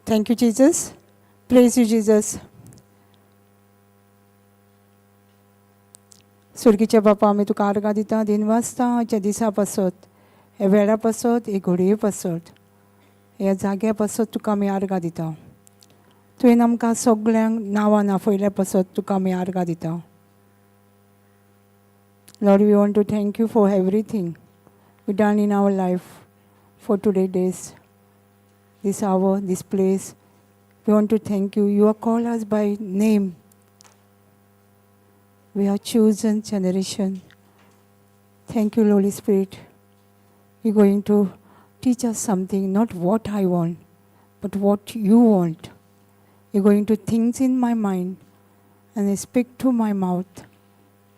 Thank you, Jesus. Praise you, Jesus. सुरगीच्या बापा आमी तुका आर्गां दिता दिनवासताच्या दिसा पासत हे वेळा पासत हे घडये पासत ह्या जाग्या पासत तुका आमी आर्गां दिता. तुवें आमकां सगळ्यांक नांवां आपयल्या पासत तुका आमी आर्गां दिता. Lord, we want to thank you for everything you done in our life for today's days, this hour, this place. We want to thank you. You have called us by name. We are chosen generation. Thank you, Holy Spirit. You're going to teach us something, not what I want, but what you want. You're going to think in my mind and I speak to my mouth.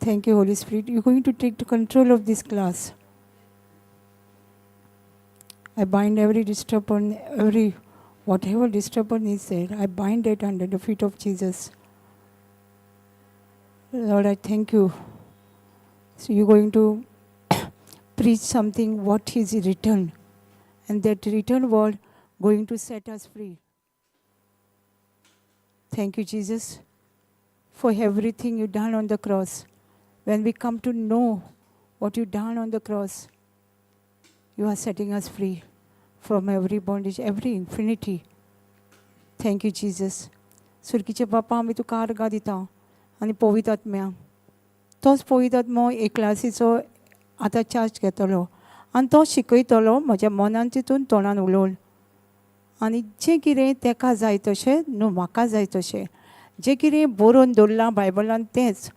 Thank you, Holy Spirit. You're going to take control of this class. I bind every disturbance, whatever disturbance is there, I bind it under the feet of Jesus. Lord, I thank you. So you're going to preach something, what is written. And that written word going to set us free. Thank you, Jesus, for everything you done on the cross. When we come to know what you done on the cross, you are setting us free from every bondage, every infinity. Thank you, Jesus. सुरकीचे बापा आमी तुका आर्गां दिता आनी पवित्र आत्म्या तोच पवित्र आत्मो एक क्लासीचो आतां चार्ज घेतलो आनी तो शिकयतलो म्हज्या मनान चिंतून तोंडान उलोवन आनी जें कितें ताका जाय तशें न्हू म्हाका जाय तशें जें कितें बरोवन दवरलां बायबलान तेंच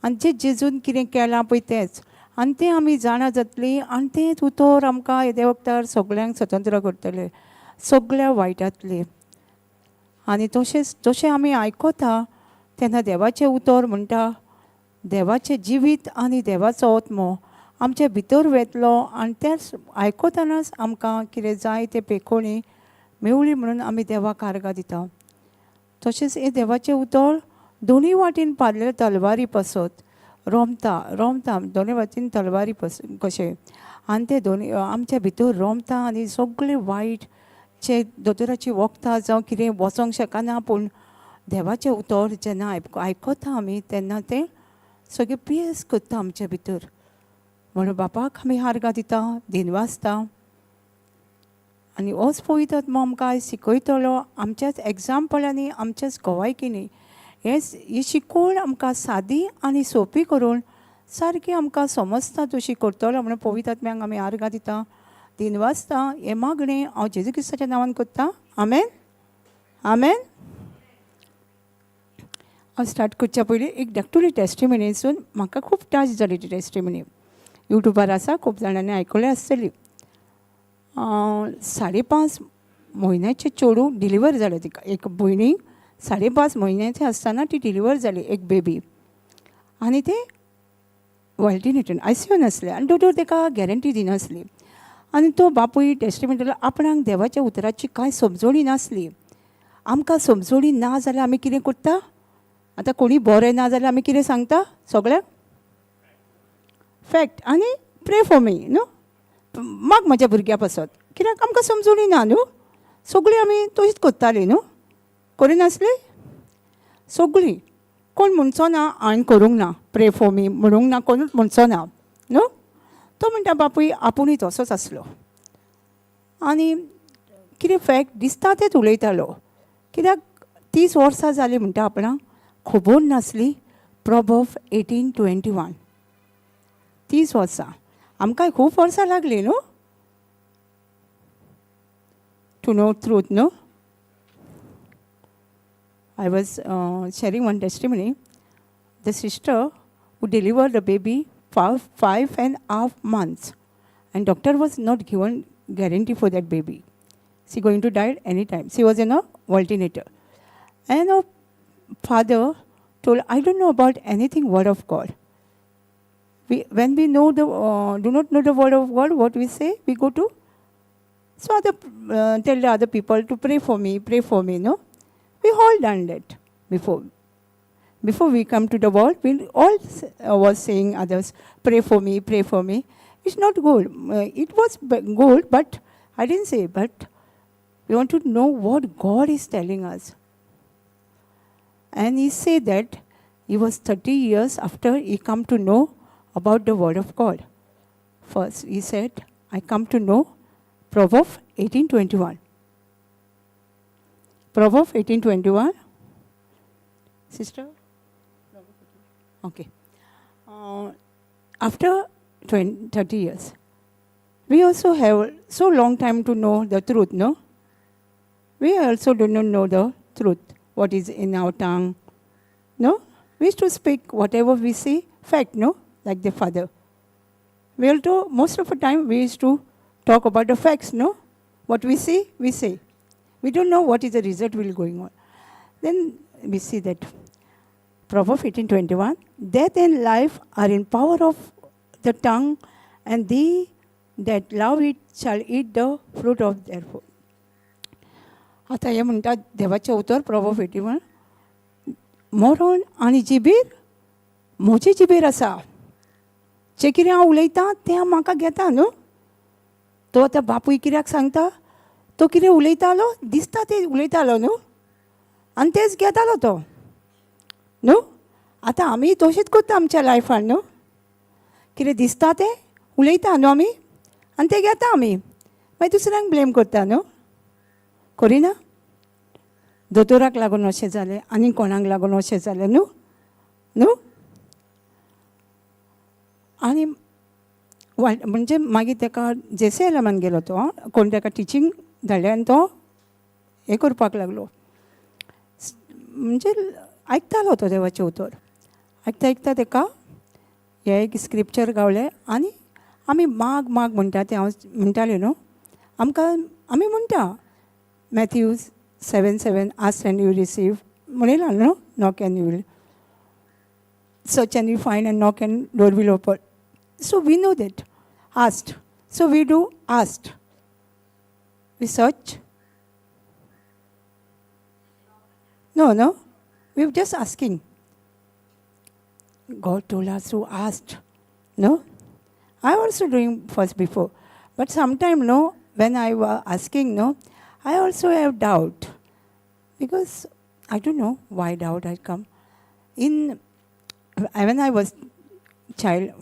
आनी जें जेजून कितें केलां पळय तेंच आनी तें आमी जाणा जातलीं आनी तेंच उतर आमकां येदे वक्तार सगळ्यांक स्वतंत्र करतले सगळ्या वायटांतले. आनी तशेंच जशें आमी आयकता तेन्ना देवाचें उतर म्हणटा देवाचें जिवीत आनी देवाचो आत्मो आमच्या भितर वेतलो आनी तेंच आयकतानाच आमकां कितें जाय तें पेखोवणी मेवळी म्हणून आमी देवाक आर्गां दिता. तशेंच हे देवाचें उतर दोनूय वाटेन पारलेले तलवारी पासत रोमता दोनूय वाटेन तलवारी कशें आनी ते दोनूय आमच्या भितर रोमता आनी सगळें वायट जे दोतोराची वखदां जावं कितें वचोंक शकना पूण देवाचें उतर जेन्ना आयकता आमी तेन्ना तें सगळें पियेस करता आमच्या भितर. म्हणून बापाक आमी आर्गां दिता दिनवासता आनी होच पवित्र आत्मो आमकां आयज शिकयतलो आमच्याच एग्जाम्पलांनी आमच्याच गोवायकीनी हे शिकोवन आमकां सादी आनी सोंपी करून सारकी आमकां समजता तशी करतलो म्हणून पवित्र आत्म्याक आमी आर्गां दिता दिनवासता हे मागणें हांव जेजू क्रिस्ताच्या नांवान करता. आमेन आमेन. हांव स्टार्ट करच्या पयलीं एक धाकटुली टेस्टिमनीसून म्हाका खूब टच जाली ती टेस्टिमनी यूट्यूबार आसा खूब जाणांनी आयकल्या आसतली. 5.5 म्हयन्याचें चेडूं डिलिव्हर जालें तिका एक भयणीक 5.5 म्हयन्याचें आसतना ती डिलिव्हर जाली एक बेबी आनी तें व्हॅल्टिनेटन आयसियून आसलें आनी दोतोर ताका गॅरंटी दिनासली आनी तो बापूय टेस्टिमनी दिलो आपणाक देवाच्या उतराची कांय समजोणी नासली. आमकां समजोणी ना जाल्यार आमी कितें करता आतां कोणी बरें ना जाल्यार आमी कितें सांगता सगळ्यांक फॅक्ट आनी प्रे फॉर मी न्हू माग म्हज्या भुरग्या पासत कित्याक आमकां समजोणी ना न्हू सगळीं आमी तशीच करतालीं न्हू करिनासली सगळीं कोण म्हणचो ना हांवें करूंक ना प्रे फॉर मी म्हणूंक ना कोणूच म्हणचो ना न्हू. तो म्हणटा बापूय आपुणूय तसोच आसलो आनी कितें फॅक्ट दिसता तेंच उलयतालो कित्याक 30 वर्सां जालीं म्हणटा आपणाक खबर नासली प्रॉवर्ब्स 18:21 30 वर्सां आमकां खूब वर्सां लागलीं न्हू टू नो ट्रूथ न्हू. I was sharing one testimony. The sister who delivered the baby for 5.5 months and doctor was not given guarantee for that baby. She going to die anytime. She was in a ventilator. And her father told, I don't know about anything word of God. When we know do not know the word of God, what we say? We go to, tell the other people to pray for me, no? We all done that before. Before we come to the world, we all was saying others, pray for me, pray for me. It's not good. It was good, but I didn't say, but We want to know what God is telling us. And he said that he was 30 years after he come to know about the word of God. First, he said, I come to know Proverbs 18:21. Proverbs 18:21. Sister? Okay. After 30 years, we also have so long time to know the truth, no? We also do not know the truth, what is in our tongue, no? We used to speak whatever we see, fact, no? Like the father. We also, most of the time, we used to talk about the facts, no? What we see, we say. We don't know what is the result will going on. Then we see that Proverbs 18:21, death and life are in power of the tongue, and they that love it shall eat the fruit of their food. आता हे म्हणतात देवाचे उतर Proverbs 81, मरण आनी जिबीर म्हजे जिबीर आसा. जे कितें हांव उलयतां तें म्हाका घेता न्हू. तो आतां बापूय कित्याक सांगता, तो कितें उलयतालो दिसता तें उलयतालो न्हू, आनी तेंच घेतालो तो न्हू. आतां आमी तशीच करता आमच्या लायफान न्हू. कितें दिसता तें उलयता न्हू आमी, आनी तें घेता आमी, मागीर दुसऱ्यांक ब्लेम करता न्हू. करिना? दोतोराक लागून अशें जालें, आनी कोणाक लागून अशें जालें न्हू न्हू. आनी म्हणजे मागीर ताका JCILMान गेलो तो, कोण ताका टिचींग धाडलें आनी तो हें करपाक लागलो. म्हणजे आयकतालो तो देवाचें उतर. आयकता आयकता ताका हे एक स्क्रिप्चर गावलें आनी आमी माग माग म्हणटा तें हांव म्हणटालें न्हू. आमी म्हणटा Matthew 7:7, ask and you receive. म्हणिलां न्हू, knock and you will. Search and you find, and knock and door will open. So we know that. Asked. So we do asked. We search. No. We're just asking. God told us to ask. No? I also doing first before. But sometime, no, when I was asking, no, I also have doubt. Because I don't know why doubt had come. When I was child,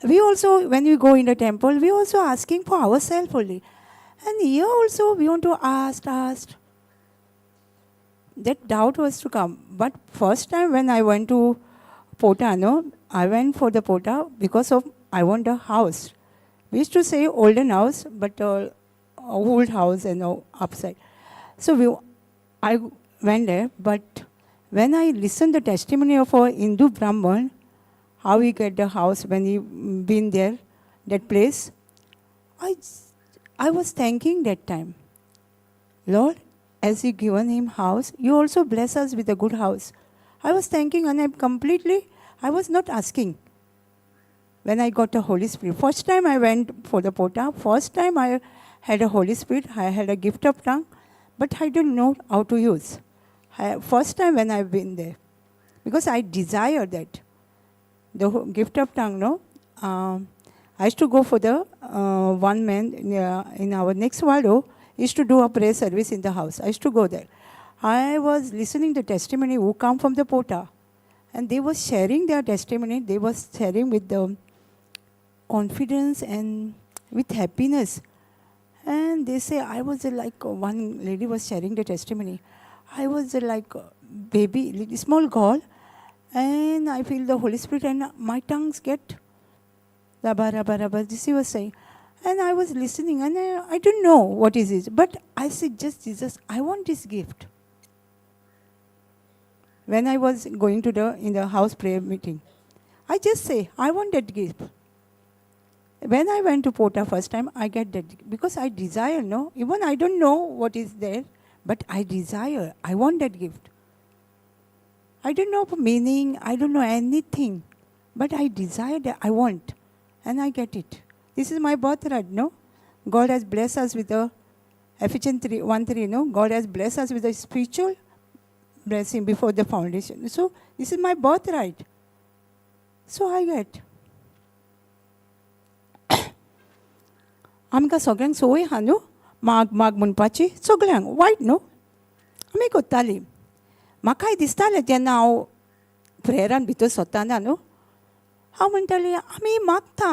we also, when we go in the temple, we also asking for ourselves only. And here also we want to ask. That doubt was to come. But first time when I went to Pota, no, I went for the Pota because of I want a house. We used to say olden house, but old house and upside. So I went there, but when I listened the testimony of a Hindu Brahman, how he get the house when he been there, that place, I was thanking that time, Lord, as you given him house, you also bless us with a good house. I was thanking, and I was not asking. When I got the Holy Spirit, first time I went for the Pota, first time I had a Holy Spirit, I had a gift of tongue, but I didn't know how to use. First time when I've been there, because I desire that. The gift of tongue, no? I used to go for the one man in our next ward, used to do a prayer service in the house. I used to go there. I was listening to testimony who come from the Pota, and they were sharing their testimony. They were sharing with the confidence and with happiness. And they say, I was like, one lady was sharing the testimony. I was like a baby, small girl, and I feel the Holy Spirit, and my tongues get rabba, rabba, rabba. This he was saying. And I was listening, and I didn't know what is it. But I said, just Jesus, I want this gift. When I was going to in the house prayer meeting, I just say, I want that gift. When I went to Pota first time, I get that because I desire, no? Even I don't know what is there, but I desire. I want that gift. I don't know meaning. I don't know anything, but I desire that. I want, and I get it. This is my birthright, no? God has blessed us with a Ephesians 1:3, no? God has blessed us with a spiritual blessing before the foundation. So this is my birthright. So I get. आमकां सगळ्यांक सवय आहा न्हू माग माग म्हणपाची सगळ्यांक वायट न्हू. आमी कोत्तालीं. म्हाकाय दिसतालें तेन्ना हांव प्रेयरान भितर सरताना न्हू, हांव म्हणटालीं आमी मागता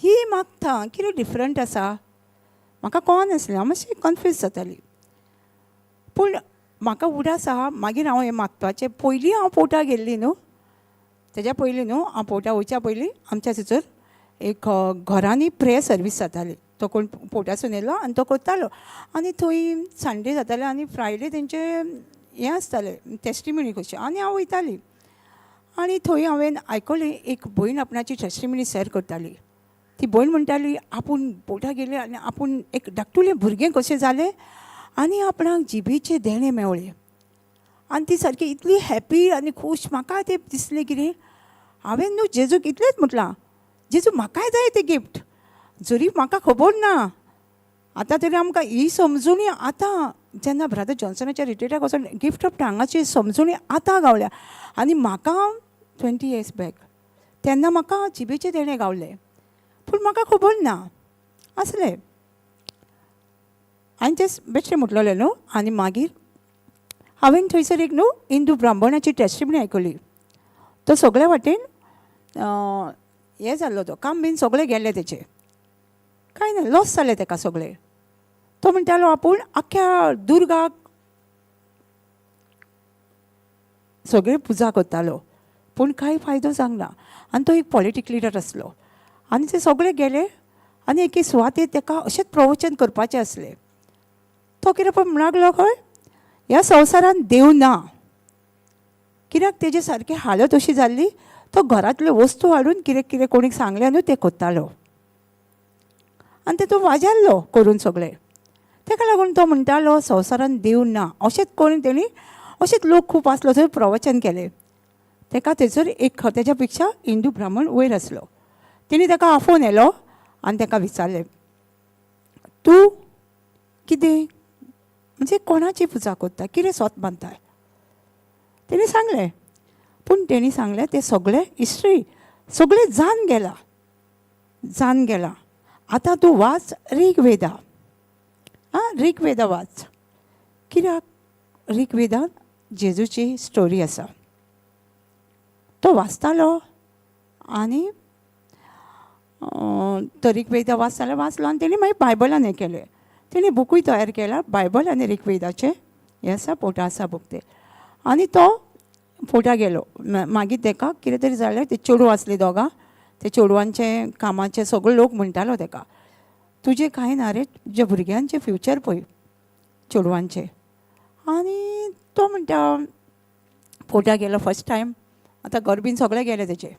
ही मागता कितें डिफरंट आसा. म्हाका कळनासलें, हांव मातशें कन्फ्यूज जातालीं. पूण म्हाका उडास आहा मागीर हांव हें मागपाचें. पयलीं हांव पोर्टाक गेल्ली न्हू, तेज्या पयलीं न्हू हांव पोर्टाक वयच्या पयलीं आमच्या थंयसर एक घरांनी प्रेयर सर्वीस जाताली. तो कोण पोर्टासून येयलो आनी तो कोत्तालो. आनी थंय संडे जातालें आनी फ्रायडे तेंचें हें आसतालें टेस्टिमनी कशी. आनी हांव वयतालीं आनी थंय हांवें आयकलें एक भयण आपणाची टेस्टिमनी शेअर करताली. ती भयण म्हणटाली आपूण पोर्टाक गेले आनी आपूण एक धाकटुलें भुरगें कशें जालें आनी आपणाक जिबेचे देणे मेवळे. आनी ती सारकी इतली हॅपी आनी खूश. म्हाका तें दिसलें कितें, हांवें न्हू जेजूक इतलेंच म्हटलां, जेजू म्हाकाय जाय तें गिफ्ट. जरी म्हाका खबर ना आतां तरी आमकां ही समजुणी आतां जेन्ना ब्रदर जॉन्सनाच्या रिट्रीटाक वचून गिफ्ट ऑफ टांगाची समजुणी आतां गावल्या. आनी म्हाका 20 years बॅक तेन्ना म्हाका जिबेचे देणे गावले, पूण म्हाका खबर ना आसलें. हांवें तें बेश्टें म्हटलेलें न्हू. आनी मागीर हांवें थंयसर एक न्हू हिंदू ब्राह्मणाची टेस्टिमनी आयकली. तो सगळे वाटेन हें जाल्लो, तो काम बीन सगळें गेलें तेचें, कांय ना, लॉस जालें तेका सगळें. तो म्हणटालो आपूण आख्या दुर्गाक सगळे पुजा करतालो, पूण कांय फायदो जावंक ना. आनी तो एक पॉलिटीक लिडर आसलो आनी ते सगळे गेले. आनी एके सुवातेर तेका अशेंच प्रवचन करपाचें आसलें. तो कितें पळय म्हणूंक लागलो खंय, ह्या संवसारान देव ना. कित्याक तेजे सारकी हालत अशी जाल्ली, तो घरांतल्यो वस्तू हाडून कितें कितें कोणीक सांगलें न्हू तें कोत्तालो. आनी तें तो वाजाल्लो करून सगळें. तेका लागून तो म्हणटालो संवसारान देव ना. अशेंच करून तेणी अशेंच लोक खूब आसलो थंय प्रवचन केलें. तेका थंयसर एक तेज्या पेक्षा हिंदू ब्राह्मण वयर आसलो. तेणी तेका आफोवन येयलो आनी तेका विचारलें, तूं कितें म्हणजे कोणाची पुजा करता, कितें सोत बांदता. तेणी सांगलें, पूण तेणी सांगलें तें सगळें हिस्ट्री सगळें जावन गेलां. आतां तूं वाच ऋग्वेदा. ऋग्वेदा वाच. कित्याक ऋग्वेदान जेजूची स्टोरी आसा. तो वाचतालो आनी तो ऋग्वेदा वाचलो आनी तेणी मागीर बायबलान हें केलें. तेणी बुकूय तयार केला, बायबल आनी ऋग्वेदाचें हें आसा, पोर्टा आसा बूक तें. आनी तो पोर्टाक गेलो. मागीर तेका कितें तरी जालें. ते चेडूं आसलीं दोगां, ते चेडवांचें कामाचें सगळे लोक म्हणटालो तेका, तुजें कांय ना रे, तुज्या भुरग्यांचें फ्युचर पळय चेडवांचें. आनी तो म्हणटा पोर्टाक गेलो फर्स्ट टायम. आतां घर बीन सगळें गेलें तेचें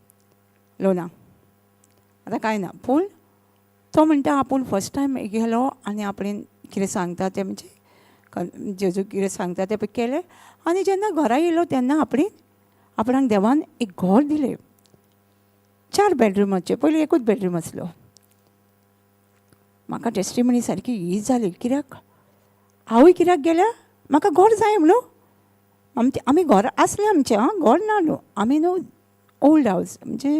लोनाक, आतां कांय ना. पूण तो म्हणटा आपूण फर्स्ट टायम गेलो आनी आपणें कितें सांगता तें म्हणजे जेजू कितें सांगता तें पळय केलें. आनी जेन्ना घरा येयलो तेन्ना आपणाक देवान एक घर दिलें 4 bedroomचे. पयलीं एकूच बेडरूम आसलो. म्हाका टेस्टिमनी सारकी ही जाली, कित्याक हांवूय कित्याक गेल्या, म्हाका घर जाय म्हणून. आमी घर आसलें आमचें, घर ना न्हू. आमी न्हू ओल्ड हावज म्हणजे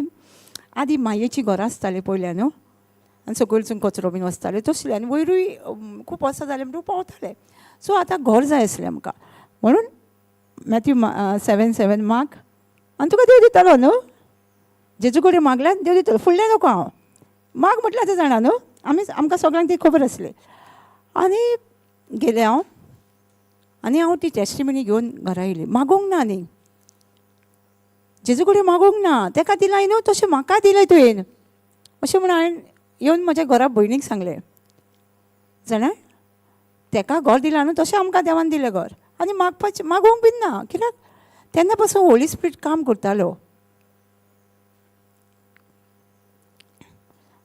आदी मायेची घरां आसतालीं पयल्या न्हू, आनी सकयलसून कचरो बीन वचताले तसले. आनी वयरूय खूब वर्सां जालें म्हणून पावतालें. सो आतां घर जाय आसलें आमकां म्हणून मॅथ्यू 7:7 माग आनी तुका देव दितालो न्हू. जेजू कडेन मागल्यार देव दितालो. फुडलें नोको हांव माग म्हटल्यार तें जाणा न्हू. आमकां सगळ्यांक ती खबर आसली. आनी गेलें हांव आनी ती टेस्टिमनी घेवन घरा येयली. मागोंक ना न्ही, जेजू कडेन मागोंक ना. तेका दिलाय न्हू तशें म्हाका दिलें तुवें अशें म्हणून हांवें येवन म्हज्या घरा भयणीक सांगलें. जाणा तेका घर दिलां न्हू तशें आमकां देवान दिलें घर. आनी मागोंक बीन ना, कित्याक तेन्ना पासून होली स्पिरीट काम करतालो.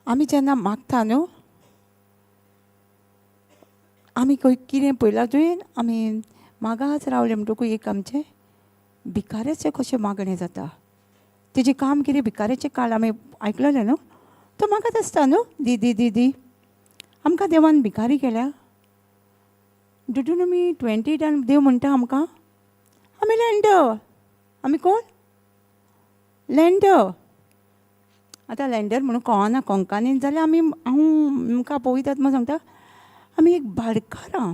आमी जेन्ना मागता न्हू, आमी कितें पळयलां तुवें, आमी मागाच रावले म्हणटकूच एक आमचें भिकाऱ्याचें कशें मागणें जाता. तेजें काम कितें भिकाऱ्याचें काळ आमी आयकलेलें न्हू. तो मागत आसता न्हू, दी दी दी दी. आमकां देवान भिकारी केल्या. डिटोनॉमी 20 देव म्हणटा आमकां आमी लँडर. आमी कोण लँडर. आतां लँडर म्हणून कळना कोंकणीन जाल्यार आमी हांव आमकां पळयतात म्हणून सांगता आमी एक भाडकारां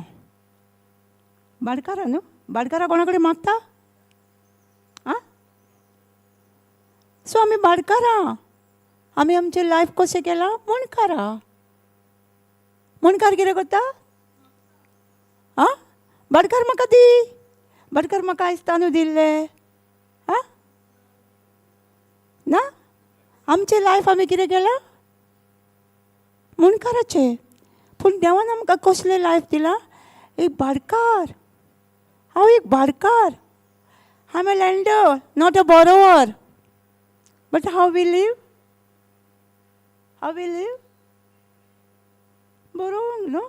न्हू, भाडकारां कोणा कडेन मागता? आं? सो आमी भाडकारां. आमी आमचें लायफ कशें केलां? मुणकारां. मुणकार कितें करता? आं? भाडकार म्हाका दी, भाडकार म्हाका आयज तांदूळ दिल्ले. आं? ना, आमचें लायफ आमी कितें केलां? मुणकाराचें. पूण देवान आमकां कसलें लायफ दिलां? एक भाडकार. हांव एक भाडकार. I am a lender, not a borrower. But how we live? How we live? Borrowing, no?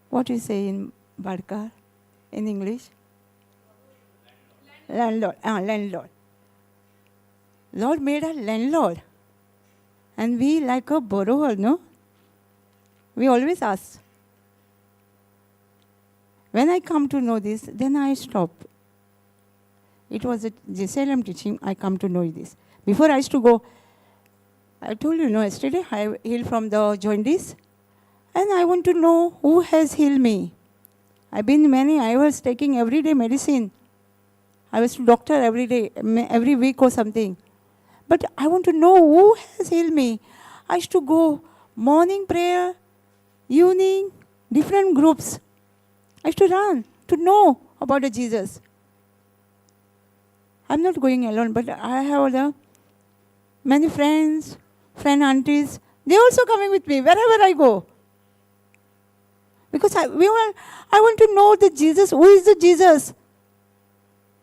What you say in Badkar, in English? Landlord. Landlord. Lord made a landlord. And we like a borrower, no? We always ask. When I come to know this, then I stop. It was a JCILM teaching, I come to know this. Before I used to go, I told you, yesterday I healed from the jaundice. And I want to know who has healed me. I was taking everyday medicine. I was to doctor every day, every week or something. But I want to know who has healed me. I used to go morning prayer, evening, different groups. I used to run to know about the Jesus. I'm not going alone, but I have many friend aunties. They're also coming with me wherever I go. Because I want to know the Jesus. Who is the Jesus?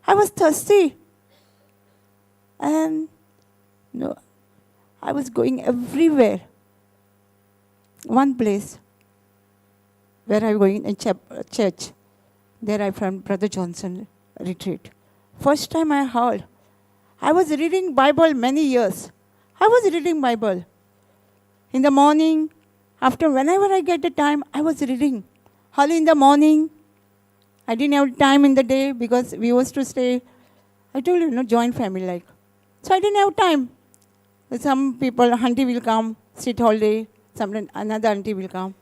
I was thirsty. And I was going everywhere. One place where I'm going in church. There I found Brother Johnson retreat. First time I heard. I was reading Bible many years. I was reading Bible. In the morning, after whenever I get the time, I was reading. Early in the morning. I didn't have time in the day because we used to stay, I told you, joint family like. So I didn't have time. Some people, auntie will come, sit all day. Another auntie will come.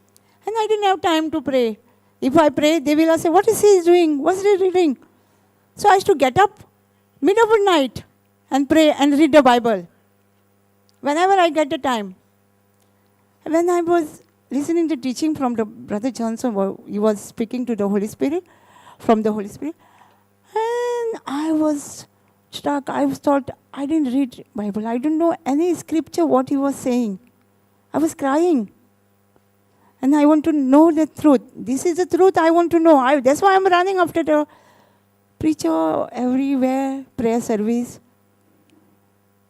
And I didn't have time to pray. If I pray, they will say, what is he doing? What's he reading? So I used to get up mid of the night and pray and read the Bible. Whenever I get the time. When I was listening to teaching from the Brother Johnson, he was speaking to the Holy Spirit, from the Holy Spirit. And I was stuck. I thought, I didn't read Bible. I didn't know any scripture what he was saying. I was crying. And I want to know the truth. This is the truth I want to know. That's why I'm running after the preacher everywhere, prayer service.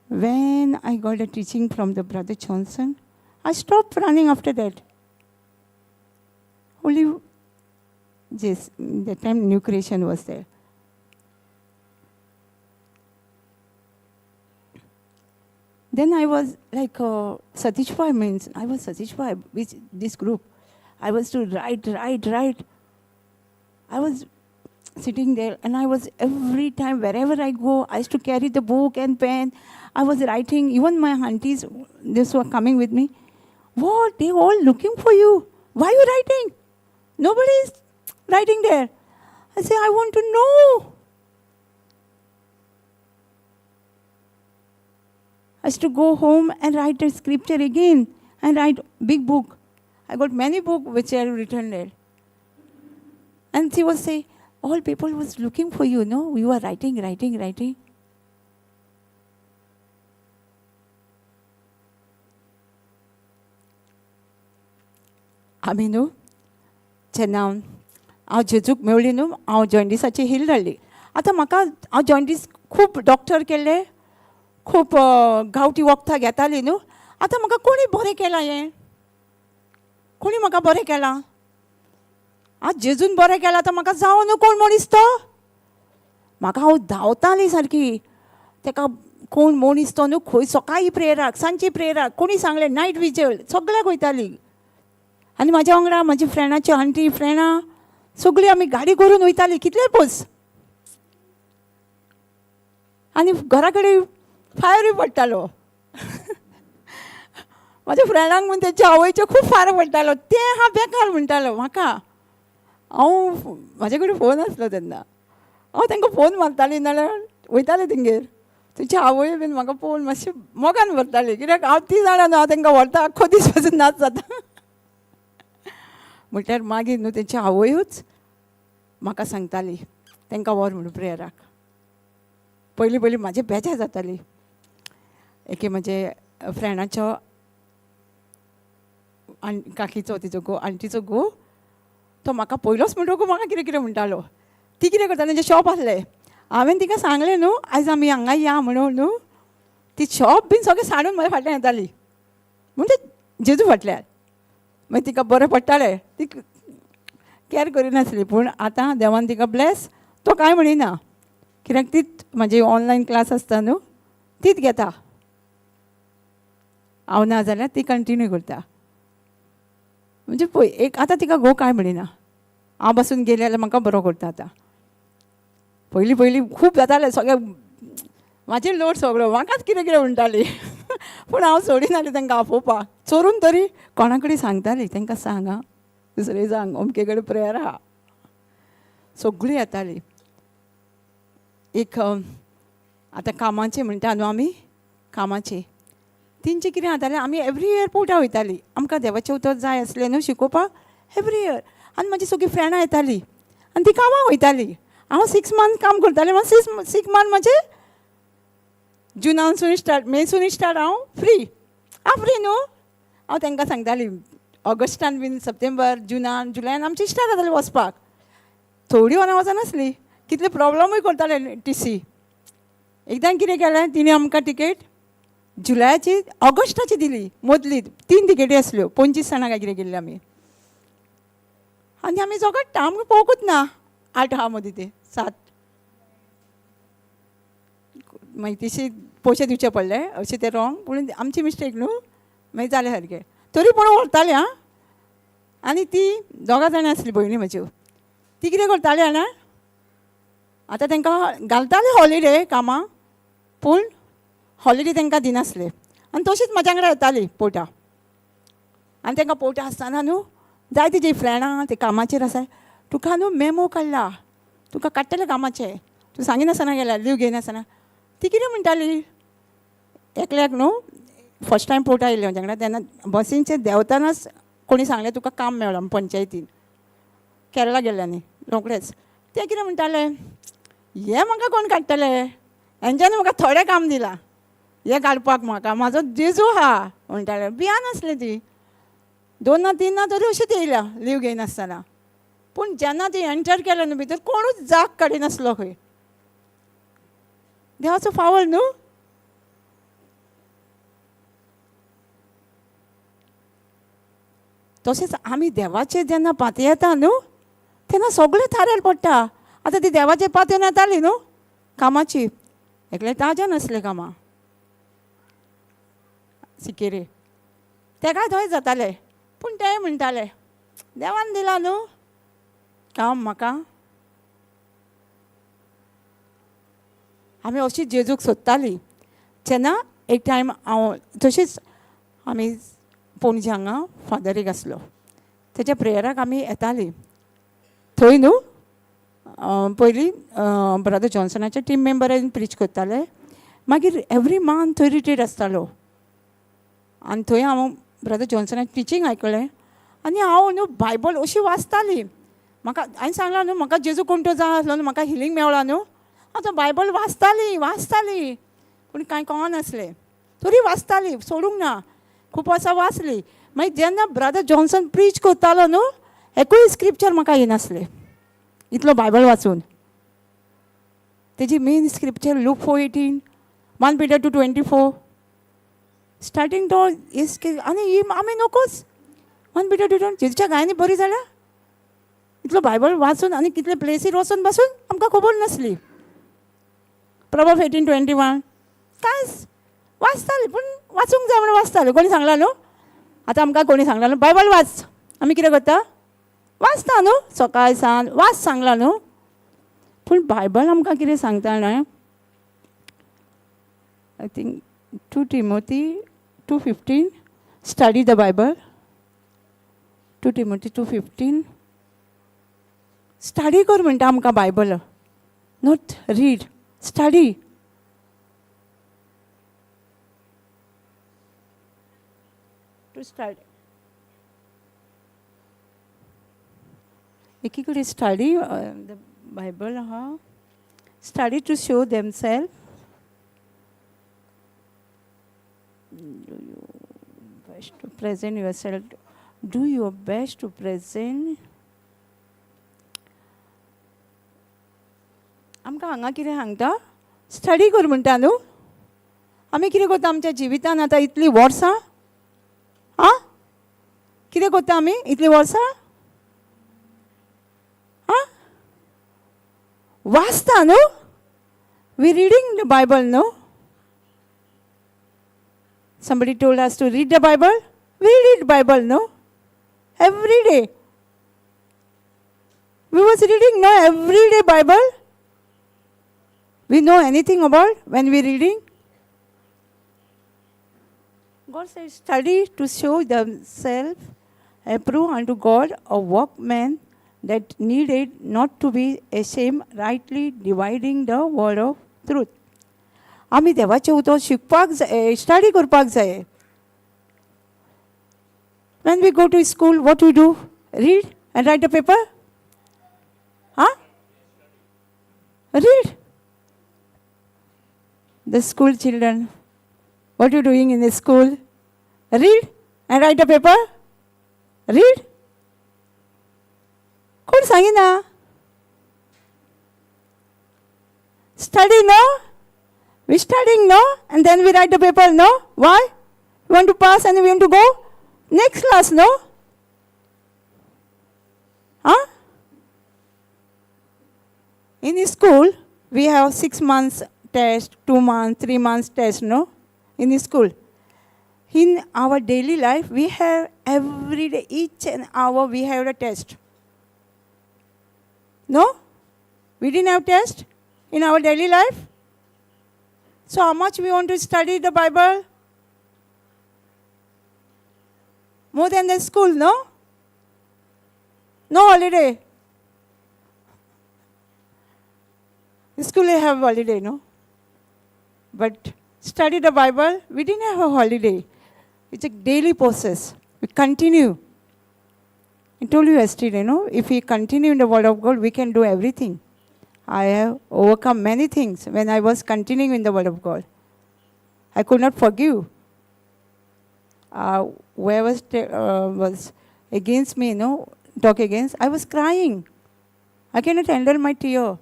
When I got a teaching from the Brother Johnson, I stopped running after that. Only that time new creation was there. Then I was like Satish Bhai means, I was Satish Bhai with this group. I was to write. I was sitting there and I was every time, wherever I go, I used to carry the book and pen. I was writing, even my aunties, those were coming with me. What? They all looking for you. Why are you writing? Nobody is writing there. I say, I want to know. I used to go home and write the scripture again and write big book. I got many books which are written there. And she was saying, all people was looking for you, no? You are writing. आमी न्हू जेन्ना हांव जेजूक मेवली न्हू हांव जॉन्डिसाची heal जाल्ली. आतां म्हाका हांव जॉन्डिस खूब डॉक्टर केल्ले, खूब गांवठी वखदां घेताली न्हू. आतां म्हाका कोणी बरें केलां हें? कोणी म्हाका बरें केलां? आज जेजून बरें केलां आतां म्हाका जावं न्हू कोण मनीस तो? म्हाका हांव धांवताली सारकी. ताका कोण मनीस तो न्हू खंय सकाळी प्रेयराक, सांजची प्रेयराक, कोणी सांगलें नायट विजल, सगळ्याक वयताली. आनी म्हाज्या वांगडा म्हाजी फ्रेंडाची आंटी फ्रेंडां सगळीं आमी गाडी करून वयतालीं कितले पयस. आनी घरा कडेन फायरूय पडटालो. म्हाज्या फ्रेंडांक म्हूण तेच्या आवयचें खूब फरक पडटालो. तें हांव बेकार म्हणटालो म्हाका. हांव म्हाजे कडेन फोन आसलो तेन्ना. हांव तांकां फोन मारतालीं नाल्यार वयतालें तेंगेर. तेची आवय बीन म्हाका पळोवन मातशी मोगान व्हरताली. कित्याक हांव ती जाणा न्हू, हांव तांकां व्हरता आख्खो दीस पासून नाच जाता. म्हटल्यार मागीर न्हू तेची आवयूच म्हाका सांगताली तांकां व्हर म्हणून प्रेयराक. पयलीं पयलीं म्हाजी बेजार जाताली. एके म्हजे फ्रेंडाचो काकीचो तिचो घो आंटीचो घो तो म्हाका पयलोच म्हणटकूच म्हाका कितें कितें म्हणटालो. ती कितें करताली, तेंचें शॉप आसलें. हांवें तिका सांगलें न्हू आयज आमी हांगा या म्हणून न्हू. ती शॉप बीन सगळें साडून म्हज्या फाटल्यान येताली म्हणजे जेजू फाटल्यान. मागीर तिका बरें पडटालें. ती कॅर करिनासली. पूण आतां देवान तिका ब्लेस तो कांय म्हणिना. कित्याक तीच म्हाजी ऑनलायन क्लास आसता न्हू तीच घेता. हांव ना जाल्यार ती कंटिन्यू करता. म्हणजे पळय एक आतां तिका घो कांय म्हणिना. हांव बसून गेलें जाल्यार म्हाका बरो करता. आतां पयलीं पयलीं खूब जातालें सगळें म्हाजेर लोड सगळो म्हाकाच कितें कितें म्हणटाली. पूण हांव सोडिनाली तांकां आपोवपाक. चोरून तरी कोणा कडेन सांगताली तांकां सांग आं दुसरें सांग अमके कडेन प्रेयर आहा. सगळीं येतालीं. एक आतां कामाचें म्हणटा न्हू आमी कामाचें तेंचें कितें जातालें आमी एवरी इयर पोर्टा वयतालीं. आमकां देवाचें उतर जाय आसलें न्हू शिकोवपाक एवरी इयर. आनी म्हाजी सगळीं फ्रेंडां येतालीं आनी तीं कामाक वयतालीं. हांव 6 मंथ काम करतालें. मागीर 6 मंथ म्हणजे जुनासून स्टार्ट मेसून स्टार्ट हांव फ्री. हांव फ्री न्हू. हांव तांकां सांगतालीं ऑगस्टान बीन सप्टेंबर जुनान जुलायान आमची स्टार्ट जातालीं वचपाक. थोडीं वरां वचनासलीं. कितले प्रॉब्लमूय करताले टीसी. एकदां कितें केलें तिणें आमकां टिकेट जुलायाची ऑगस्टाची दिली मदली. 3 टिकेटी आसल्यो. 25 जाणां काय कितें गेल्लीं आमी. आनी आमी झगडटा आमकां पळोवंकूच ना. 8 आहा मदीं ते 7. मागीर तशी पयशे दिवचे पडले अशें तें रॉंग. पूण आमची मिस्टेक न्हू. मागीर जालें सारकें. तरी पूण व्हरतालें आं. आनी ती 2 जाणां आसलीं भयणी म्हज्यो. ती कितें करताली जाणा आतां तांकां घालताले हॉलिडे कामां पूण हॉलिडे तांकां दिनासले. आनी तशीच म्हाज्या वांगडा येताली पोर्टा. आनी तांकां पोर्टा आसतना न्हू जाय तिजी फ्रेंडां ते कामाचेर आसाय. तुका न्हू मेमो काडला तुका काडटलें कामाचें. तूं सांगिनासतना गेल्या लीव घेयनासतना. ती कितें म्हणटाली एकल्याक न्हू फस्ट टायम पोर्टा येयलें म्हाज्या वांगडा. तेन्ना बसींचेर देंवतनाच कोणी सांगलें तुका काम मेळ्ळां पंचायतीन. केरळा गेल्ल्यानी रोखडेंच. ते कितें म्हणटाले हें म्हाका कोण काडटले. हेंच्यांनी म्हाका थोडें काम दिलां हें काडपाक म्हाका. म्हाजो जेजू आहा म्हणटाले. भियानासलीं ती. 2 ना 3 ना तरी अशीच येयल्या लीव घेयनासतना. पूण जेन्ना ती एंटर केलें न्हू भितर कोणूच जाग काडिनासलो खंय. देवाचो फावोर न्हू. तशेंच आमी देवाचेर जेन्ना पातयें येता न्हू तेन्ना सगळें थाऱ्यार पडटा. आतां ती देवाचेर पातयेवन येताली न्हू कामाची. एकलें ताजें नासलें कामां सिकेरे. तेकाय थंय जातालें. पूण तेंय म्हणटाले देवान दिलां न्हू काम म्हाका. आमी अशीच जेजूक सोदतालीं. जेन्ना एक टायम हांव तशीच आमी पणजे हांगा फादरीक आसलो तेच्या प्रेयराक आमी येतालीं. थंय न्हू पयलीं ब्रदर जॉन्सनाचे टीम मेंबरान प्रीच करताले. मागीर एवरी मंथ थंय रिट्रीट आसतालो. आनी थंय हांव ब्रदर जॉन्सनाचें टिचींग आयकलें. आनी हांव न्हू बायबल अशी वाचतालीं. म्हाका हांवें सांगलां न्हू म्हाका जेजू कोण तो जाय आसलो न्हू म्हाका हिलींग मेवळा न्हू. हांव तो बायबल वाचतालीं पूण कांय कळनासलें. तरी वाचतालीं सोडूंक ना. खूब वर्सां वाचलीं. मागीर जेन्ना ब्रदर जॉन्सन प्रीच करतालो न्हू एकूय स्क्रिप्चर म्हाका येनासलें इतलो बायबल वाचून. तेजी main scripture look 4:18 1 Peter 2:24 starting तो आनी आमी नोकोच 1 Peter 2:20 जेजूच्या गायनी बरी जाल्या. इतलो बायबल वाचून आनी कितले प्लेसीर वचून बसून आमकां खबर नासली. प्रॉवर्ब्स 18:21 कांयच वाचतालीं पूण वाचूंक जाय म्हणून वाचतालीं. कोणी सांगलां न्हू. आतां आमकां कोणी सांगलां न्हू बायबल वाच आमी कितें करता वाचता न्हू सकाळ सांज वाच सांगलां न्हू. पूण बायबल आमकां कितें सांगता जाणा I think 2 Timothy 2:15 Study the Bible. 2 Timothy 2:15. Study कर म्हणटा आमकां Bible. Not read. Study. To study. एकीकडे study the Bible. Study to show themselves. Do your best to present yourself. Do your best to present. आमकां हांगा कितें सांगता? Study कर म्हणटा न्हू. आमी कितें करता आमच्या जिवितान आतां इतलीं वर्सां? आं? कितें करता आमी इतलीं वर्सां? आं? वाचता न्हू? We reading the Bible, no? Somebody told us to read the Bible. We read Bible, no? Every day. We was reading, no? Every day Bible. We know anything about when we reading? God says, study to show themselves approved unto God, a workman that needed not to be ashamed, rightly dividing the word of truth. आमी देवाचे उतर शिकपाक जाय, study करपाक जाय. When we go to school, what we do? Read and write a paper? Huh? Read. The school children, what are you doing in the school? Read and write a paper? Read. कोण सांगिना? Study, no? We studying, no? And then we write the paper, no? Why? We want to pass and we want to go next class, no? Huh? In school, we have 6 months test, 2 months, 3 months test, no? In school. In our daily life, we have every day, each and hour, we have a test. No? We didn't have test in our daily life. So how much we want to study the Bible? More than the school, no? No holiday. School they have holiday, no? But study the Bible, we didn't have a holiday. It's a daily process. We continue. I told you yesterday, no? If we continue in the Word of God, we can do everything. I have overcome many things when I was continuing in the Word of God. I could not forgive. Whoever was against me, talk against, I was crying. I cannot handle my tear.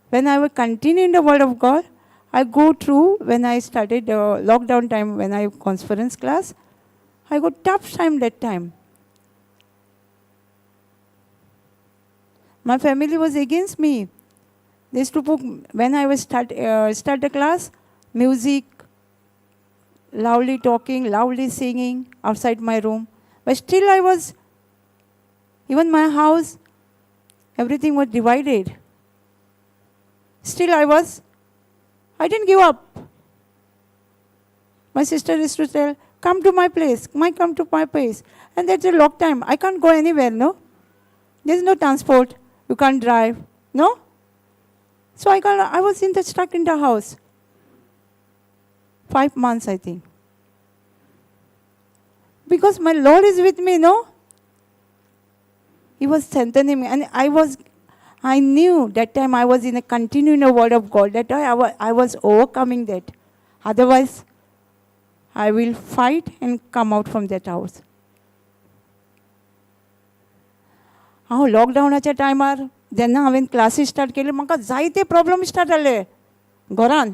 When I will continue in the Word of God, I go through, when I started lockdown time, when I conference class, I got tough time that time. My family was against me. They used to put, when I was start the class, music, loudly talking, loudly singing outside my room. But still I was, even my house, everything was divided. Still I didn't give up. My sister used to tell, come to my place, come to my place. And that's a long time. I can't go anywhere, no? There's no transport. You can't drive, no? So I was stuck in the house. 5 months, I think. Because my Lord is with me, no? He was strengthening me. And I knew that time I was in a continuing Word of God. That time I was overcoming that. Otherwise, I will fight and come out from that house. हांव लॉकडावनाच्या टायमार जेन्ना हांवें classes start केल्यो म्हाका जायते problem start जाले घरान.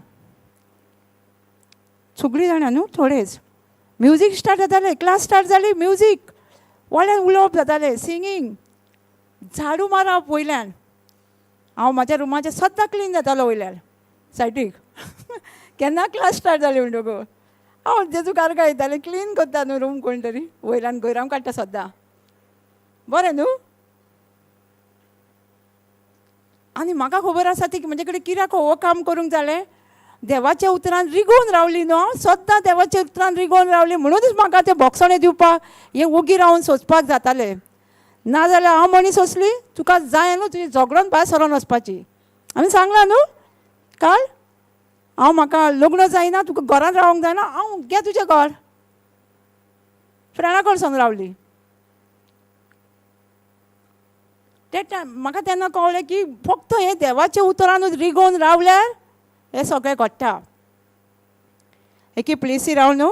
सगळीं जाणां न्हू थोडेच. म्युजीक स्टार्ट जातालें, क्लास स्टार्ट जाली, म्युजीक व्हडलें उलोवप जातालें, सिंगींग, झाडू मारप वयल्यान. हांव म्हाज्या रुमाचें सद्दां क्लीन जातालो वयल्यान सायटीक. केन्ना क्लास स्टार्ट जाली म्हणटकूच हांव जेजू कारका येतालें, क्लीन करता न्हू रूम कोण तरी वयल्यान गैराम काडटा सद्दां. बरें न्हू. आनी म्हाका खबर आसा ती म्हजे कडेन कित्याक हो काम करूंक जालें. देवाच्या उतरान रिगोवन रावली न्हू, हांव सद्दां देवाच्या उतरान रिगोवन रावली, म्हणूनच म्हाका ते बोक्सणे दिवपाक हे ओगी रावन सोंसपाक जातालें. नाजाल्यार हांव मनीस असली, तुका जाय न्हू तुजी झगडोन भायर सरोन वचपाची. हांवें सांगलां न्हू काल, हांव म्हाका लग्न जायना, तुका घरान रावंक जायना, हांव घे तुजें घर. फ्रेंडा कडसून रावली. ते टायम म्हाका तेन्ना कळ्ळें की फक्त हे देवाच्या उतरानूच रिगोवन रावल्यार हें सगळें घडटा. एके प्लेसीर रावन न्हू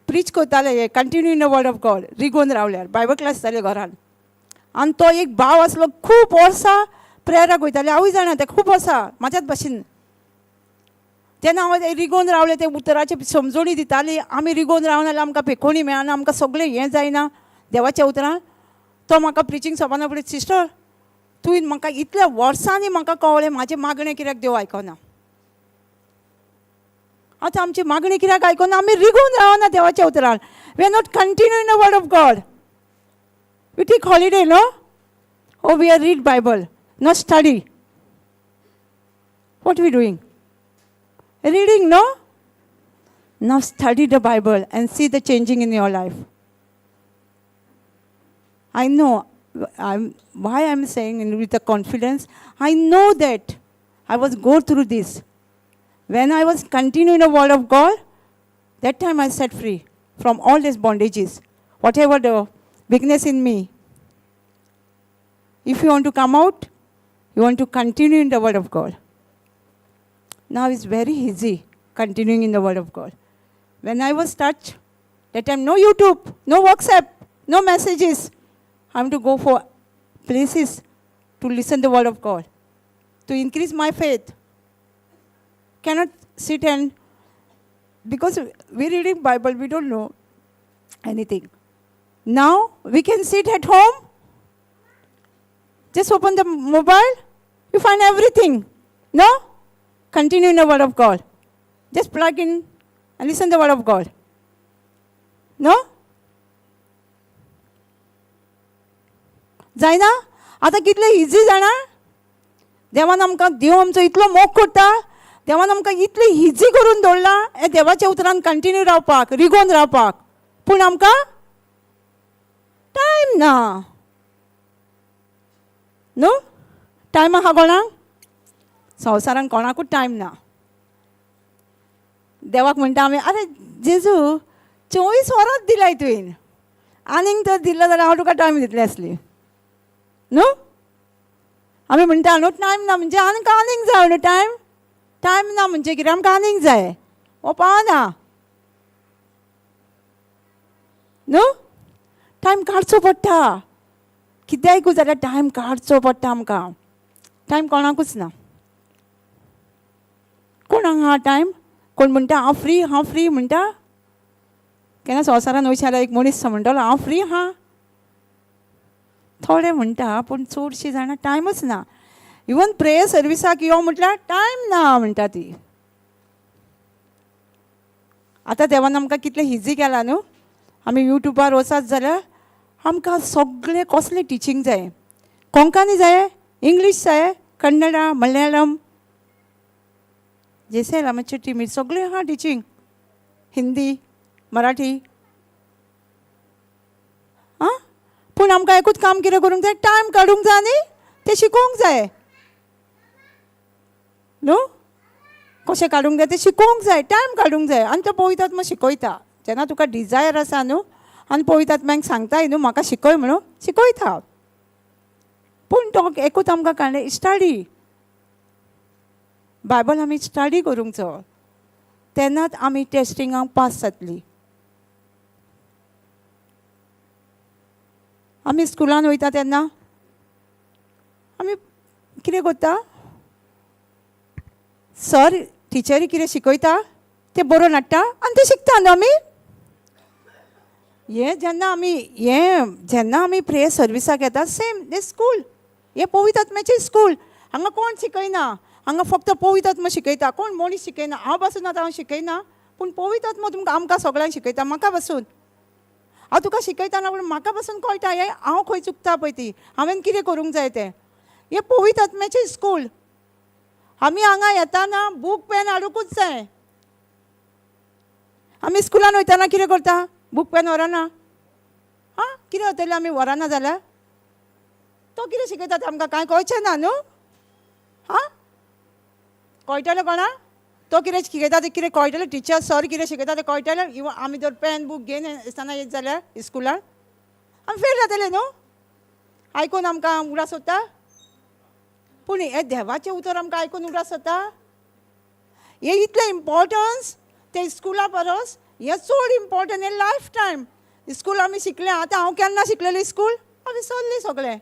प्रीच करताले, हे continue in the word of God, रिगोवन रावल्यार बायबल क्लास जाले घरान. आनी तो एक भाव आसलो, खूब वर्सां प्रेयराक वयताले, हांवूय जाणा ते खूब वर्सां म्हाज्याच भाशेन. तेन्ना हांव रिगोवन रावलें, ते उतराचे समजोणी दिताली. आमी रिगोवन रावना जाल्यार आमकां पेकोणी मेळना, आमकां सगळें हें जायना देवाच्या उतरान. तो म्हाका प्रिचींग सोंपना फुडें, सिस्टर तुवें म्हाका इतल्या वर्सांनी म्हाका कळ्ळें म्हाजें मागणें कित्याक देव आयकना. आतां आमची मागणी कित्याक आयकना, आमी रिगोवन रावना देवाच्या उतरान. We are not continue in the word of God. We take holiday no, or we are read Bible, not study. What we doing? Reading, no? Now study the Bible and see the changing in your life. I know why I'm saying with the confidence. I know that I was go through this. When I was continuing the word of God, that time I set free from all these bondages, whatever the weakness in me. If you want to come out, you want to continue in the word of God. Now it's very easy continuing in the word of God. When I was touched, that time no YouTube, no WhatsApp, no messages. I have to go for places to listen the word of God, to increase my faith. Cannot sit and, because we're reading Bible, we don't know anything. Now we can sit at home, just open the mobile, you find everything. No? Continue in the word of God. Just plug in and listen to the word of God. No? जायना? आतां कितलें easy जाणा? देवान आमकां, देव आमचो इतलो मोग करता, देवान आमकां इतलें इजी करून दवरलां हे देवाच्या उतरान कंटिन्यू रावपाक, रिगोवन रावपाक. पूण आमकां टायम ना. न्हू? टायम आहा कोणाक? संवसारान कोणाकूच टायम ना. देवाक म्हणटा आमी, अरे जेजू 24 वरांच दिलाय तुवें, आनीक तर दिल्लो जाल्यार हांव तुका टायम दितलें आसली. न्हू? आमी म्हणटा न्हू टायम ना म्हणजे आमकां आनीक जाय न्हू टायम. टायम ना म्हणजे कितें, आमकां आनीक जाय, हो पावना. न्हू? टायम काडचो पडटा. कित्याकूय जाल्यार टायम काडचो पडटा आमकां. टायम कोणाकूच ना. कोणाक हा टायम? कोण म्हणटा हांव फ्री म्हणटा? केन्ना संवसारान वयशे जाल्यार एक मनीस म्हणटलो हांव फ्री हा. थोडे म्हणटा, पूण चडशीं जाणां टायमच ना. इवन प्रेयर सर्विसाक यो म्हटल्यार टायम ना म्हणटा ती. आतां देवान आमकां कितलें इजी केलां न्हू. आमी युट्यूबार वचात जाल्यार आमकां सगळें कसलें टिचींग जाय. कोंकणी जाय, इंग्लीश जाय, कन्नडा, मलयाळम, JCILMचे टिमीर सगळें आहा टिचींग. हिंदी, मराठी. आं? पूण आमकां एकूच काम कितें करूंक जाय, टायम काडूंक जाय आनी तें शिकोवंक जाय. न्हू? कशें काडूंक जाय तें शिकोवंक जाय, टायम काडूंक जाय. आनी तो पवित्र आत्मा शिकयता. जेन्ना तुका डिजायर आसा न्हू आनी पवित्र आत्म्याक सांगताय न्हू म्हाका शिकय म्हणून, शिकयता. पूण तो एकूच आमकां कळ्ळें, स्टडी. बायबल आमी स्टडी करूंक जाय, तेन्नाच आमी टेस्टिंगाक पास जातलीं. आमी स्कुलान वयता तेन्ना आमी कितें करता, सर टिचरी कितें शिकयता तें बरोवन हाडटा आनी तें शिकता न्हू आमी. जेन्ना आमी प्रेयर सर्विसाक येता, सेम हे स्कूल, हे पवित्र आत्म्याचें स्कूल. हांगा कोण शिकयना, हांगा फक्त पवित्र आत्मा शिकयता, कोण मनीस शिकयना. हांव बसून आतां हांव शिकयना, पूण पवित्र आत्मा तुमकां आमकां सगळ्यांक शिकयता. म्हाका बसून हांव तुका शिकयतना पूण म्हाका बसून कळटा हें हांव खंय चुकता पळय ती, हांवें कितें करूंक जाय तें. हे पवित्र आत्म्याचें स्कूल. आमी हांगा येताना बूक पेन हाडूंकूच जाय. आमी स्कुलान वयताना कितें करता? बूक पेन व्हरना. हां, कितें जातलें आमी व्हरना जाल्यार? तो कितें शिकयता तें आमकां कांय कळचें ना न्हू. हां, कळटलें कोणाक? तो कितें शिकयता तें कितें कळटलें? टिचर सर कितें शिकयता तें कळटलें? इवन आमी जर पेन बूक घेवन आसतना येत जाल्यार स्कुलान आमी फेल जातले न्हू. आयकून आमकां उगडास येता. पूण हें देवाचें उतर आमकां आयकून उगडास येता. हें इतलें इम्पॉर्टन्स ते स्कुला परस हें चड इम्पॉर्टंट. हें लायफ टायम. स्कूल आमी शिकले. आतां हांव केन्ना शिकलेलें स्कूल? हांव विसरलें सगळें.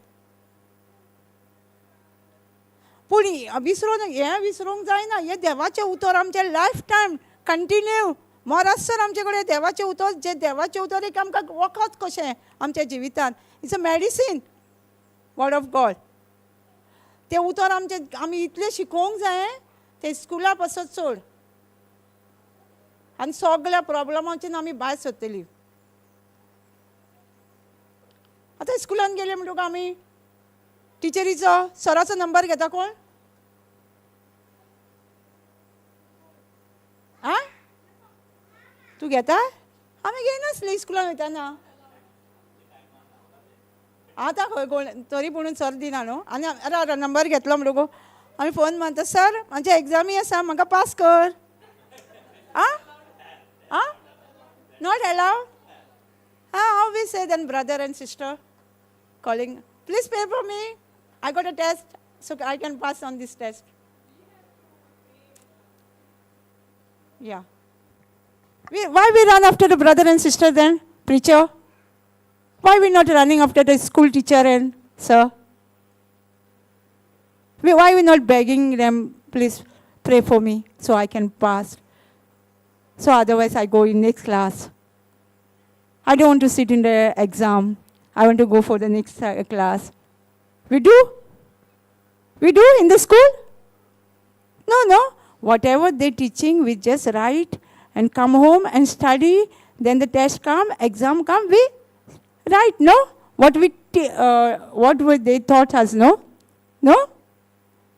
पूण हें विसरूंक जायना. हें देवाचें उतर आमचें लायफ टायम कंटिन्यू मोरासर आमचे कडेन देवाचें उतर. जें देवाचें उतर एक आमकां वखद कशें आमच्या जिवितांत. It's a medicine, word of God. तें उतर आमी इतलें शिकोवंक जाय तें स्कुला पासत चड. आनी सगळ्या प्रॉब्लमांच्यान आमी भायर सरतलीं. आतां स्कुलान गेले म्हणटकूच आमी टिचरीचो सराचो नंबर घेता कोण? आं, तूं घेता? आमी घेयनासलीं स्कुलान वयताना. आतां खंय कोण तरी पूण सर दिना न्हू. आनी आतां नंबर घेतलो म्हणटकूच आमी फोन मारता, सर म्हाज्या एग्जामी आसा, म्हाका पास कर. आं, आं, नॉट अलावड. हांव we say then brother and sister calling, please pay for me. I got a test, so I can pass on this test. Yeah. Why we run after the brother and sister then, preacher? Why we not running after the school teacher and sir? Why we not begging them, please pray for me so I can pass? So otherwise I go in next class. I don't want to sit in the exam. I want to go for the next class. We do? We do in the school? No. Whatever they're teaching, we just write and come home and study. Then the test come, exam come, we write, no? What they taught us, no? No?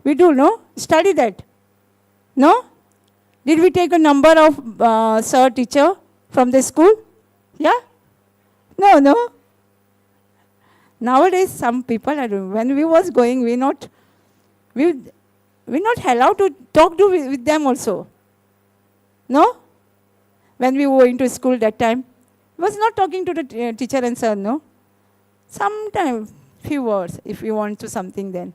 We do, no? Study that. No? Did we take a number of sir, teacher from the school? Yeah? No. Nowadays, some people are doing. When we was going, we're not allowed to talk with them also. No? When we were into school that time, we was not talking to the teacher and sir, no? Sometimes, few words, if we want to something then.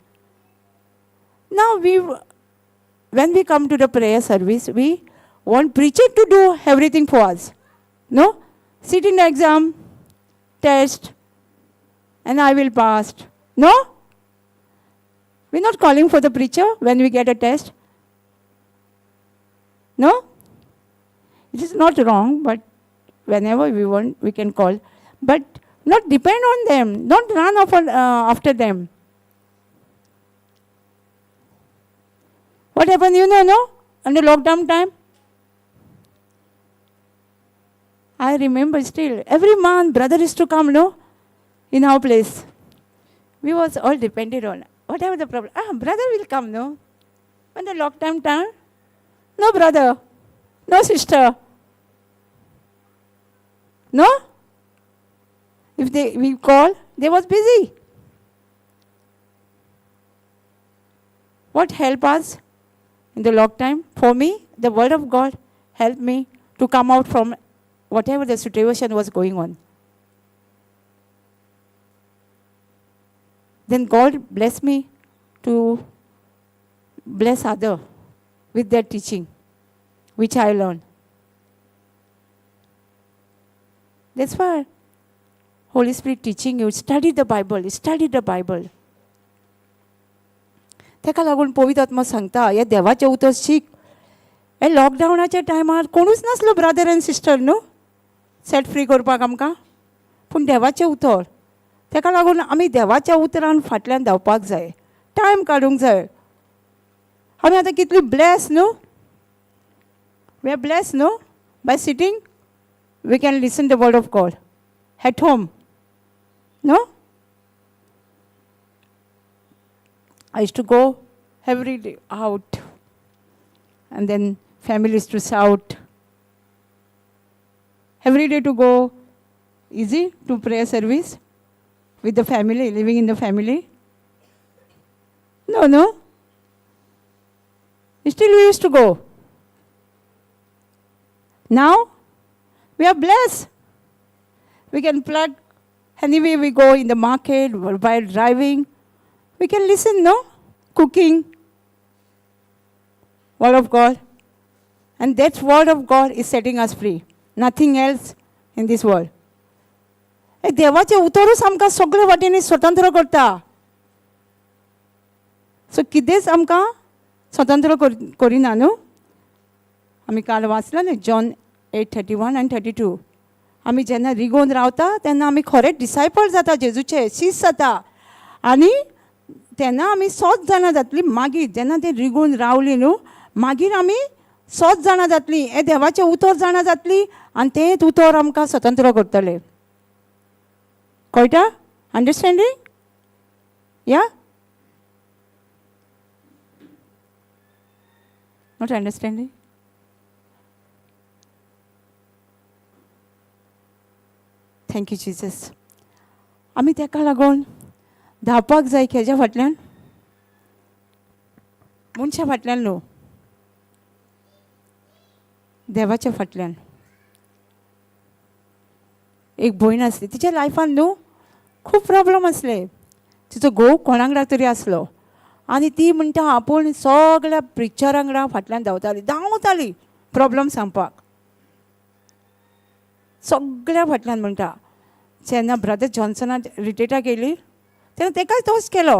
Now, when we come to the prayer service, we want preacher to do everything for us. No? Sit in the exam, test, and I will pass. No? We're not calling for the preacher when we get a test. No? It is not wrong, but whenever we want, we can call. But not depend on them. Don't run after them. What happened, no? On the lockdown time? I remember still, every month, brother used to come, no? In our place. We was all depended on. Whatever the problem. Brother will come, no? When the lockdown time, no brother, no sister. No? If we call, they was busy. What helped us in the lockdown? For me, the word of God helped me to come out from whatever the situation was going on. Then God blessed me to bless others with their teaching, which I learned. That's why Holy Spirit teaching you, study the Bible, study the Bible. तेका लागून पवित्र आत्मा सांगता, हे देवाचें उतर शिक. हे लॉकडावनाच्या टायमार कोणूच नासलो ब्रदर एंड सिस्टर न्हू सेट फ्री करपाक आमकां. पूण देवाचें उतर. तेका लागून आमी देवाच्या उतरान फाटल्यान धांवपाक जाय. टायम काडूंक जाय. आमी आतां कितली ब्लेस न्हू. वी आर ब्लेस न्हू. By sitting we can listen the word of God at home. No? I used to go every day out. And then families to shout. every day to go easy to prayer service with the family, living in the family? No. Still we used to go. Now we are blessed. We can plug anywhere we go, in the market, while driving. We can listen, no? Cooking. Word of God. And that word of God is setting us free. Nothing else in this world. देवाचे उतरूच आमकां सगळे वाटेनी स्वतंत्र करता. सो कितेंच आमकां स्वतंत्र करिना न्हू. आमी काल वाचला न्ही जॉन 8:31 and 32. आमी जेन्ना रिगोवन रावता तेन्ना आमी खरें डिसायपल जाता, जेजूचे शिश जाता. आनी तेन्ना आमी 100 जाणां जातलीं. मागीर जेन्ना ते रिगोवन रावलीं न्हू, मागीर आमी 100 जाणां जातलीं. हे देवाचे उतर जाणां जातलीं आनी तेंच उतर आमकां स्वतंत्र करतले. कळटा? अंडरस्टँडींग? या? Not understanding? Thank you Jesus. आमी तेका लागून धांवपाक जाय. हेज्या फाटल्यान, मनशा फाटल्यान न्हू, देवाच्या फाटल्यान. एक भयण आसली, तिच्या लायफान न्हू खूब प्रॉब्लम आसले. तिचो घोव कोणाकडेन तरी आसलो आनी ती म्हणटा आपूण सगळ्या प्रिचरांकडेन फाटल्यान धांवताली प्रॉब्लम सांगपाक. सगळ्या फाटल्यान म्हणटा. जेन्ना ब्रदर जॉन्सना रिट्रीटाक येयली तेन्ना तेकाय तोच केलो.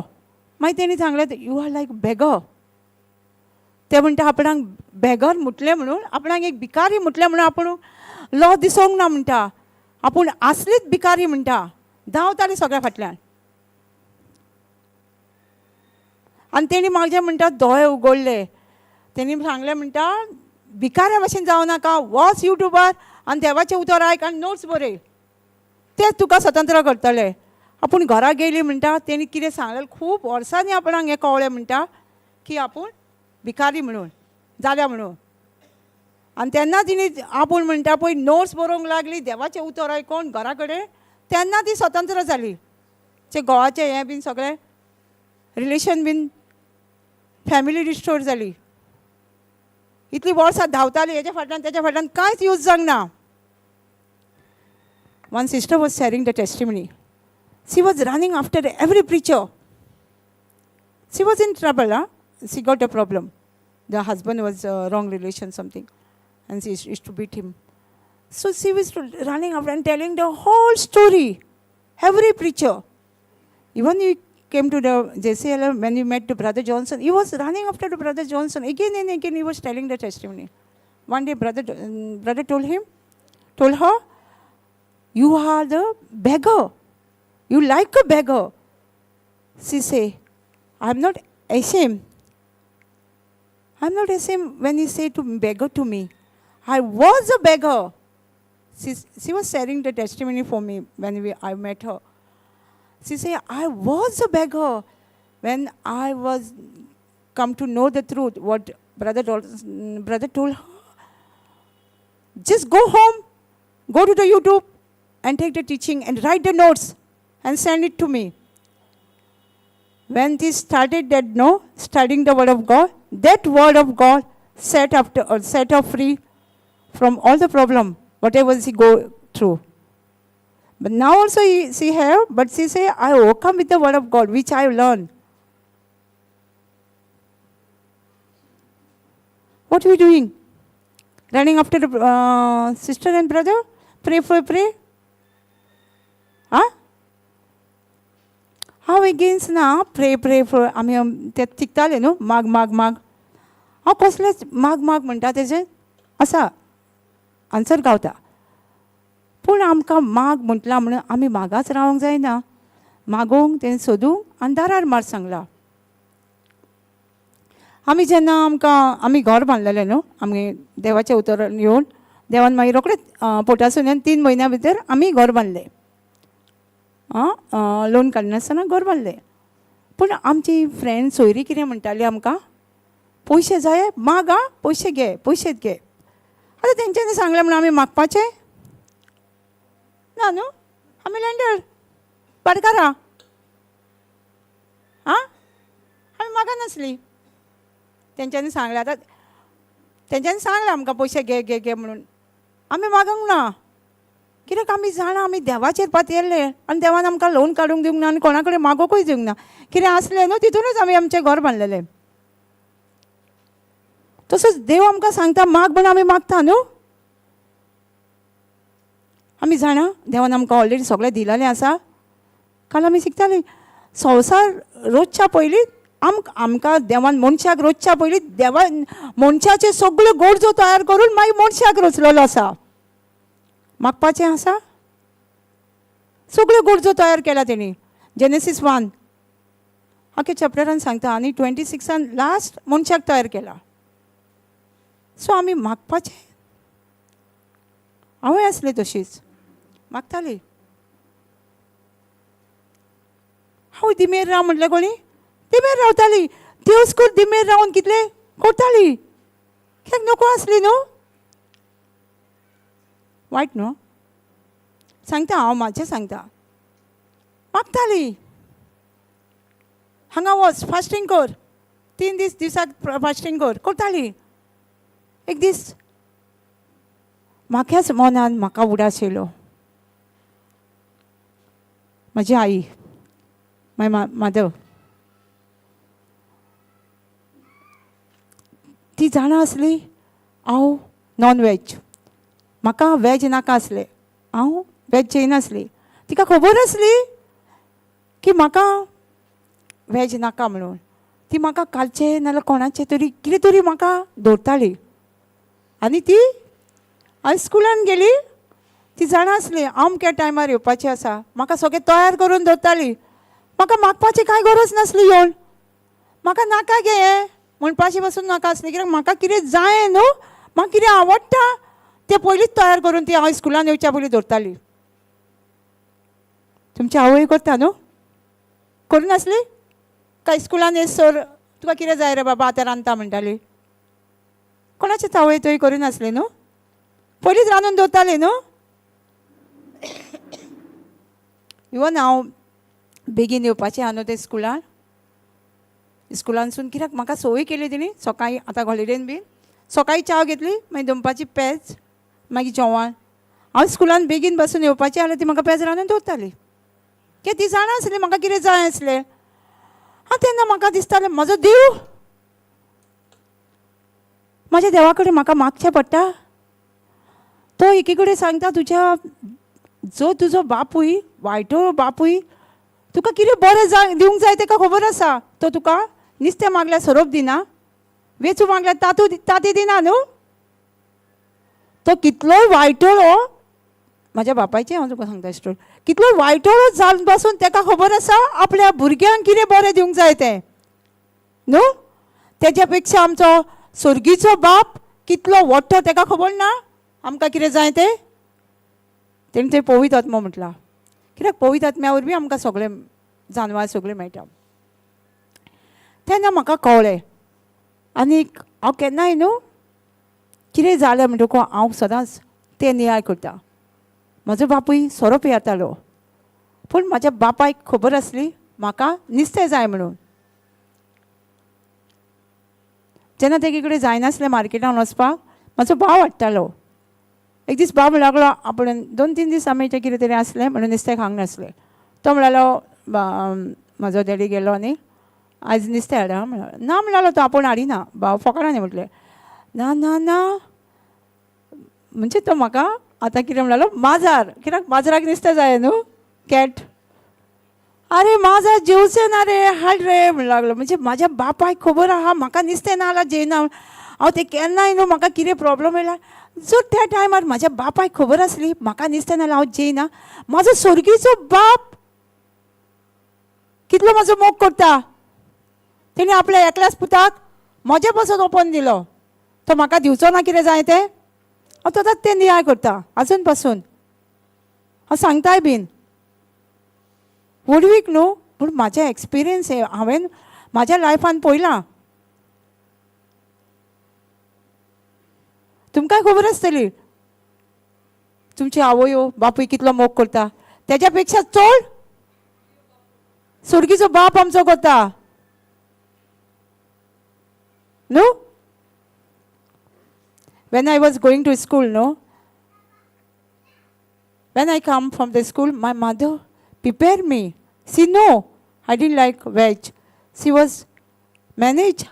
मागीर तेणी सांगलें यू आर लायक बेगर. ते म्हणटा आपणाक बेगर म्हटलें म्हणून, आपणाक एक भिकारी म्हटलें म्हणून आपूण लॉ दिसोंक ना म्हणटा. आपूण आसलीच भिकारी म्हणटा. धांवताली सगळ्या फाटल्यान. आनी तेणी म्हाजे म्हणटा दोळे उगडले. तेणी सांगलें म्हणटा भिकाऱ्या भाशेन जावं नाका. वच युट्यूबार आनी देवाचें उतर आयक आनी नोट्स बरय. तें तुका स्वतंत्र करतले. आपूण घरा गेली म्हणटा. तेणी कितें सांगलें, खूब वर्सांनी आपणाक हें कळ्ळें म्हणटा की आपूण भिकारी म्हणून जाल्या म्हणून. आनी तेन्ना तिणी आपूण म्हणटा पळय नोट्स बरोवंक लागली देवाचें उतर आयकोन घरा कडेन. तेन्ना ती स्वतंत्र जाली. ते घोवाचें हें बीन सगळें रिलेशन बीन फॅमिली रिस्टोर जाली. इतलीं वर्सां धांवताली हेच्या फाटल्यान तेच्या फाटल्यान कांयच यूज जावंक ना. One sister was sharing the testimony. She was running after every preacher. She was in trouble. She got a problem. The husband was wrong relation something, and she used to beat him. So she was running after and telling the whole story, every preacher. Even he came to the JCILM, when we met to Brother Johnson, he was running after the Brother Johnson. Again and again he was telling the testimony. One day brother told her, you are the beggar. You like a beggar. She say, I'm not ashamed. I'm not ashamed when you say to beggar to me. I was a beggar. She was sharing the testimony for me when I met her. She said, I was a beggar when I was come to know the truth, what brother told her. Just go home, go to the YouTube and take the teaching and write the notes and send it to me. When she started that, studying the word of God, that word of God set her free from all the problem, whatever she go through. But now also she have, but she say, I overcome with the word of God, which I have learned. What are we doing? Running after the sister and brother? Pray. Huh? How against now? Pray for. आमी ते चिकताले न्हू माग. हांव कसलेच माग म्हणटा तेजे आसा आन्सर गावता. पूण आमकां माग म्हटला म्हणून आमी मागाच रावंक जायना. मागोवंक तें सोदूंक आनी दारार मार सांगला. आमी जेन्ना आमी घर बांदलेलें न्हू, आमी देवाचें उतर येवन देवान मागीर रोखडेंच पोटासून येवन 3 म्हयन्या भितर आमी घर बांदलें. लोन काडनासतना घर बांदलें. पूण आमची फ्रेंड सोयरी कितें म्हणटाली आमकां, पयशे जाय माग, पयशे घे. आतां तेंच्यांनी सांगलें म्हणून आमी मागपाचें. ना न्हू आमी लँडर भाटकारा आं आमी मागा नासली. तेंच्यांनी सांगलें आतां तेंच्यांनी सांगलें आमकां पयशे घे घे घे म्हणून आमी मागूंक ना. कित्याक आमी जाणा आमी देवाचेर पातयल्ले आनी देवान आमकां लोन काडूंक दिवंक ना आनी कोणा कडेन मागोकूय दिवंक ना. कितें आसलें न्हू तितूनच आमी आमचें घर बांदलेलें. तसोच देव आमकां सांगता माग म्हणून आमी मागता न्हू. आमी जाणा देवान आमकां ऑलरेडी सगळें दिलेलें आसा. काल आमी शिकतालीं संवसार रोजच्या पयलीं आमकां देवान मनशाक रोजच्या पयलीं देवान मनशाचे सगळ्यो गरजो तयार करून मागीर मनशाक रचलेलो आसा. मागपाचें आसा सगळ्यो गरजो तयार केला तेणी. जेनेसीस 1 आख्या चॅप्टरान सांगता आनी 26 लास्ट मनशाक तयार केला. सो आमी मागपाचें. हांवूय आसलें तशीच मागताली. हांव दिमेर राव म्हटलें कोणी दिमेर रावताली. दिवसकूर दिमेर रावन कितलें करताली. कित्याक नको आसली न्हू. वायट न्हू. सांगता हांव म्हाजें सांगता मागताली. हांगा वच फास्टींग कर 3 दिसाक फास्टींग कर करताली. एक दीस म्हाक्याच मनान म्हाका उदास येयलो. म्हजी आई माय माधव ती जाणा आसली हांव नॉन वॅज म्हाका वॅज नाका आसलें. हांव वॅज जेयनासली. तिका खबर आसली की म्हाका वॅज नाका म्हणून. ती म्हाका कालचें नाल्यार कोणाचें तरी कितें तरी म्हाका दवरताली. आनी ती हांव स्कुलान गेली ती जाणा आसली हांव अमक्या टायमार येवपाचें आसा. म्हाका सगळें तयार करून दवरताली. म्हाका मागपाची कांय गरज नासली येवन. म्हाका नाका गे हें म्हणपाची पासून नाका आसली. कित्याक म्हाका कितें जाय न्हू म्हाका कितें आवडटा तें पयलींच तयार करून ती हांव स्कुलान येवच्या पयलीं दवरताली. तुमची आवय करता न्हू करून नासली काय स्कुलान येसर तुका कितें जाय रे बाबा आतां रांदता म्हणटाली. कोणाचेच आवय थंय करिनासली न्हू. पयलींच रांदून दवरताली न्हू. इवन हांव बेगीन येवपाचें आहा न्हू ते स्कुलानसून कित्याक म्हाका संवय केली तेणी. सकाळीं आतां हॉलिडेन बी सकाळीं च्या घेतली मागीर दनपारची पेज मागीर जेवण. हांव स्कुलान बेगीन बसून येवपाचें जाल्यार ती म्हाका पेज रांदून दवरताली. कित्याक ती जाणा आसली म्हाका कितें जाय आसलें. तेन्ना म्हाका दिसतालें म्हजो देव म्हाज्या देवा कडेन म्हाका मागचें पडटा. तो एकी कडेन सांगता तुज्या जो तुजो बापूय वायटो बापूय तुका कितें बरें दिवंक जाय तेका खबर आसा. तो तुका नुस्तें मागल्यार सोरोप दिना वेचू मागल्यार तांती दिना न्हू. तो कितलोय वायटोळो म्हाज्या बापायचें हांव तुका सांगता स्टोरी. कितलोय वायटोळो जावन पासून तेका खबर आसा आपल्या भुरग्यांक कितें बरें दिवंक जाय तें न्हू. तेज्या पेक्षा आमचो स्वर्गीचो बाप कितलो व्हडटो तेका खबर ना आमकां कितें जाय तें. तेणी थंय पवित्र आत्मा म्हटला. कित्याक पवित्र आत्म्या वरवीं आमकां सगळें जानवार सगळें मेळटा. तेन्ना म्हाका कळ्ळें. आनीक हांव केन्नाय न्हू कितें जालें म्हणटकूच हांव सदांच तें नियाळ करता. म्हजो बापूय सोरोप येतालो पूण म्हाज्या बापायक खबर आसली म्हाका नुस्तें जाय म्हणून. जेन्ना तेगे कडेन जायनासलें मार्केटान वचपाक म्हाजो भाव हाडटालो. एक दीस भाव लागलो आपण 2-3 दीस आमी तें कितें तरी आसलें म्हणून नुस्तें खावंक नासलें. तो म्हणलो म्हाजो डॅडी गेलो आनी आयज नुस्तें हाड म्हणलो. ना म्हणलो तो आपूण हाडिना. भाव फकाणांनी म्हटलें ना ना ना म्हणजे तो म्हाका आतां कितें म्हणलो माजर. कित्याक माजराक नुस्तें जाय न्हू कॅट. आरे माजर जेवचें ना रे हाड रे म्हणून लागलो. म्हणजे म्हाज्या बापायक खबर आहा म्हाका नुस्तें ना जाल्यार जेयना. हांव तें केन्नाय न्हू म्हाका कितें प्रॉब्लम येयला जर त्या टायमार म्हाज्या बापायक खबर आसली म्हाका नुस्तें ना जाल्यार हांव जेयना. म्हाजो स्वर्गीचो बाप कितलो म्हाजो मोग करता. तेणी आपल्या एकल्याच पुताक म्हजे पासून ओपन दिलो. तो म्हाका दिवचो ना कितें जाय तें. हांव सदांच तें नियाळ करता आजून पासून. हांव सांगताय बीन वडवीक न्हू पूण म्हाजें एक्सपिरियन्स हांवें म्हाज्या लायफान पळयलां. तुमकांय खबर आसतली तुमची आवयो बापूय कितलो मोग करता तेज्या पेक्षा चड सुरगीचो बाप आमचो करता न्हू. When I was going to school, no, when I come from the school, my mother prepared me. She know I didn't like veg. She was manage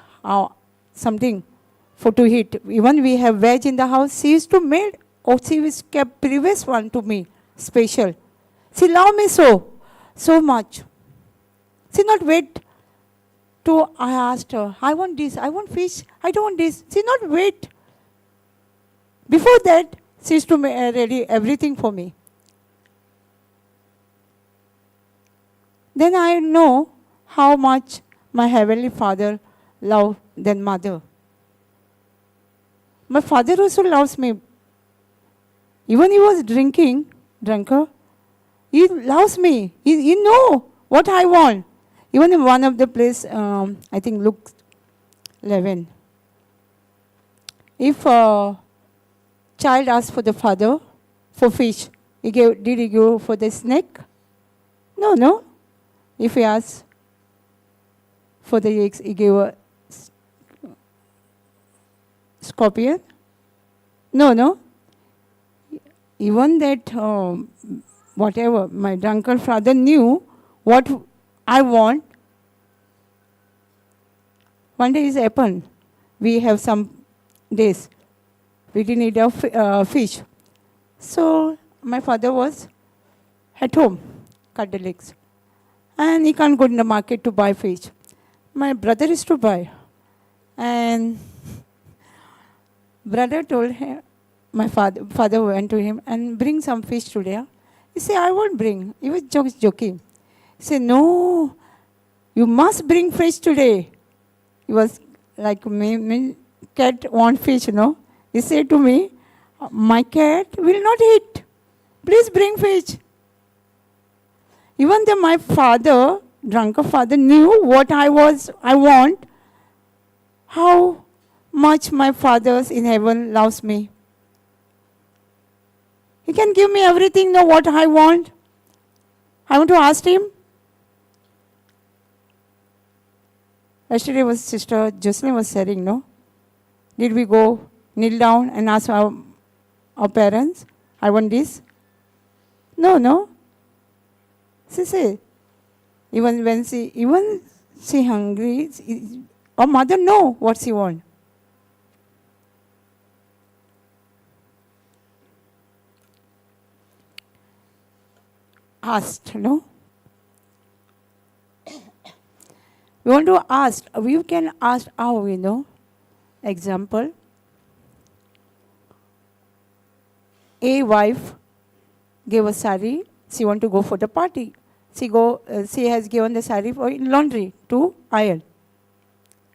something for to eat. Even we have veg in the house, she used to make, or she was kept previous one to me, special. She loved me so much. She not wait to, I asked her, I want this, I want fish, I don't want this. She not wait. Before that, she used to ready everything for me. Then I know how much my Heavenly Father loved than mother. My father also loves me. Even he was drunker, he loves me. He know what I want. Even in one of the place, I think Luke 11. If child asked for the father for fish, did he give for the snake? No. If he asked for the eggs, he gave a scorpion? No. Even that, whatever, my drunken father knew what I want. One day it happened. We have some days. We didn't eat fish. So my father was at home, cut the legs. And he can't go in the market to buy fish. My brother is to buy. And brother told him, my father went to him and bring some fish today. He said, I won't bring. He was joking. He said, no, you must bring fish today. He was like, me cat want fish, no? He said to me, my cat will not eat. Please bring fish. Even though my father, drunken father, knew what I want, how much my Father in heaven loves me. He can give me everything, know what I want. I want to ask him. Yesterday was Sister Jocelyn was saying, no? Did we go kneel down and ask our parents, I want this? No. She said, even she hungry, our mother know what she want. Asked, no? We want to ask, we can ask how, Example, a wife gave a sari, she want to go for the party. She has given the sari for laundry to iron.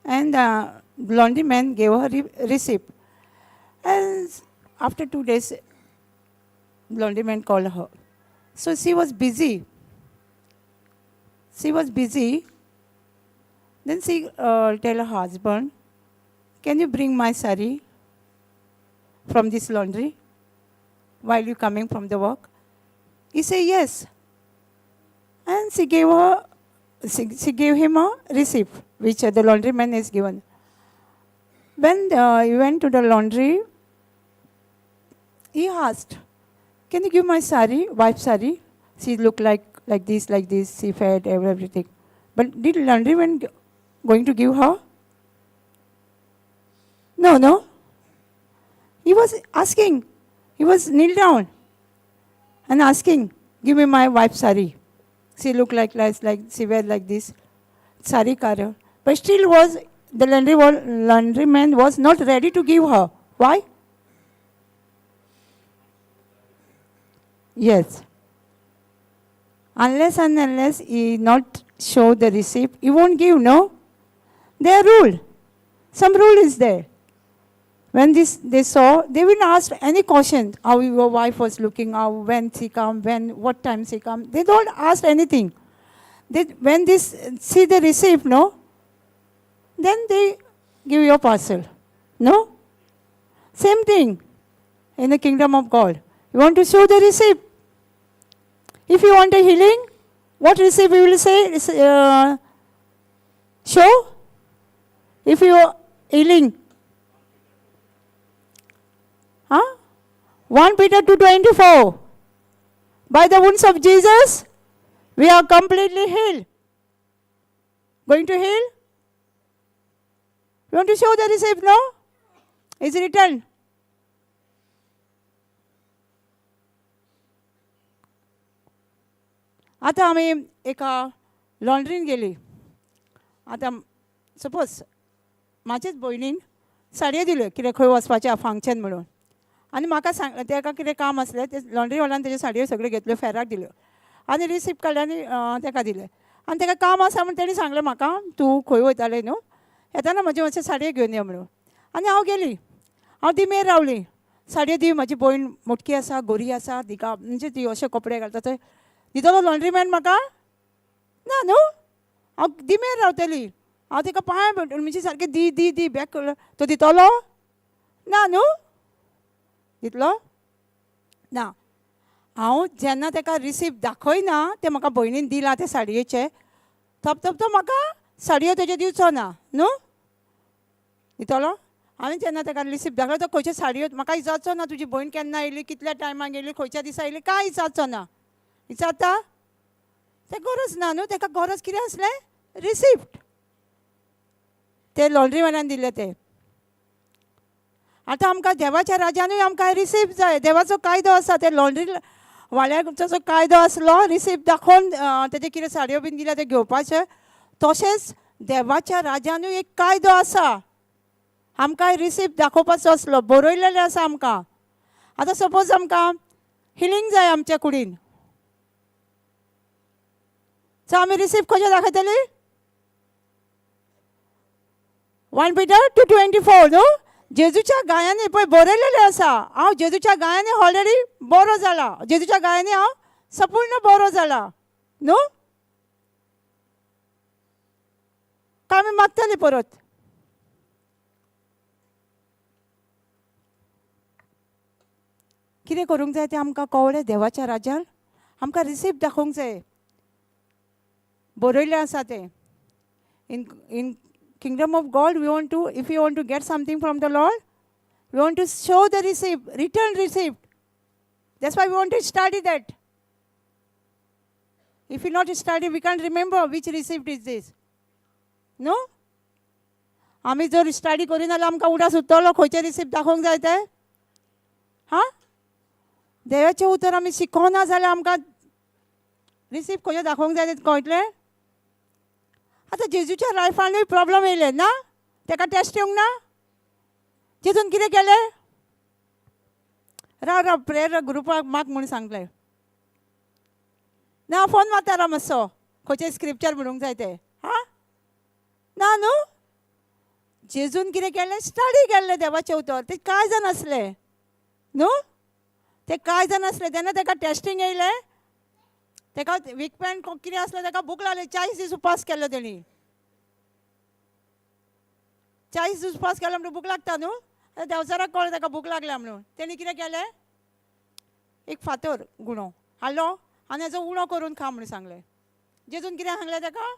And the laundry man gave her receipt. And after 2 days, laundry man called her. So she was busy. Then she tell her husband, can you bring my sari from this laundry while you coming from the work? He said yes. And she gave him a receipt, which the laundry man is given. When he went to the laundry, he asked, can you give my sari, wife sari? She looked like this, she fed everything. But did laundry man going to give her? No. He was asking. He was kneel down and asking, give me my wife sari. She looked like she wear like this, sari kara. But still the laundry man was not ready to give her. Why? Yes. Unless he not show the receipt, he won't give, no? Their rule. Some rule is there. When they saw, they will ask any question. How your wife was looking, when she come, what time she come. They don't ask anything. When they see the receipt, no? Then they give you a parcel. No? Same thing in the kingdom of God. You want to show the receipt. If you want a healing, what receipt we will say? Show. If you are healing. 1 Peter 2:24. By the wounds of Jesus, we are completely healed. Going to heal? You want to show the receipt, no? It's written. आता आम्ही एका लॉन्ड्रीन गेली. आता suppose म्हाजेच भयणीन साडयो दिल्यो कितें खंय वचपाचें फंक्शन म्हणून. आनी म्हाका सांग ताका कितें काम आसलें ते लॉन्ड्रीवाल्यान तेज्यो साडयो सगळ्यो घेतल्यो फेराक दिल्यो आनी रिसिप्ट काडलें आनी ताका दिलें. आनी ताका काम आसा म्हूण तेणी सांगलें म्हाका तूं खंय वयतालें न्हू येताना म्हजे मातशे साडयो घेवन यो म्हणून. आनी हांव गेली. हांव दिमेर रावली. साडयो दी म्हाजी भयण मोटकी आसा गोरी आसा दिका म्हणजे ती अशे कपडे घालता थंय दितलो लॉन्ड्रीमॅन म्हाका ना न्हू. हांव दिमेर रावतली. हांव ताका पांय म्हणजे सारकें दी दी दी बॅक तो दितलो ना न्हू. दितलो ना. हांव जेन्ना ताका रिसिप्ट दाखयना तें म्हाका भयणीन दिलां ते साडयेचे तो म्हाका साडयो तेज्यो दिवचो ना न्हू. दितलो. हांवें जेन्ना ताका रिसिप्ट दाखयलो तो खंयच्यो साडयो म्हाका विचारचो ना तुजी भयण केन्ना येयली कितल्या टायमाक येयली खंयच्या दिसा येयली कांय विचारचो ना. विचारता तें गरज ना न्हू. ताका गरज कितें आसलें रिसिप्ट ते लॉन्ड्रीवाल्यान दिले ते. आतां आमकां देवाच्या राज्यानूय आमकां रिसिप्ट जाय. देवाचो कायदो आसा ते लॉन्ड्री वाल्याचो जो कायदो आसलो रिसिप्ट दाखोवन तेजे कितें साडयो बीन दिल्या ते घेवपाचे. तशेंच देवाच्या राज्यानूय एक कायदो आसा. आमकां रिसिप्ट दाखोवपाचो आसलो बरयलेलें आसा आमकां. आतां सपोज आमकां हिलींग जाय आमच्या कुडीन सो आमी रिसिप्ट खंयचे दाखयतली 1 Peter 2:24 न्हू. जेजूच्या गायांनी पळय बरयलेलें आसा हांव जेजूच्या गायांनी ऑलरेडी बरो जाला. जेजूच्या गायांनी हांव संपूर्ण बरो जाला न्हू. काय आमी मागतली परत. कितें करूंक जाय तें आमकां कळ्ळें. देवाच्या राज्यान आमकां रिसिप्ट दाखोवंक जाय बरयलें आसा तें. इन Kingdom of God, if you want to get something from the Lord, we want to show the receipt, written receipt. That's why we want to study that. If we not study, we can't remember which receipt is this. No? आमी जर study करिना जाल्यार आमकां उडा सुट्टलो खंयचे receipt दाखोवंक जाय ते. देवाचें उतर आमी शिकोना जाल्यार आमकां रिसिप्ट खंयचे दाखोवंक जाय ते कळटलें. आतां जेजूच्या लायफानूय प्रॉब्लम येयले ना. ताका टेस्ट येवंक ना. जेजून कितें केलें राव प्रेयर ग्रुपाक माग म्हणून सांगलें ना. फोन मारता राव मातसो खंयचे स्क्रिप्चर म्हणूंक जाय ते ना न्हू. जेजून कितें केलें स्टडी केल्लें देवाचें उतर. ते कांय जाण आसले न्हू. ते कांय जाण आसले तेन्ना ताका टेस्टींग येयलें. ताका वीक पॉयंट कितें आसलें ताका भूक लागली. 40 दीस उपास केलो तेणी. 40 दीस उपास केलो म्हणून भूक लागता न्हू. देवचाराक कळ्ळें ताका भूक लागल्या म्हणून. तेणी कितें केलें एक फातर गुणो हाडलो आनी हेजो उणो करून खा म्हणून सांगलें. जेजून कितें सांगलें ताका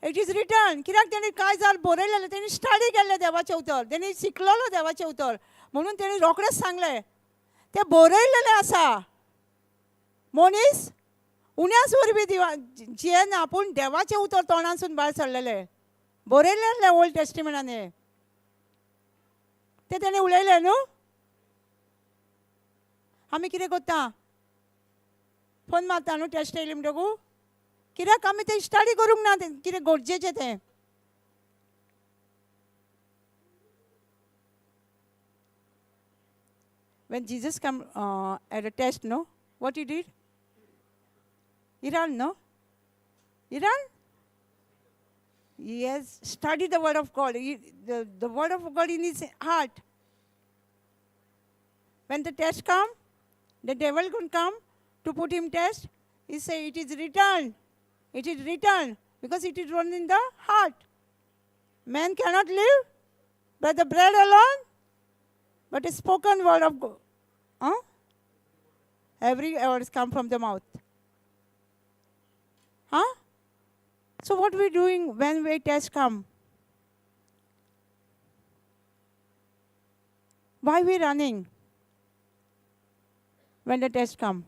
इट इज रिटर्न. कित्याक तेणी कांय जाल बरयलेलें. तेणी स्टडी केल्लें देवाचें उतर. तेणी शिकलेलो देवाचें उतर म्हणून तेणी रोखडेंच सांगलें तें बरयलेलें आसा. मनीस उण्यास वरवीं जियेना पूण देवाचें उतर तोंडांसून भायर सरलेलें बरयलेलें ओल्ड टेस्टिमेंटान. तें तेणें उलयलें न्हू. आमी कितें करता फोन मारता न्हू टेस्ट येयली म्हणटकू. कित्याक आमी तें स्टडी करूंक ना कितें गरजेचें तें. When Jesus came at a test, no, what he did? Iran, no? Iran? He has studied the word of God. The word of God in his heart. When the test come, the devil can come to put him test. He say, it is written. It is written. Because it is written in the heart. Man cannot live by the bread alone, but a spoken word of God. Every words come from the mouth. Huh? So what we doing when we test come? Why we running when the test come?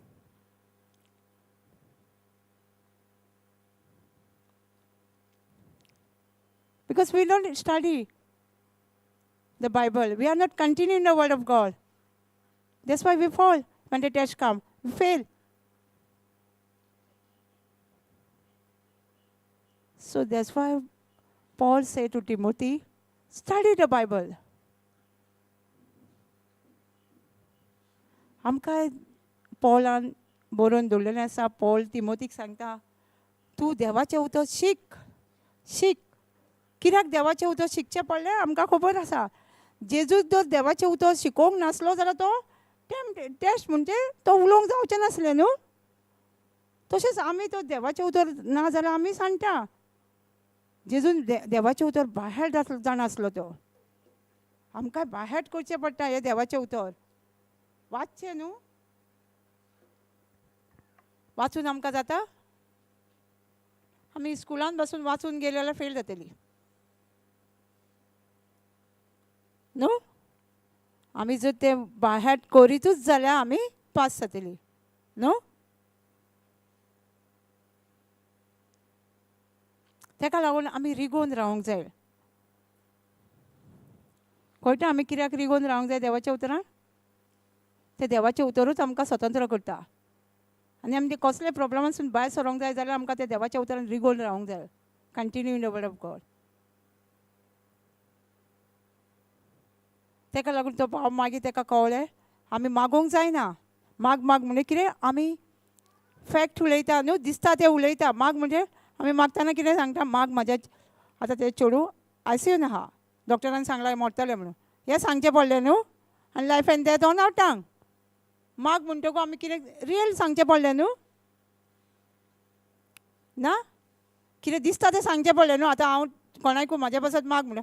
Because we don't study the Bible. We are not continuing the word of God. That's why we fall when the test come. We fail. So that's why Paul said to Timothy, study the Bible. आमकां पॉलान बरोवन दवरलेलें आसा. Paul तिमोथीक सांगता, तूं देवाचें उतर chic. कित्याक देवाचें उतर शिकचें पडलें आमकां खबर आसा. जेजूस जर देवाचें उतर शिकोवंक नासलो जाल्यार तो टेस्ट म्हणजे तो उलोवंक जावचें नासलें न्हू. तशेंच आमी तो देवाचें उतर ना जाल्यार आमी सांगता. जेजून देवाचें उतर बाहेर जाण आसलो तो. आमकां बाहेर करचें पडटा हें देवाचें उतर. वाचचें न्हू. वाचून आमकां जाता. आमी स्कुलान बसून वाचून गेले जाल्यार फेल जातली न्हू. आमी जर तें बाहेर करीतूच जाल्यार आमी पास जातली न्हू. तेका लागून आमी रिगोवन रावंक जाय. कळटा आमी कित्याक रिगोवन रावंक जाय देवाच्या उतरान. तें देवाचें उतरूच आमकां स्वतंत्र करता. आनी आमी कसले प्रॉब्लमांसून भायर सरोंक जाय जाल्यार आमकां त्या देवाच्या उतरान रिगोवन रावंक जाय. Continue in the word of God. तेका लागून तो भाव मागीर तेका कळ्ळें आमी मागोवंक जायना. माग म्हणजे कितें आमी फॅक्ट उलयता न्हू. दिसता तें उलयता. माग म्हणजे आमी मागतना कितें सांगता, माग म्हाज्या आतां तें चेडूं आयसियून आहा. डॉक्टरान सांगलां मरतलें म्हणून. हें सांगचें पडलें न्हू. आनी life and death on our tongue. माग म्हणटकूच आमी कितें रियल सांगचें पडलें न्हू ना. कितें दिसता तें सांगचें पडलें न्हू. आतां हांव कोणाकूय म्हाज्या पासत माग म्हणटा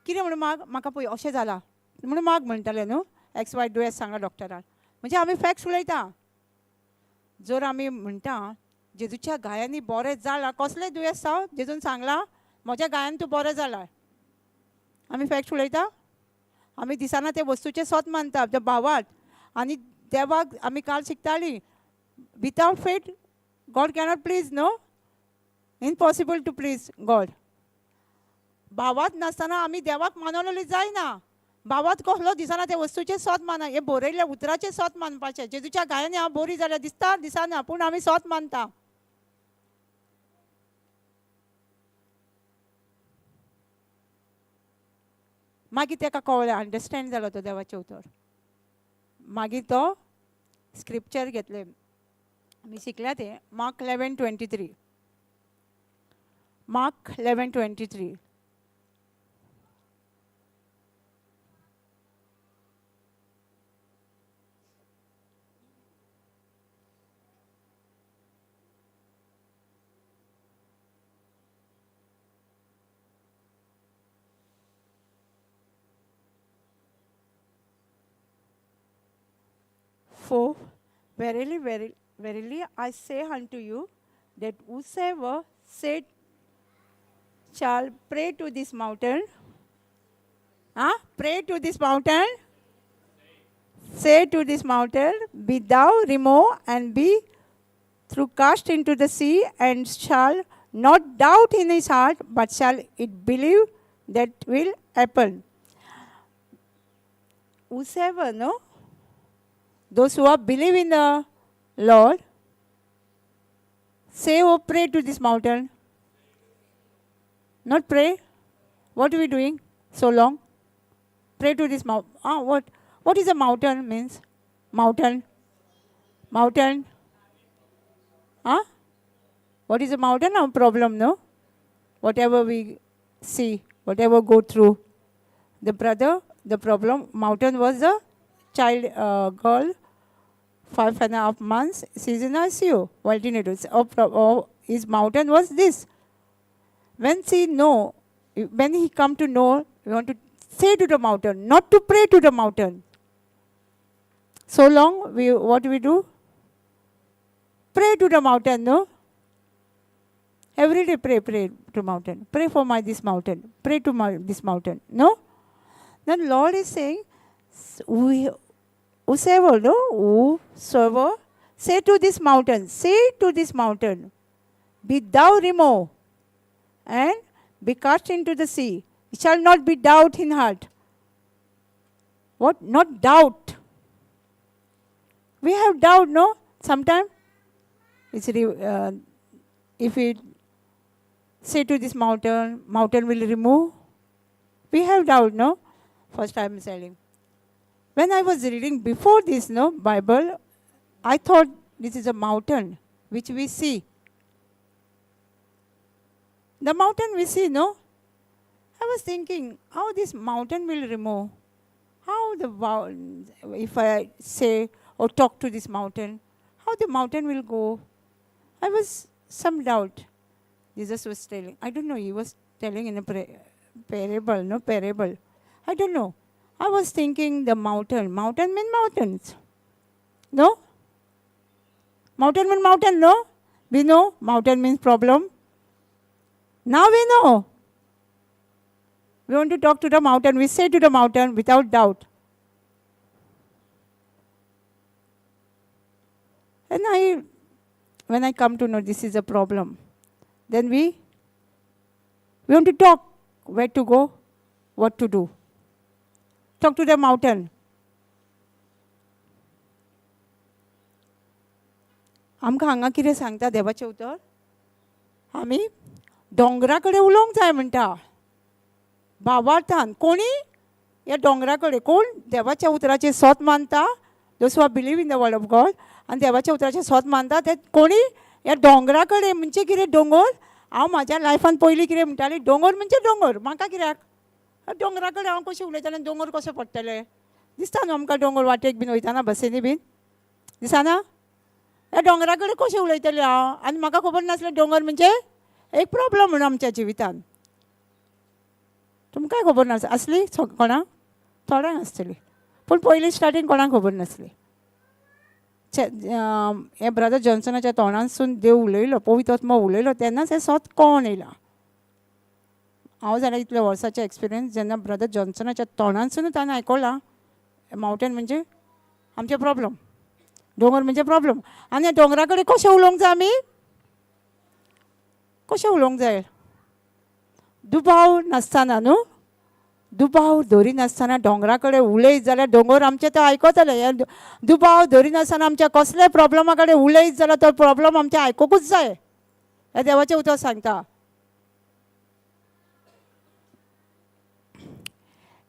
कितें म्हणून माग म्हाका पळय अशें जालां म्हणून माग म्हणटलें न्हू. एक्स वाय दुयेंस सांगलां डॉक्टरान. म्हणजे आमी फॅक्ट्स उलयता. जर आमी म्हणटा जेजूच्या गायांनी बरें जालां, कसलें दुयेंस जावं जेजून सांगलां म्हज्या गायान तूं बरें जालां. आमी फॅक्ट्स उलयता. आमी दिसना ते वस्तूचें सत मानता त्या भावात. आनी देवाक आमी काल शिकतालीं without faith God cannot please न्हू. Impossible to please God. भावात नासतना आमी देवाक मानलेली जायना. भावात कसलो दिसना ते वस्तूचें सत माना. हे बरयल्ल्या उतराचें सत मानपाचें. जेजूच्या गायांनी हांव बरी जाल्यार दिसता दिसना पूण आमी सत मानता. मागीर तेका कळ्ळें अंडरस्टँड जालो तो देवाचें उतर. मागीर तो स्क्रिप्चर घेतले. आमी शिकल्या ते mark 11:23. Mark 11:23. For verily, verily, I say unto you, that whosoever said shall pray to this mountain, pray to this mountain, say to this mountain, be thou removed and be through cast into the sea, and shall not doubt in his heart, but shall it believe that will happen. Whosoever, no? Those who are believe in the Lord, say or pray to this mountain. Not pray. What are we doing so long? Pray to this mountain. What is a mountain means? Mountain. What is a mountain? No problem, no? Whatever we see, whatever go through. The problem, mountain was a child, girl, 5.5 months, she's in ICU, ventilators. His mountain was this. When he come to know, we want to say to the mountain, not to pray to the mountain. So long, what we do? Pray to the mountain, no? Every day pray to mountain. Pray for this mountain. Pray to this mountain. No? Then Lord is saying, whosoever, no? Whosoever, say to this mountain, be thou removed, and be cast into the sea. It shall not be doubt in heart. What? Not doubt. We have doubt, no? Sometimes, if we say to this mountain will remove. We have doubt, no? First I am saying. When I was reading before this, no, Bible, I thought this is a mountain which we see. The mountain we see, no? I was thinking, how this mountain will remove? How if I say or talk to this mountain, how the mountain will go? I was some doubt. Jesus was telling. I don't know, he was telling in a parable, no? Parable. I don't know. I was thinking the mountain. Mountain means mountains. No? Mountain means mountain, no? We know mountain means problem. Now we know. We want to talk to the mountain. We say to the mountain without doubt. And when I come to know this is a problem, then we want to talk where to go, what to do. Talk to the mountain. आमकां हांगा कितें सांगता देवाचें उतर आमी दोंगरा कडेन उलोवंक जाय म्हणटा भावार्थान कोणी ह्या दोंगरा कडेन कोण देवाच्या उतराचें सोत मानता those who believe in the word of God आनी देवाच्या उतराचें सोत मानता ते कोणी ह्या दोंगरा कडेन म्हणजे कितें दोंगर हांव म्हाज्या लायफान पयलीं कितें म्हणटाली दोंगर म्हणजे दोंगर म्हाका कित्याक दोंगरा कडेन हांव कशें उलयतालें दोंगर कसो पडटलें दिसता न्हू आमकां दोंगर वाटेक बीन वयताना बसींनी बीन दिसना ह्या दोंगरा कडेन कशें उलयतलें हांव आनी म्हाका खबर नासलें दोंगर म्हणजे एक प्रॉब्लम म्हणून आमच्या जिवितान तुमकांय खबर नासली असली कोणाक थोड्यांक आसतली पूण पयलीं स्टार्टींग कोणाक खबर नासली हे ब्रदर जॉन्सनाच्या तोंडानसून देव उलयलो पवित्र आत्मा उलयलो तेन्नाच हें सोत कळोन येयलां हांव जाल्यार इतल्या वर्साचें एक्सपिरियन्स जेन्ना ब्रदर जॉन्सनाच्या तोंडानसून ताणें आयकलां मावंटेन म्हणजे आमचे प्रॉब्लम दोंगर म्हणजे प्रॉब्लम आनी दोंगरा कडेन कशें उलोवंक जाय आमी कशें उलोवंक जाय दुबाव नासतना न्हू दुबाव धरिनासतना दोंगरा कडेन उलयत जाल्यार दोंगर आमचे ते आयकतले दुबाव धरिनासतना आमच्या कसलेय प्रॉब्लमा कडेन उलयत जाल्यार तो प्रॉब्लम आमचे आयकूंकूच जाय हें देवाचें उतर सांगता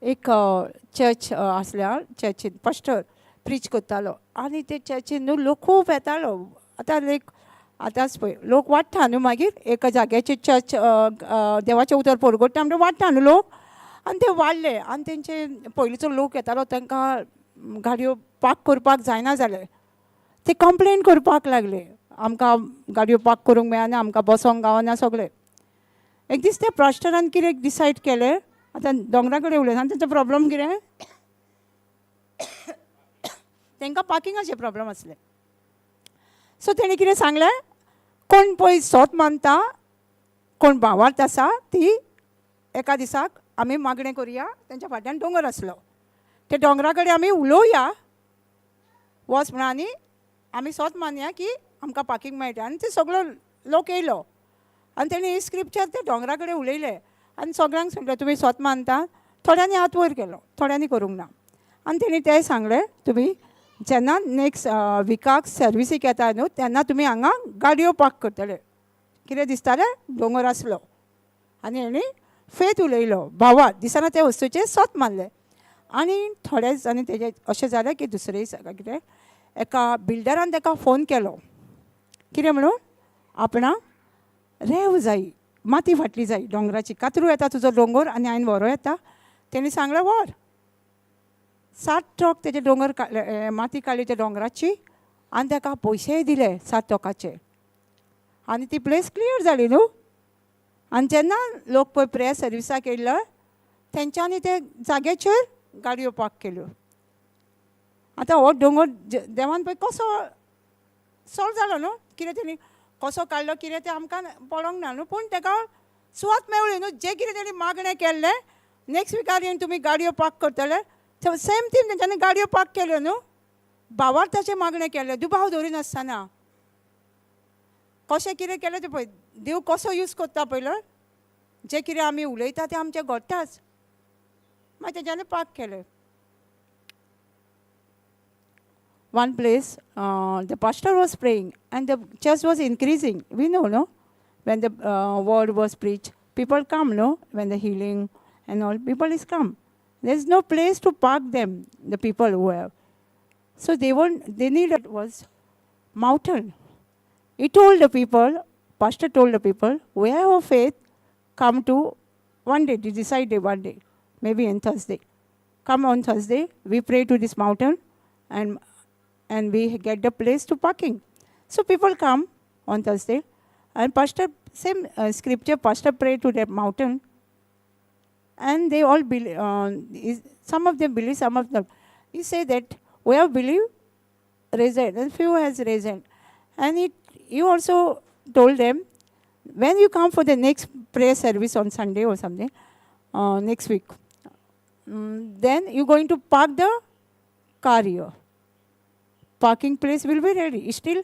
एक चर्च आसल्या चर्चीन पास्टर प्रीच करतालो आनी ते चर्चीन न्हू लोक खूब येतालो आतांच पळय लोक वाडटा न्हू मागीर एका जाग्याचेर चर्च देवाचें उतर परगट्टा म्हणटा वाडटा न्हू लोक आनी ते वाडले आनी तेंचे पयलींचो लोक येतालो तांकां गाडयो पार्क करपाक जायना जाले ते कंप्लेन करपाक लागले आमकां गाडयो पार्क करूंक मेळना आमकां बसोंक गावना सगळें एक दीस ते पास्टरान कितें डिसायड केलें आतां दोंगरा कडेन उलयना आनी तेंचो प्रॉब्लम कितें तांकां पार्किंगाचे प्रॉब्लम आसले सो तेणी कितें सांगलें कोण पळय सोत मानता कोण भावार्थ आसा ती एका दिसाक आमी मागणें करुया तेंच्या फाटल्यान दोंगर आसलो ते दोंगरा कडेन आमी उलोवया वच म्हणून आनी आमी सोत मानया की आमकां पार्किंग मेळटा आनी ते सगळो लोक येयलो आनी तेणी स्क्रिप्चर ते दोंगरा कडेन उलयले आनी सगळ्यांक सांगलें तुमी सोत मानता थोड्यांनी हात वयर केलो थोड्यांनी करूंक ना आनी तेणी तें सांगलें तुमी जेन्ना नेक्स्ट विकाक सर्विसीक येता न्हू तेन्ना तुमी हांगा गाडयो पार्क करतले कितें दिसतालें दोंगर आसलो आनी हेणी फेथ उलयलो भावा दिसना ते वस्तूचें सोत मारलें आनी थोडे दिसांनी तेजें अशें जालें की दुसरे दिसा कितें एका बिल्डरान ताका फोन केलो कितें म्हणून आपणाक रेंव जायी माती फाटली जायी दोंगराची कातरू येता तुजो दोंगर आनी हांवें व्हरो येता तेणी सांगलें व्हर 7 ट्रक तेजे दोंगर माती काडली त्या दोंगराची आनी ताका पयशेय दिले 7 ट्रकाचे आनी ती प्लेस क्लियर जाली न्हू आनी जेन्ना लोक पळय प्रेयर सर्विसाक येयल्लो तेंच्यांनी ते जाग्याचेर गाडयो पार्क केल्यो आतां हो दोंगर देवान पळय कसो सॉल्व जालो न्हू कितें तेणी कसो काडलो कितें तें आमकां पळोवंक ना न्हू, पूण ताका सुवात मेवली न्हू. जें कितें तेणी मागणें केल्लें, नेक्स्ट विकार येवन तुमी गाडयो पार्क करतले, सेम थींग तेंच्यांनी गाडयो पार्क केल्यो न्हू. भावार्थाचें मागणें केलें, दुबाव धरिनासतना. कशें कितें केलें तें पळय, देव कसो यूज करता पळयलो. जें कितें आमी उलयता तें आमचें घडटाच. मागीर तेंच्यांनी पार्क केलें. One place, the pastor was praying and the church was increasing. We know, no? When the word was preached, people come, no? When the healing and all, people is come. There's no place to park them, the people who have. So they needed was mountain. He told the people, pastor told the people, we have faith, come to one day, decide one day, maybe on Thursday. Come on Thursday, we pray to this mountain and we get the place to parking. So people come on Thursday, and pastor, same scripture, pastor pray to that mountain, and they all believe, some of them believe, some of them. He say that we have believed, risen, and few has risen. And he also told them, when you come for the next prayer service on Sunday or something, next week, then you're going to park the car here. Parking place will be ready. Still,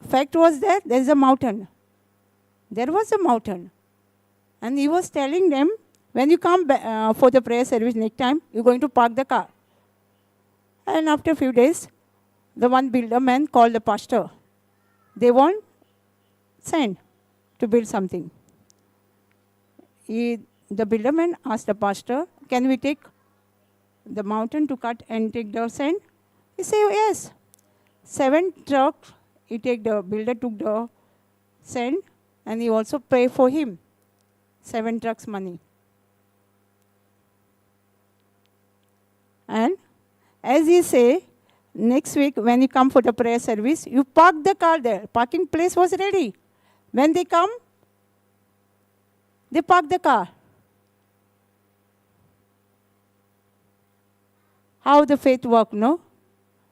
fact was that there's a mountain. There was a mountain. And he was telling them, when you come for the prayer service next time, you're going to park the car. And after a few days, the one builder man called the pastor. They want sand to build something. The builder man asked the pastor, can we take the mountain to cut and take the sand? He said, yes. 7 trucks, the builder took the sand, and he also paid for him 7 trucks money. And as he say, next week when you come for the prayer service, you park the car there. Parking place was ready. When they come, they park the car. How the faith work, no?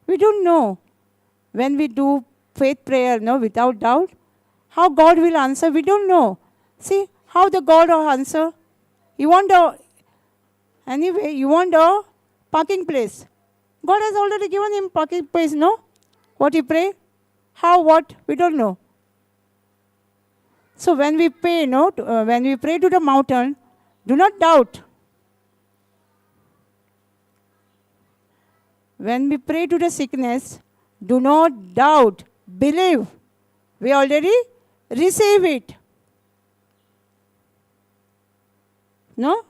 We don't know. When we do faith prayer, no, without doubt, how God will answer, we don't know. See, how the God will answer? You want a parking place. God has already given him parking place, no? What he pray? How, what? We don't know. So when we pray, when we pray to the mountain, do not doubt. When we pray to the sickness, do not doubt. Believe. We already receive it. No?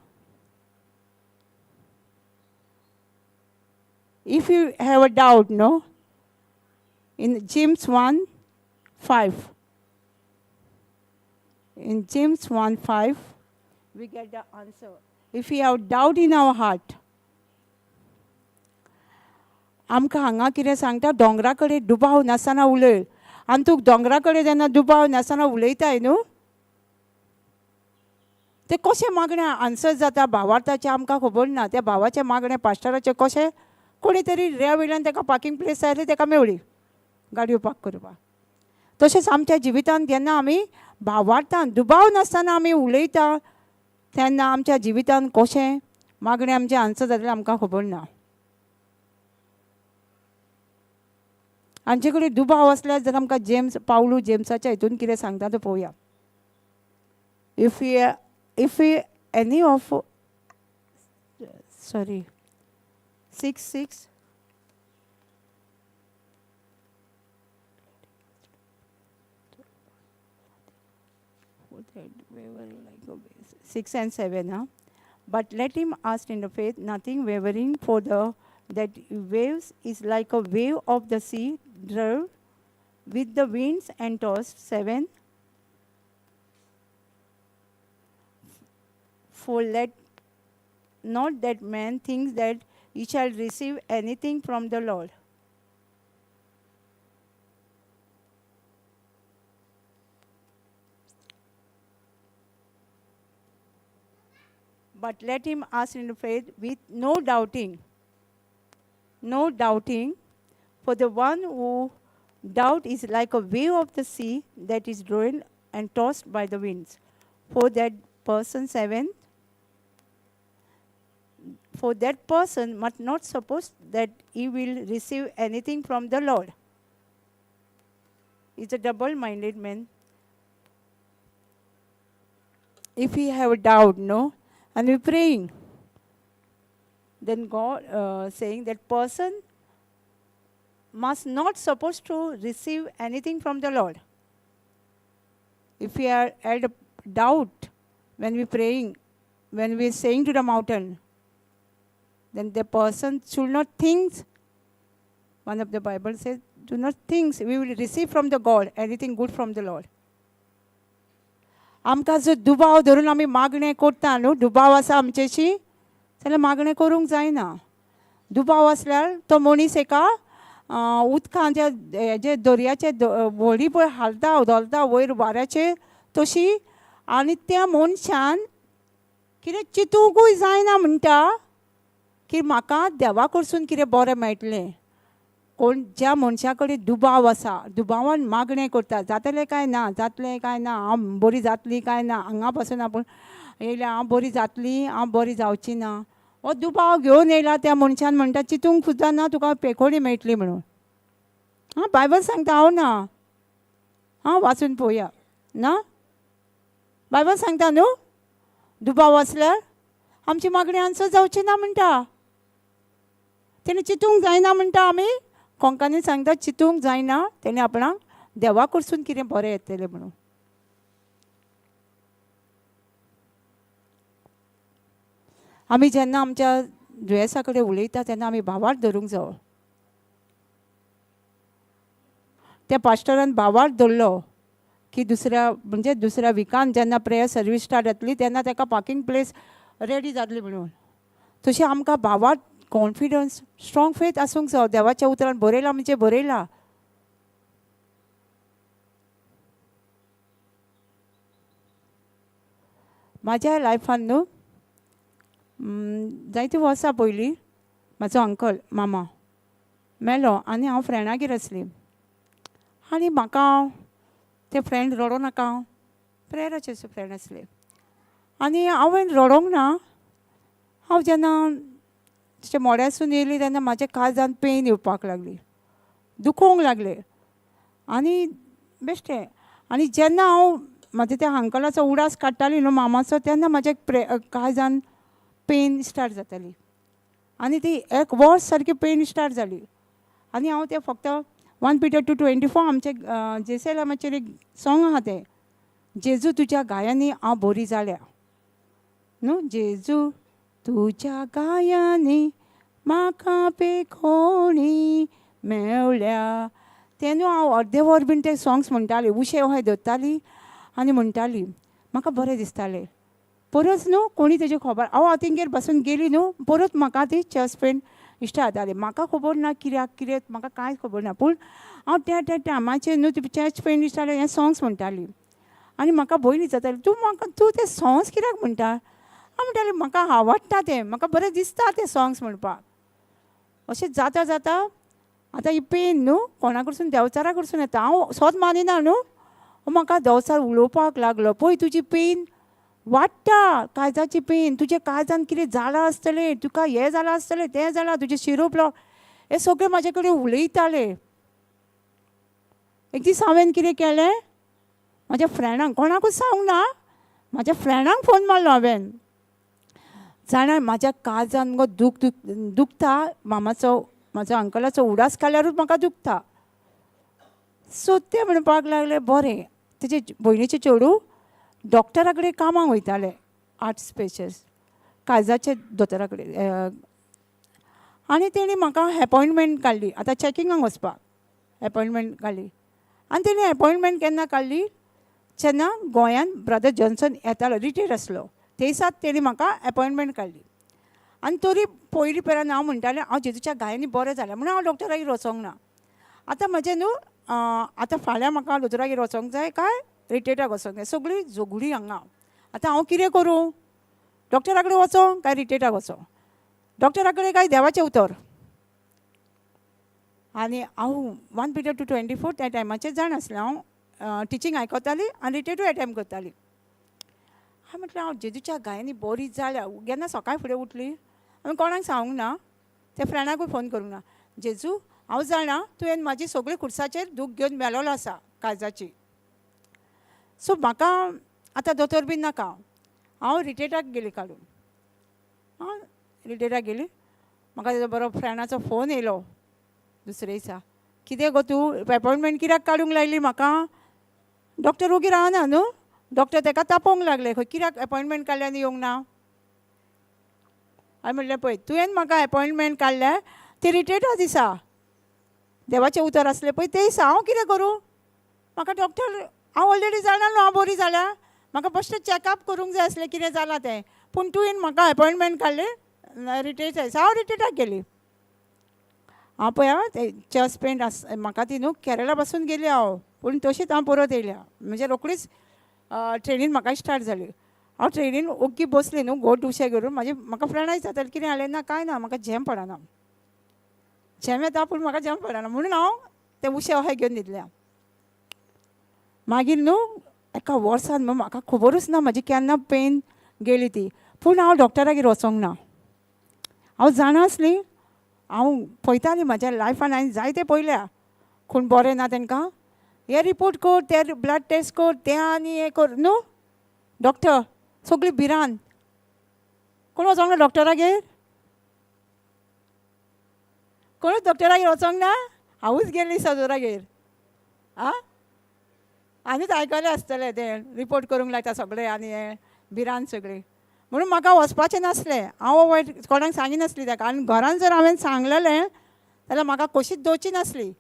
If you have a doubt, no? In James 1:5. In James 1:5, we get the answer. If we have doubt in our heart, आमकां हांगा कितें सांगता, दोंगरा कडेन दुबाव नासतना उलय. आनी तूं दोंगरा कडेन जेन्ना दुबाव नासतना उलयताय न्हू, ते कशें मागणें आन्सर जाता भावार्थाचें आमकां खबर ना. त्या भावाचें मागणें पास्टराचें कशें कोणी तरी रे वयल्यान ताका पार्किंग प्लेस जाय आसली, ताका मेवली गाडयो पार्क करपाक. तशेंच आमच्या जिवितांत जेन्ना आमी भावार्थान दुबाव नासतना आमी उलयता, तेन्ना आमच्या जिवितांत कशें मागणें आमचें आन्सर जातलें आमकां खबर ना. आमचे कडेन दुबाव आसल्यार जर आमकां पावलू जेम्साच्या हितून कितें सांगता तें पळोवया. If any of 6:6 6 and 7, but let him ask in the faith, nothing wavering, for that waves is like a wave of the sea, driven with the winds and tossed. 7. For let not that man thinks that he shall receive anything from the Lord. But let him ask in faith with no doubting. No doubting, for the one who Doubt is like a wave of the sea that is driven and tossed by the winds. For that person, 7, for that person must not suppose that he will receive anything from the Lord. He's a double-minded man. If we have a doubt, no, and we're praying, then God saying that person must not supposed to receive anything from the Lord. If we are at a doubt when we're praying, when we're saying to the mountain, then the person should not think. One of the Bible says, do not think we will receive from the God anything good from the Lord. आमकां जो दुबाव धरून आमी मागणें करता न्हू, दुबाव आसा आमचेशी, जाल्यार मागणें करूंक जायना. दुबाव आसल्यार तो मनीस एका उदकांच्या हेजे दर्याचे व्हडी पळय हालता उदोलता वयर वाऱ्याचेर तशी, आनी त्या मनशान कितें चिंतूंकूय जायना म्हणटा की म्हाका देवा कडसून कितें बरें मेळटलें. कोण ज्या मनशा कडेन दुबाव आसा, दुबावान मागणें करता, जातलें काय ना, जातलें काय ना, हांव बरी जातली काय ना, हांगा पासून आपूण येयल्या हांव बरी जातली, हांव बरी जावची ना, हो दुबाव घेवन येयला त्या मनशान म्हणटा चिंतूंक सुद्दां ना तुका पेखोडी मेळटली म्हणून. हां, बायबल सांगता हांव ना, हां वाचून पळोवया ना, बायबल सांगता न्हू, दुबाव आसल्यार आमची मागणी आन्सर जावची ना म्हणटा. तेणे चिंतूंक जायना म्हणटा आमी, कोंकानी सांगता चिंतूंक जायना, तेणे आपणाक देवा कडसून कितें बरें येतलें म्हणून. आमी जेन्ना आमच्या दुयेंसा कडेन उलयता तेन्ना आमी भावार्थ धरूंक जाय. त्या पास्टरान भावार्थ धरलो की दुसऱ्या विकान जेन्ना प्रेयर सर्वीस स्टार्ट जातली तेन्ना ताका पार्किंग प्लेस रेडी जातली म्हणून. तशें आमकां भावार्थ कॉन्फिडन्स स्ट्रॉंग फेथ आसूंक जाय. देवाच्या उतरान बरयलां म्हणजे बरयलां. म्हाज्या लायफान न्हू जायतीं वर्सां पयलीं म्हाजो अंकल मामा मेलो आनी हांव फ्रेंडागेर आसली, आनी म्हाका ते फ्रेंड रडो नाका, प्रेयराचे फ्रेंड आसले, आनी हांवें रडोंक ना. हांव जेन्ना तशें मोड्यासून येयली तेन्ना म्हाज्या काळजान पेन येवपाक लागली, दुखोवंक लागले, आनी बेश्टें. आनी जेन्ना हांव म्हाज्या त्या अंकलाचो उडास काडटाली न्हू मामाचो, तेन्ना म्हाज्या काळजान पेन स्टार्ट जाताली, आनी ती एक वर्स सारकी पेन स्टार्ट जाली. आनी हांव तें फक्त 1 Peter 2:24 आमचे JCILMचेर एक सॉंग आहा तें, जेजू तुज्या गायांनी हांव बरी जाल्या न्हू, जेजू तुज्या गायांनी म्हाका पेखोणी मेवल्या. तें न्हू हांव अर्दे वर बीन ते सॉंग्स म्हणटाली, उशे अशे धरताली आनी म्हणटाली, म्हाका बरें दिसतालें. परत न्हू कोणी तेजी खबर, हांव थिंगेर बसून गेली न्हू, परत म्हाका ती चॅस्ट पेन स्टार्ट जाली. म्हाका खबर ना कित्याक कितें, म्हाका कांयच खबर ना, पूण हांव त्या टायमाचेर न्हू ती चॅस्ट पेन स्टार्ट हें सॉंग्स म्हणटाली. आनी म्हाका भंय जाताली, तूं ते सॉंग्स कित्याक म्हणटा. हांव म्हणटालें म्हाका आवडटा तें, म्हाका बरें दिसता ते सॉंग्स म्हणपाक. अशें जाता जाता आतां ही पेन न्हू कोणा कडसून देंवचारा कडसून येता. हांव सोद मानिना न्हू, म्हाका देंवचार उलोवपाक लागलो, पळय तुजी पेन वाडटा, काळजाची पेन, तुजे काळजान कितें जालां आसतलें, तुका हें जालां आसतलें, तें जालां, तुजें शिरो ब्लॉक, हे सगळें म्हाजे कडेन उलयताले. एक दीस हांवें कितें केलें, म्हाज्या फ्रेंडांक, कोणाकूच सांगूंक ना, म्हाज्या फ्रेंडांक फोन मारलो हांवें. जाणा म्हाज्या काळजान गो दुखता, म्हाजो अंकलाचो उडास काडल्यारूच म्हाका दुखता. सो ते म्हणपाक लागले बरें. तेजे भयणीचें चेडूं डॉक्टरा कडेन कामाक वयतालें, आर्ट स्पेशलिस्ट, काळजाचे दोतोरा कडेन. आनी तेणी म्हाका एपॉयंटमेंट काडली, आतां चॅकिंगाक वचपाक एपॉयंटमेंट काडली. आनी तेणी एपॉयंटमेंट केन्ना काडली, जेन्ना गोंयान ब्रदर जॉन्सन येतालो, रिटायर आसलो, ते दिसात तेणी म्हाका एपॉयंटमेंट काडली. आनी तरी पयलीं पेरान हांव म्हणटालें हांव जेजूच्या गायांनी बरें जालें म्हणून हांव डॉक्टरागेर वचोंक ना. आतां म्हजें न्हू आतां फाल्यां म्हाका दोतोरागेर वचोंक जाय काय रिटेटाक वचोंक जाय, सगळीं झगडीं हांगा. आतां हांव कितें करूं, डॉक्टरा कडेन वचों काय रिटेटाक वचों, डॉक्टरा कडेन काय देवाचें उतर. आनी हांव 1 Peter 2:24 त्या टायमाचेर जाण आसलें. हांव टिचींग आयकताली आनी रिट्रीटूय अटेंड करताली. हांवें म्हटलें हांव जेजूच्या गायांनी बरी जाल्या. केन्ना सकाळीं फुडें उठली हांवें कोणाक सांगूंक ना, त्या फ्रेंडाकूय फोन करूंक ना. जेजू हांव जाणा तुवें म्हाजी सगळी खुर्साचेर दूख घेवन मेलोलो आसा काळजाची. सो म्हाका आतां दोतोर बीन नाका. हांव रिट्रीटाक गेली काडून. रिट्रीटाक गेली. म्हाका तेजो बरो फ्रेंडाचो फोन येयलो दुसरे दिसा. कितें गो तूं अपॉयंटमेंट कित्याक काडूंक लायली म्हाका? डॉक्टर ओगी रावना न्हू. डॉक्टर ताका तापोवंक लागले खंय कित्याक अपॉयंटमेंट काडल्या आनी येवंक ना. हांवें म्हणलें पळय तुवें म्हाका अपॉयंटमेंट काडल्या ती रिट्रीटा दिसा देवाचें उतर आसलें पळय ते दिसा हांव कितें करूं? म्हाका डॉक्टर हांव ऑलरेडी जाणा न्हू हांव बरी जाल्या. म्हाका फस्ट चॅकअप करूंक जाय आसलें कितें जालां तें. पूण तुवें म्हाका अपॉयंटमेंट काडलें रिट्रीटा दिसा. हांव रिट्रीटाक गेली. हांव पळय ते चेस्ट पेन म्हाका ती न्हू केरळा पासून गेली हांव. पूण तशीच हांव परत येयल्या. म्हणजे रोखडीच ट्रेनीन म्हाका स्टार्ट जाली. हांव ट्रेनीन ओग्गी बसली न्हू गोट उशें करून. म्हाका फ्रेंडां विचारतालीं कितें जालें ना कांय ना म्हाका झेम पडना. झेम येता पूण म्हाका झेम पडना म्हणून हांव ते उशें अशें घेवन न्हिदलें. मागीर न्हू एका वर्सान न्हू म्हाका खबरूच ना म्हाजी केन्ना पेन गेली ती. पूण हांव डॉक्टरागेर वचोंक ना. हांव जाणा आसली हांव पळयतालीं म्हाज्या लायफान हांवें जायते पळयल्या कोण बरें ना तांकां हे रिपोर्ट कर ते ब्लड टेस्ट कर तें आनी हें कर न्हू. डॉक्टर सगळी भिरांत. कोण वचोंक ना डॉक्टरागेर? कोणूच डॉक्टरागेर वचोंक ना. हांवूच गेल्ली सदोरागेर. आनीच आयकलें आसतलें तें रिपोर्ट करूंक लायता सगळें आनी हें भिरांत सगळीं. म्हणून म्हाका वचपाचें नासलें. हांव वायट कोणाक सांगिनासली ताका. आनी घरान जर हांवें सांगलेलें जाल्यार म्हाका कशीच दवरची नासली.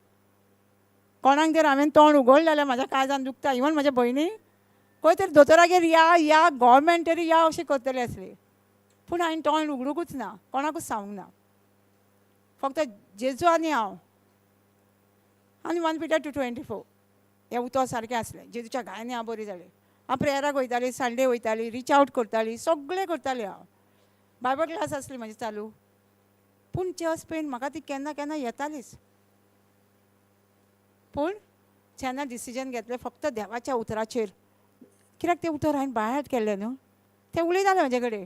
कोणाक जर हांवें तोंड उगडलें जाल्यार म्हाज्या काळजान दुखता. इवन म्हाज्या भयणी खंय तरी दोतोरागेर या गव्हर्मेंट तरी या अशी करतली आसली. पूण हांवें तोंड उगडूंकूच ना कोणाकूच सांगूंक ना. फक्त जेजू आनी हांव आनी 1 Peter 2:24 हें उतर सारकें आसलें. जेजूच्या गायांनी हांव बरी जालें. हांव प्रेयराक वयताली संडे वयताली रिच आवट करताली सगळें करताली हांव. बायबल क्लास आसली म्हाजी चालू. पूण चेस्ट पेन म्हाका ती केन्ना केन्ना येतालीच. पूण जेन्ना डिसिजन घेतलें फक्त देवाच्या उतराचेर कित्याक तें उतर हांवें बायहार्ट केल्लें न्हू तें उलयतालें म्हाजे कडेन.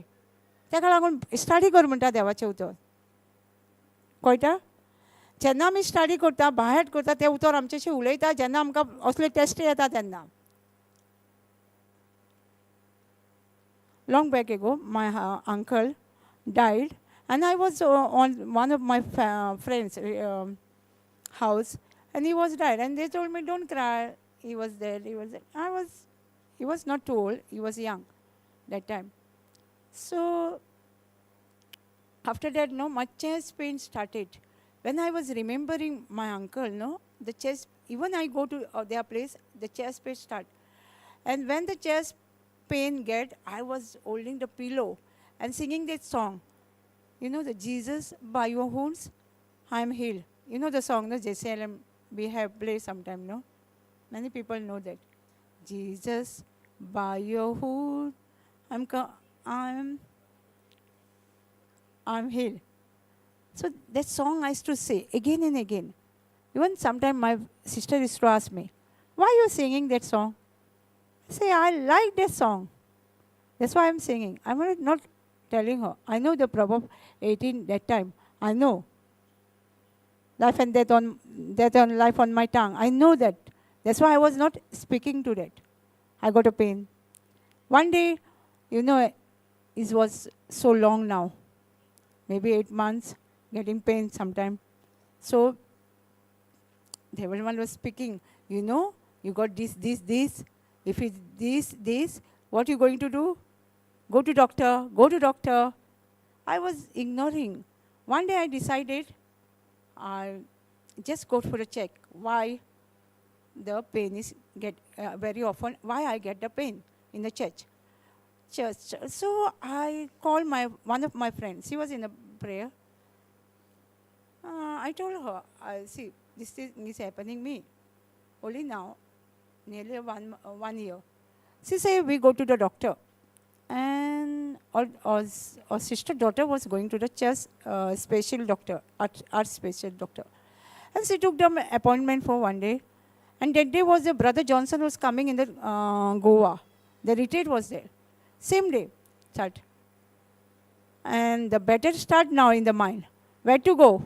ताका लागून स्टडी कर म्हणटा देवाचें उतर. कळटा? जेन्ना आमी स्टडी करता बायहार्ट करता तें उतर आमचेशी उलयता जेन्ना आमकां असले टेस्ट येता तेन्ना. Long back ago, my uncle died, and I was on one of my friends' house, and he was died, and they told me, "Don't cry. He was dead. He was dead." He was not too old. He was young that time. So after that, no, my chest pain started. When I was remembering my uncle, no, the chest. Even I go to their place, the chest pain start, and when the chest pain get, I was holding the pillow and singing that song. You know the Jesus, by your wounds, I am healed. You know the song, no, JCILM, we have played sometime, no? Many people know that. Jesus, by your wounds, I'm healed. So that song I used to say again and again. Even sometime my sister used to ask me, why are you singing that song? Say, I like that song. That's why I'm singing. I'm not telling her. I know the Proverb 18 that time. I know. Life and death on life on my tongue. I know that. That's why I was not speaking to that. I got a pain. One day, you know, it was so long now. Maybe 8 months, getting pain sometime. So, the everyone was speaking, you know, you got this. If it's this, what are you going to do? Go to doctor. I was ignoring. One day I decided I just go for a check. Why the pain is very often, why I get the pain in the church. So I called one of my friends. She was in a prayer. I told her, see, this thing is happening me. Only now, nearly one year. She said, we go to the doctor. And our sister daughter was going to the chest special doctor, art special doctor. And she took the appointment for one day. And that day was the Brother Johnson was coming in the Goa. The retreat was there. Same day, start. And the better start now in the mind. Where to go?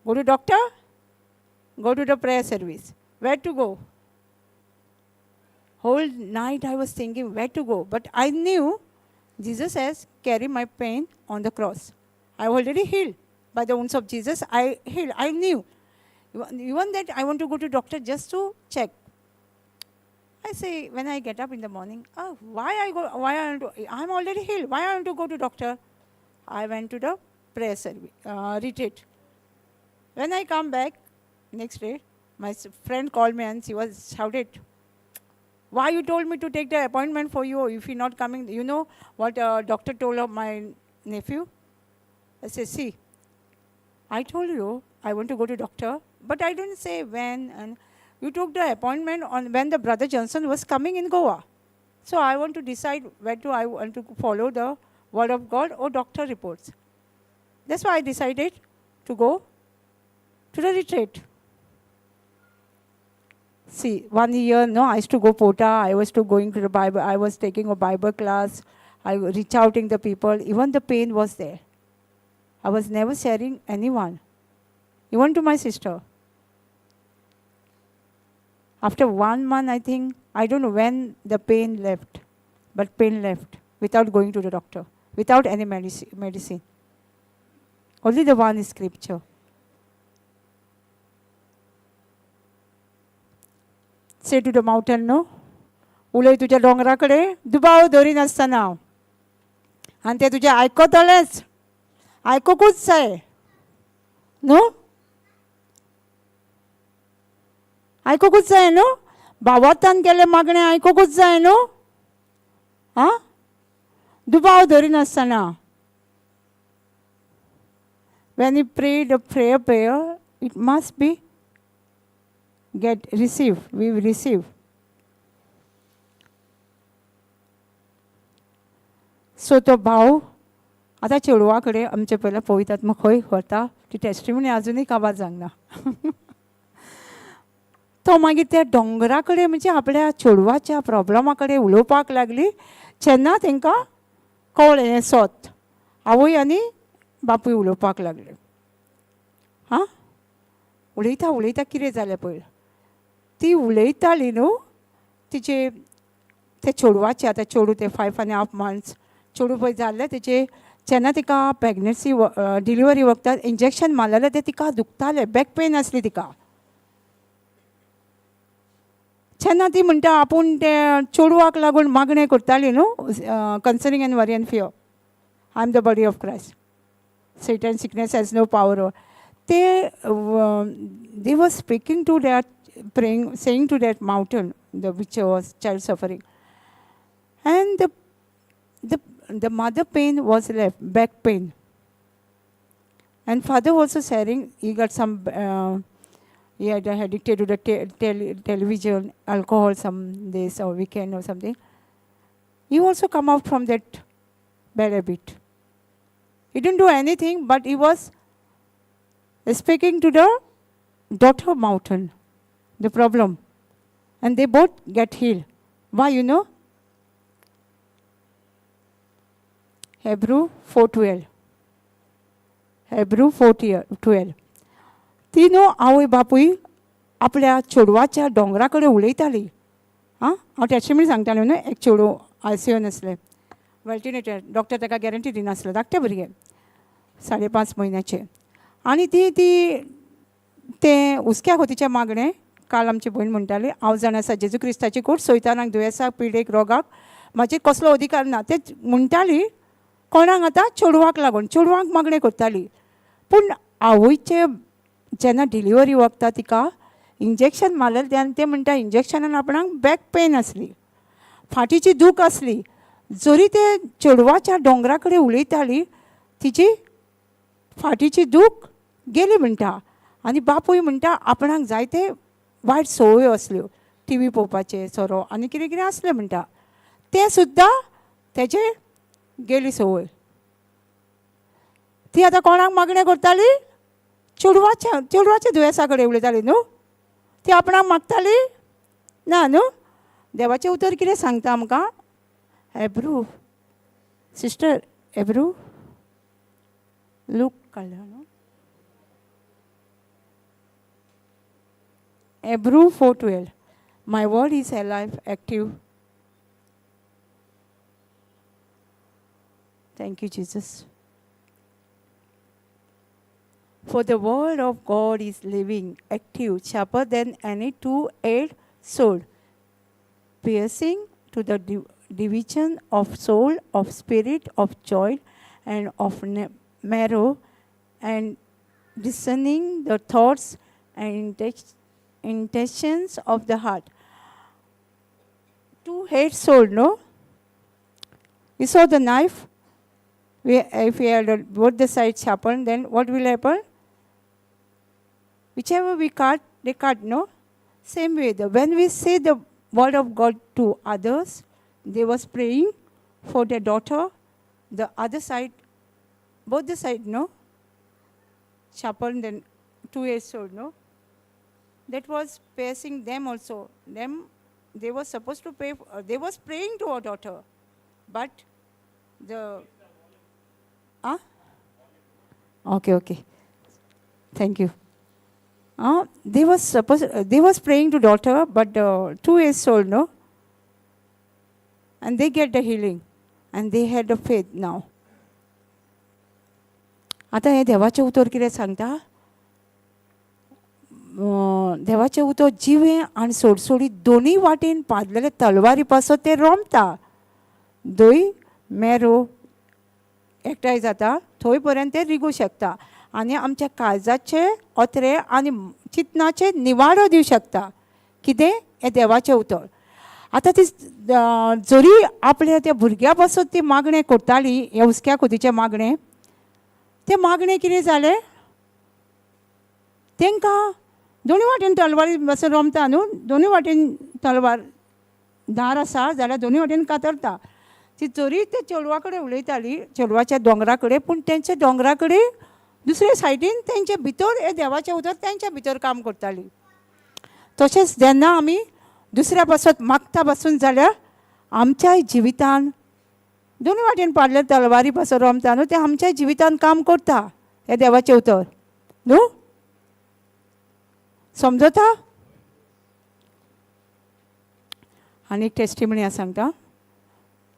Go to doctor? Go to the prayer service. Where to go? Whole night I was thinking where to go. But I knew Jesus says, carry my pain on the cross. I already healed. By the wounds of Jesus, I healed. I knew. Even that I want to go to doctor just to check. I say, when I get up in the morning, I'm already healed. Why I want to go to doctor? I went to the prayer service, retreat. When I come back, next day, my friend called me and she was shouted, why you told me to take the appointment for you if you're not coming? You know what doctor told of my nephew? I said, see, I told you I want to go to doctor, but I didn't say when. And you took the appointment on when the Brother Johnson was coming in Goa. So I want to decide whether I want to follow the word of God or doctor reports. That's why I decided to go to the retreat. See, 1 year, no, I used to go Pota, I was to going to the Bible, I was taking a Bible class, I was reach outing the people, even the pain was there. I was never sharing anyone, even to my sister. After 1 month, I think, I don't know when the pain left, but pain left without going to the doctor, without any medicine. Only the one is scripture. Say to the mountain, no? उलय तुझ्या डोंगराकडे दुबाव धरी नासतना आणि ते तुझे आयकतलेच आयकोकूच जाय न्हू आयकोकूच जाय न्हू भावार्थान केले मागणे आयकोकूच जाय न्हू आं दुबाव धरी नासतना when you pray the prayer it must be we will receive. So तो भाव आता चेडवा कडेन आमचे पयला पळयतात मग खंय वता ती टेस्टिमनी अजूनही काबार जावंक ना तो मागीर त्या दोंगरा कडेन म्हणजे आपल्या चेडवाच्या प्रॉब्लमा कडेन उलोवपाक लागली जेन्ना तांकां कळ्ळें हें सोत आवय आनी बापूय उलोवपाक लागले हां उलयता कितें जालें पळय ती उलयताली न्हू तिचे ते चेडवाचे आतां चेडूं ते 5.5 months चेडूं पळय जाल्लें तेचे जेन्ना तिका प्रेग्नन्सी डिलिव्हरी वखदां इंजेक्शन मारलेलें तें तिका दुखतालें बॅक पेन आसली तिका जेन्ना ती म्हणटा आपूण ते चेडवाक लागून मागणें करताली न्हू concerning and worry and fear I am the body of Christ Satan sickness has no power. They were speaking to that, praying, saying to that mountain, which was child suffering. And the mother pain was left, back pain. And father also sharing, he got some, he had addicted to the television, alcohol some days or weekend or something. He also come out from that bad habit. He didn't do anything, but he was speaking to the daughter mountain, the problem. And they both get healed. Why, you know? Hebrew 4:12. Hebrew 4:12. ती न्हू आवय बापूय आपल्या चेडवाच्या दोंगरा कडेन उलयताली आं हांव टेस्टिमनी सांगतालें न्हू एक चेडूं आयसीयून आसलें वेल्टिनेटर डॉक्टर ताका गॅरंटी दिनासलो धाकटें भुरगें 5.5 म्हयन्याचें आनी तें हुस्क्या खोतीचें मागणें काल आमची भयण म्हणटाली हांव जाण आसा जेजू क्रिस्ताची कूड सोयतानाक दुयेंसाक पिडेक रोगाक म्हाजे कसलो अधिकार ना तें म्हणटाली कोणाक आतां चेडवाक लागून चेडवाक मागणें करताली पूण आवयचे जेन्ना डिलिव्हरी वखदां तिका इंजेक्शन मारलेलें तेन्ना तें म्हणटा इंजेक्शनान आपणाक बॅक पेन आसली फाटीची दूख आसली जरी ते चेडवाच्या दोंगरा कडेन उलयताली तिची फाटीची दूख गेली म्हणटा आनी बापूय म्हणटा आपणाक जायते वायट संवयो आसल्यो टी पळोवपाचें सोरो आनी कितें कितें आसलें म्हणटा तें सुद्दां तेजे गेली संवय ती आतां कोणाक मागणें करताली चेडवाच्या दुयेंसा कडेन उलयताली न्हू. ती आपणाक मागताली ना न्हू. देवाचें उतर कितें सांगता आमकां? हेब्रू सिस्टर हेब्रू लूक काडला न्हू. Hebrew 4:12 my word is alive active. Thank you Jesus. For the word of God is living, active, sharper than any two-edged sword, piercing to the division of soul, of spirit, of joint, and of marrow, and discerning the thoughts and intentions of the heart. Two-edged sword, no? You saw the knife? If we had both the sides sharpened, then what will happen? Whichever we cut, they cut, no? Same way, when we say the word of God to others, they was praying for their daughter, the other side, both the side, no? Sharpened and two-edged sword, no? That was piercing them also. They were supposed to pray, they was praying to our daughter, but Okay. Thank you. They was praying to daughter, but two-edged sword, no? And they get the healing, and they had the faith now. आता हे देवाचें उतर कितें सांगता? देवाचें उतर जिवें आनी सोडसोडी दोनूय वाटेन पाजलेले तलवारी पासत ते रोमता. दोय मेरो एकठांय जाता, थंय पर्यंत ते रिगू शकता आनी आमच्या काळजाचे ओत्रे आनी चिंतनाचे निवाडो दिवं शकता. कितें? हें देवाचें उतर. आतां ती जरी आपल्या त्या भुरग्या पासत ती मागणें करताली, हे हुस्क्या खुदीचें मागणें, तें मागणें कितें जालें? तांकां दोनूय वाटेन तलवारी पासून रोमता न्हू. दोनूय वाटेन तलवार धार आसा जाल्यार दोनूय वाटेन कातरता. ती जरी ते चेडवा कडेन उलयताली, चेडवाच्या दोंगरा कडेन, पूण तेंच्या दोंगरा कडेन दुसरे सायडीन तेंचे भितर हे देवाचें उतर तेंच्या भितर काम करताली. तशेंच जेन्ना आमी दुसऱ्या पासत मागता पासून जाल्यार आमच्याय जिवितान दोनूय वाटेन पाडले तलवारी पासून रोमता न्हू, ते आमच्या जिवितान काम करता हे देवाचें उतर न्हू. समजता? आनी एक टेस्टिमनी हांव सांगता.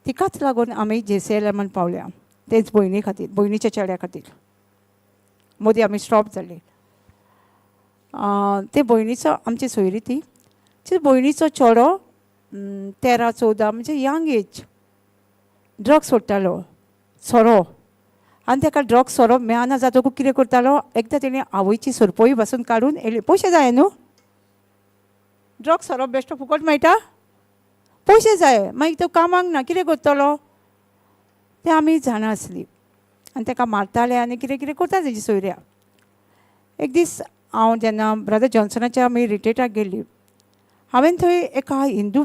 तिकाच लागून आमी JCILM पावल्या. तेच भयणी खातीर, भयणीच्या चेड्या खातीर मदीं आमी स्टॉप जाल्ली. ते भयणीचो आमची सोयरी ती भयणीचो चेडो 13-14 म्हणजे यंग एज ड्रग्स सोडटालो, सोरो. आनी ताका ड्रग्स सोरो मेळना जातकूच कितें करतालो? एकदां तेणी आवयची सरपळी पासून काडून येयली. पयशे जाय न्हू. ड्रग्स सोरो बेश्टो फुकट मेळटा? पयशे जाय. मागीर तो कामाक ना, कितें करतलो? तें आमी जाणा आसली. आनी ताका मारताले आनी कितें कितें करता तेजी सोयऱ्या. एक दीस हांव जेन्ना ब्रदर जॉन्सनाच्या आमी रिट्रीटाक गेल्ली, हांवें थंय एका हिंदू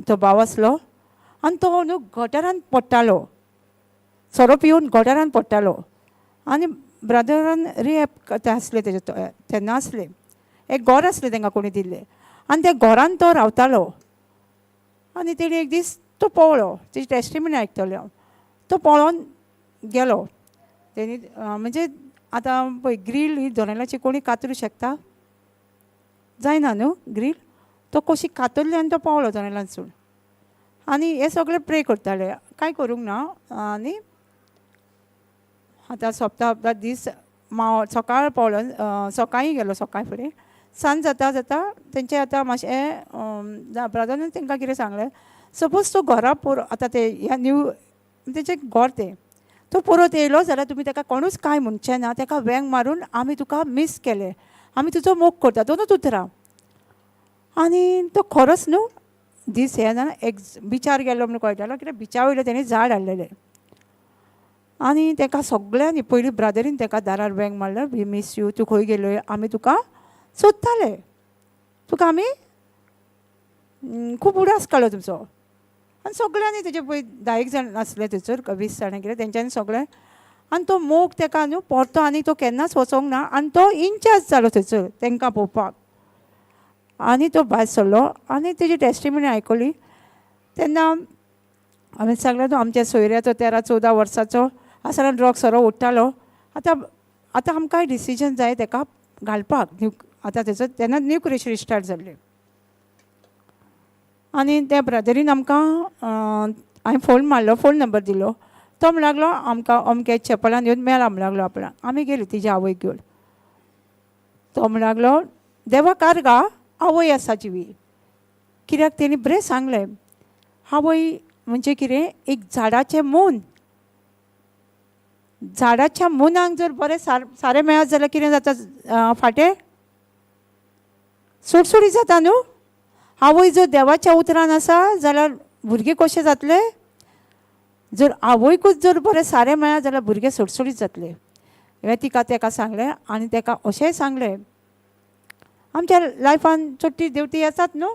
तो भाव आसलो आनी तो न्हू गटारान पडटालो, सोरो पिवन गटारान पडटालो. आनी ब्रदरान रिहॅब आसले तेजे तेन्ना आसले. एक घर आसलें तांकां कोणी दिल्लें आनी त्या घरान तो रावतालो. आनी तेणी एक दीस तो पळलो, तेजी टेस्टिमनी आयकतलें हांव. तो पळोवन गेलो. तेणी म्हणजे आतां पळय ग्रील ही दोनेलाची कोणी कातरूं शकता? जायना न्हू ग्रील. तो कशी कातरली आनी तो पळलो दोनेलांसून. आनी हे सगळे प्रे करताले, कांय करूंक ना. आनी आतां सप्ता दीस सकाळ पळोवन सकाळीं गेलो, सकाळी फुडें सांज जाता तेंचे आतां मातशें ब्रदरान तांकां कितें सांगलें, सपोज तो घरा आतां ते ह्या न्यू तेजें घर तें तो परत येयलो जाल्यार तुमी ताका कोणूच कांय म्हणचें ना. ताका वेंग मारून आमी तुका मिस केलें, आमी तुजो मोग करता, दोनूच उतरां. आनी तो खरोच न्हू दीस हे जाणा एक बिचार गेलो म्हणून कळटालो, कित्याक बिचा वयले तेणी झाड हाडलेलें. आनी ताका सगळ्यांनी पयलीं ब्रदरीन ताका दारार वेंग मारलें, वी मिस यू, तूं खंय गेलो, आमी तुका सोदताले, तुका आमी खूब उडास काडलो तुमचो. आनी सगळ्यांनी तेजे पळय 10 जाण आसले थंयसर, 20 जाणां कितें तेंच्यांनी सगळें. आनी तो मोग ताका न्हू परतो आनी तो केन्नाच वचोंक ना आनी तो इंचार्ज जालो थंयसर तांकां पळोवपाक. आनी तो भायर सरलो आनी तेजी टॅस्टिमनी आयकली. तेन्ना हांवें सांगलें न्हू आमच्या सोयऱ्याचो 13-14 वर्साचो आसतना ड्रग्स सरो ओडटालो. आतां आमकांय डिसिजन जाय ताका घालपाक आतां तेजो तेन्ना न्यू क्रिएशन स्टार्ट जाल्लें. आनी त्या ब्रदरीन आमकां हांवें फोन मारलो, फोन नंबर दिलो. तो म्हणूंक लागलो आमकां अमके चॅपलान येवन मेळा म्हणूंक लागलो आपणाक. आमी गेलीं तिजे आवयक घेवन. तो म्हणूंक लागलो देवा कारगा आवय आसा जिवी. कित्याक तेणी बरें सांगलें आवय म्हणजे कितें एक झाडाचें मून. झाडाच्या मुनाक जर बरें सारें मेळत जाल्यार कितें जाता फाटें सुटसुटीत जाता न्हू. आवय जर देवाच्या उतरान आसा जाल्यार भुरगे कशें जातले. जर आवयकूच जर बरें सारें मेळत जाल्यार भुरगे सुटसुटीत जातले. हें तिका ताका सांगलें आनी ताका अशेंय सांगलें आमच्या लायफान चोट्टी देवती येतात न्हू.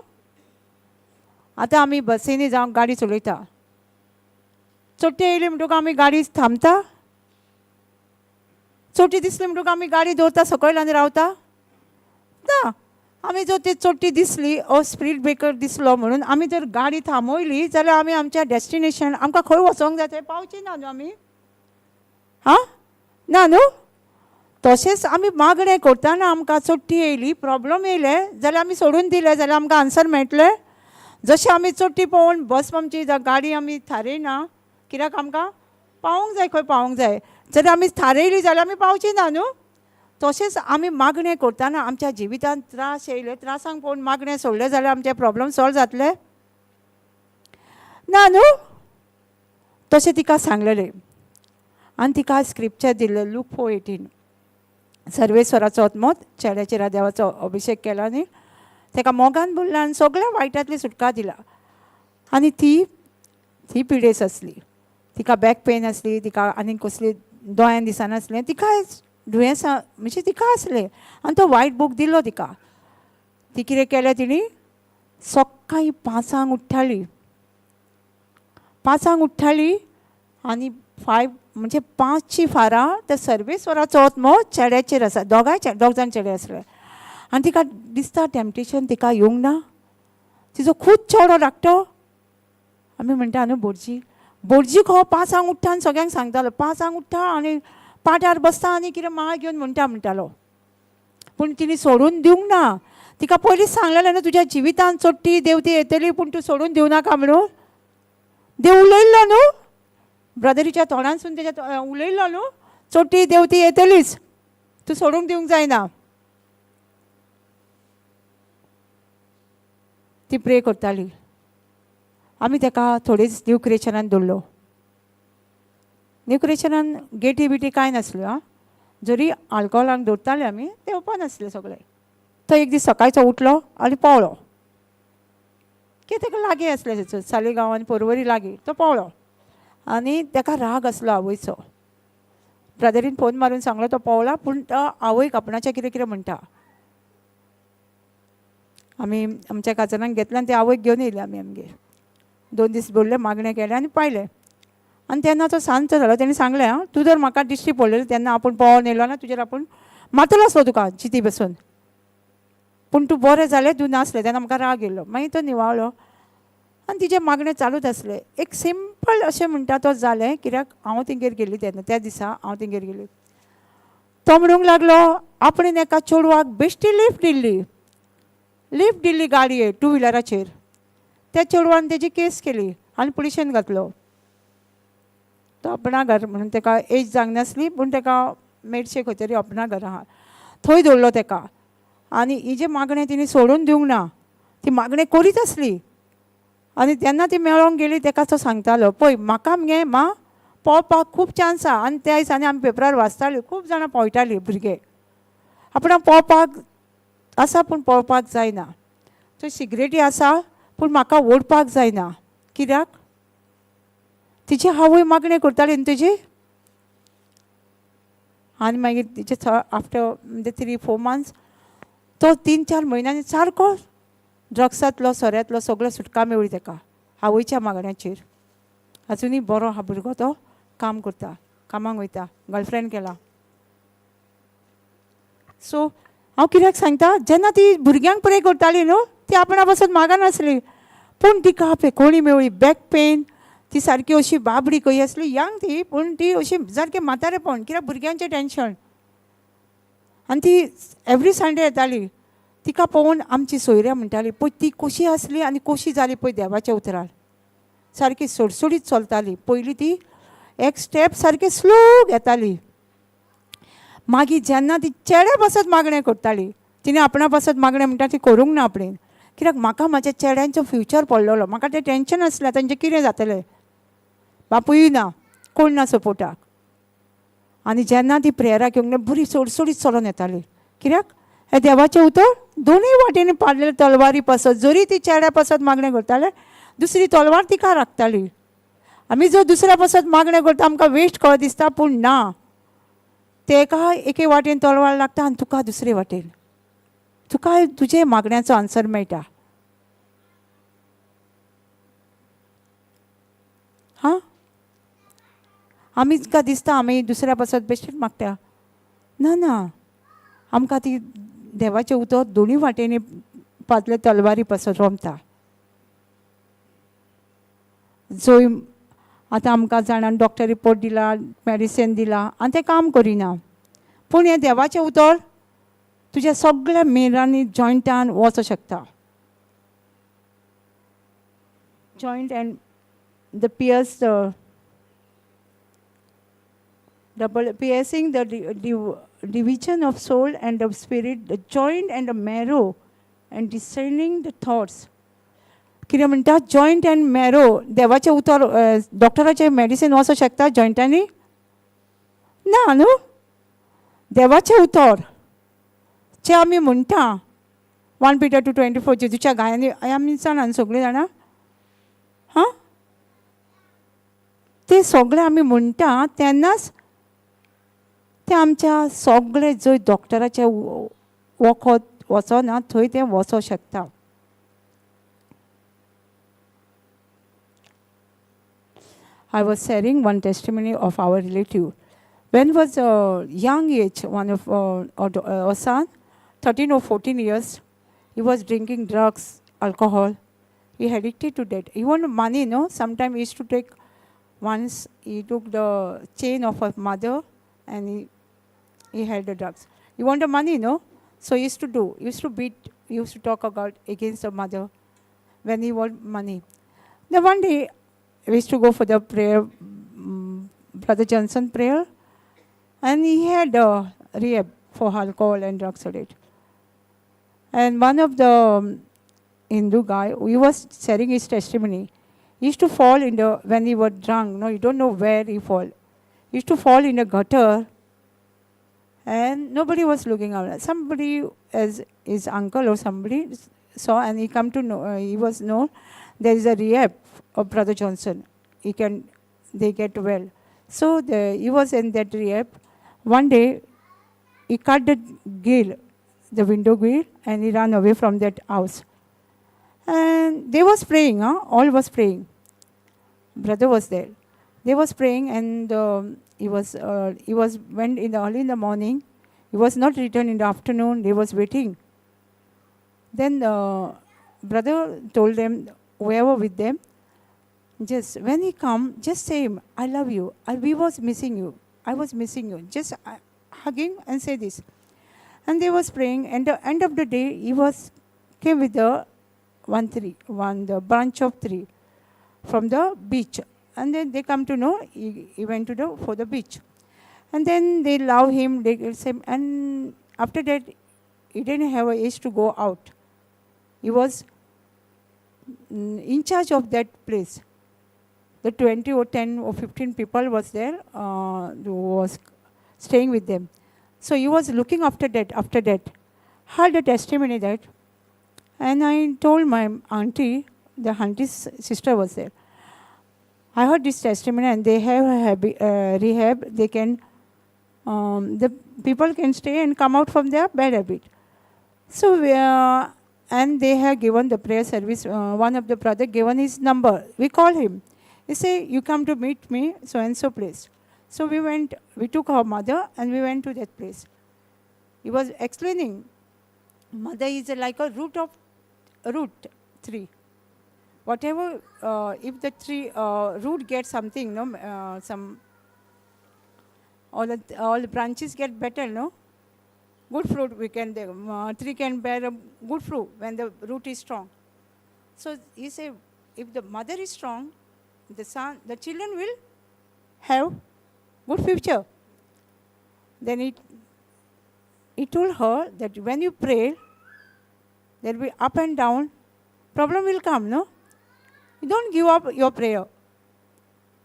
आतां आमी बसींनी जावं गाडी चलयता. चोट्टी येयली म्हणटकूच आमी गाडी थांबता. चोट्टी दिसली म्हणटकूच आमी गाडी दवरता सकयल आनी रावता ना. आमी जर ती चोट्टी दिसली स्पीड ब्रेकर दिसलो म्हणून आमी जर गाडी थांबयली जाल्यार आमी आमच्या डॅस्टिनेशन आमकां खंय वचोंक जाय थंय पावची ना न्हू आमी. ना न्हू. तशेंच आमी मागणें करतना आमकां चोट्टी येयली प्रॉब्लम येयले जाल्यार आमी सोडून दिले जाल्यार आमकां आन्सर मेळटलें. जशें आमी चोट्टी पळोवन बस आमची गाडी आमी थारयना कित्याक आमकां पावोंक जाय खंय पावोंक जाय जर आमी थारयली जाल्यार आमी पावची ना न्हू. तशेंच आमी मागणें करतना आमच्या जिवितांत त्रास येयले त्रासांक पळोवन मागणें सोडलें जाल्यार आमचे प्रॉब्लम सॉल्व जातले ना न्हू. तशें तिका सांगलेलें आनी तिका स्क्रिप्चर दिल्लें लूक 4:18 सर्वेस्वराचो आत्मो चेड्याचेर देवाचो अभिशेक केला न्ही. ताका मोगान बोल्ला आनी सगळ्या वायटांतली सुटका दिला. आनी ती पिडेस आसली. तिका बॅक पेन आसली. तिका आनी कसली दोळ्यान दिसनासलें. तिका दुयेंसां म्हणजे तिका आसलें आनी तो वायट बूक दिलो तिका. ती कितें केलें तिणी सकाळीं 5 उठ्ठाली. 5 उठ्ठाली आनी 5 म्हणजे 5ची फारां त्या सर्वेस्वराचो आत्मो चेड्याचेर आसा. दोग जाण चेडे आसले आनी तिका दिसता टॅम्पटेशन तिका येवंक ना. तिजो खूब चेडो धाकटो. आमी म्हणटा न्हू बोडजीक हो 5 उठ्ठा आनी सगळ्यांक सांगतालो 5 उठ्ठा आनी पाट्यार बसता आनी कितें माळ घेवन म्हणटालो. पूण तिणी सोडून दिवंक ना. तिका पयलींच सांगलेलें न्हू तुज्या जिवितांत चोट्टी देवती येतली पूण तूं सोडून दिवं नाका म्हणून. देव उलयल्लो न्हू ब्रदरीच्या तोंडानसून तेच्या उलयल्लो न्हू चोट्टी देवती येतलीच तूं सोडूंक दिवंक जायना. ती प्रे करताली. आमी ताका थोडीच न्यू क्रिएशनान दवरलो. न्यू क्रिएशनान गेटी बिटी कांय नासल्यो. जरी आल्कोहोलाक दवरताले आमी ते ओपन आसले सगळे. तो एक दीस सकाळचो उठलो आनी पावलो. कितें ताका लागीं आसलें थंयसर सालिगांव आनी पर्वरी लागीं तो पावलो आनी ताका राग आसलो आवयचो. ब्रदरीन फोन मारून सांगलो तो पावला पूण तो आवयक आपणाचें कितें कितें म्हणटा. आमी आमच्या काजरांक घेतलें आनी ते आवयक घेवन येयले आमी आमगेर. 2 दीस दवरले मागणें केलें आनी पायले. आनी तेन्ना तो सांजचो जालो. तेणी सांगलें तूं जर म्हाका दिश्टी पडलें तेन्ना आपूण पळोवन येयलो ना तुजेर आपूण मारतलो आसलो तुका चिती बसून. पूण तूं बरें जालें तूं नासलें तेन्ना म्हाका राग येयलो. मागीर तो निवाळलो आनी तिचें मागणें चालूच आसलें. एक सिंपल अशें म्हणटा तो जालें कित्याक हांव तेंगेर गेल्ली तेन्ना त्या दिसा हांव तेंगेर गेली. तो म्हणूंक लागलो आपणें एका चेडवाक बेश्टी लिफ्ट दिल्ली गाडयेर 2 व्हिलराचेर. त्या चेडवान तेजी केस केली आनी पुलिशेन घातलो. तो अपणा घर म्हणून ताका एज जावंक नासली पूण ताका मेडशे खंय तरी अपणा घर आहा थंय दवरलो ताका. आनी ही जें मागणें तिणी सोडून दिवंक ना ती मागणें करीत आसली. आनी तेन्ना ती मेळोंक गेली ताका तो सांगतालो पळय म्हाका मगे पळोवपाक खूब चान्स आहा. आनी त्या दिसांनी आमी पेपरार वाचतालीं खूब जाणां पळयतालीं भुरगे आपणाक पळोवपाक आसा पूण पळोवपाक जायना. थंय सिगरेटी आसा पूण म्हाका ओडपाक जायना. कित्याक तिची आवय मागणें करताली न्ही तेजी. आनी मागीर तिचे आफ्टर म्हणजे 3-4 मंथ्स तो 3-4 म्हयन्यांनी सारको ड्रग्सांतलो सोऱ्यांतलो सगळो सुटका मेळ्ळी ताका आवयच्या मागण्याचेर. आजुनूय बरो हा भुरगो तो काम करता. कामाक वयता, गर्लफ्रेंड केला. सो हांव कित्याक सांगता, जेन्ना ती भुरग्यांक प्रे करताली न्हू, ती आपणा पासून मागनासली, पूण तिका कोणी मेवळी बॅक पेन, ती सारकी अशी बाबडी कही आसली, यंग ती, पूण ती अशी सारकी म्हातारेपण, कित्याक भुरग्यांचें टेन्शन. आनी ती एवरी संडे येताली. तिका पळोवन आमची सोयऱ्या म्हणटाली, पळय ती कशी आसली आनी कशी जाली पळय देवाच्या उतरार. सारकी सडसडीत चलताली. पयलीं ती एक स्टेप सारकी स्लो घेताली. मागीर जेन्ना ती चेड्या पासत मागणें करताली, तिणें आपणा पासत मागणें म्हणटा ती करूंक ना आपणें, कित्याक म्हाका म्हाज्या चेड्यांचो फ्युचर पडलेलो, म्हाका तें टेन्शन आसलें तांचें कितें जातलें. बापूय ना, कोण ना सपोर्टाक. आनी जेन्ना ती प्रेयराक येवंक ना, बरी सडसडीत चलोन येताली. कित्याक हें देवाचें उतर दोनूय वाटेनी पाडलेले तलवारी पासत. जरी ती चेड्या पासत मागणें करताले, दुसरी तलवार तिका राखताली. आमी जर दुसऱ्या पासत मागणें करता आमकां वेस्ट कहो दिसता, पूण ना, तेका एके वाटेन तलवार लागता आनी तुका दुसरे वाटेन तुका तुजे मागण्याचो आन्सर मेळटा. हां, आमीच का दिसता आमी दुसऱ्या पासत बेश्टेच मागता. ना ना, आमकां ती देवाचें उतर दोनूय वाटेनी पातले तलवारी पासत रोमता. जंय आतां आमकां जाणान डॉक्टर रिपोर्ट दिला, मेडिसीन दिला आनी तें काम करिना, पूण हें देवाचें उतर तुज्या सगळ्या मेरांनी जॉयंटान वचूं शकता. Joint and the pierce piercing the division of soul and of spirit, the joint and the marrow, and discerning the thoughts. कितें म्हणटा, जॉयंट एंड मॅरो देवाचें उतर डॉक्टराचें मेडिसीन वचूं शकता जॉयंटांनी? ना न्हू. देवाचें उतर जें आमी म्हणटा 1 Peter 2:24 जेजूच्या गायांनी आमी जाणान सगळीं जाणां, हां, तें सगळें आमी म्हणटा तेन्नाच तें आमच्या सगळें जंय डॉक्टराचें वखद वचना थंय तें वचों शकता. I was sharing one testimony of our relative. When was a young age, one of our son, 13 or 14 years, he was drinking drugs, alcohol. He addicted to that. He wanted money, no? Sometimes he used to take, once he took the chain of her mother and he had the drugs. He wanted money, no? So he used to do, he used to beat, he used to talk about against the mother when he wanted money. Then one day, we used to go for the prayer, Brother Johnson prayer, and he had a rehab for alcohol and drugs addict. And one of the Hindu guy, he was sharing his testimony. He used to fall in the, when he was drunk, no, you don't know where he fall. He used to fall in the gutter, and nobody was looking out. Somebody, as his uncle or somebody, saw, and he come to know, he was known, there is a rehab of Brother Johnson. They get well. So he was in that rehab. One day, he cut the grill, the window grill, and he ran away from that house. And they was praying, all was praying. Brother was there. They was praying, and he was went in the early in the morning. He was not returned in the afternoon. They was waiting. Then brother told them, whoever with them, just when he come, just say him, I love you. We was missing you. I was missing you. Just hugging and say this. And they was praying. And the end of the day, he came with the the branch of tree from the beach. And then they come to know he went to for the beach. And then they love him. They say, and after that, he didn't have an age to go out. He was in charge of that place. The 20 or 10 or 15 people was there who was staying with them. So he was looking after that. Heard the testimony that. And I told my auntie, the auntie's sister was there. I heard this testimony, and they have a rehab. They can, the people can stay and come out from their bad habit. So and they have given the prayer service. One of the brother given his number. We call him. He say, you come to meet me, so and so place. So we took our mother and we went to that place. He was explaining, mother is like a root tree. Whatever, if the tree root gets something, all the branches get better, no? Good fruit the tree can bear a good fruit when the root is strong. So he said, if the mother is strong, the children will have good future. Then he told her that when you pray, there will be up and down, problem will come, no? You don't give up your prayer.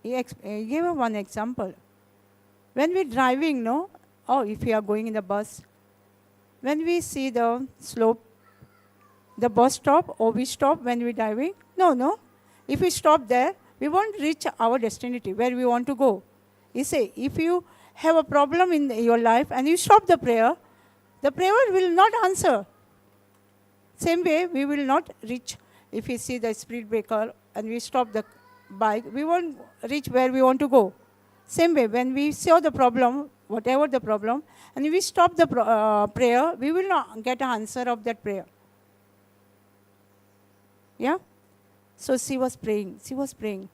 He gave her one example. When we're driving, if we are going in the bus, when we see the slope, the bus stop or we stop when we're driving, no. If we stop there, we won't reach our destination, where we want to go. He say, if you have a problem in your life and you stop the prayer will not answer. Same way, we will not reach. If we see the speed breaker and we stop the bike, we won't reach where we want to go. Same way, when we saw the problem, whatever the problem, and we stop the prayer, we will not get an answer of that prayer. Yeah? So she was praying.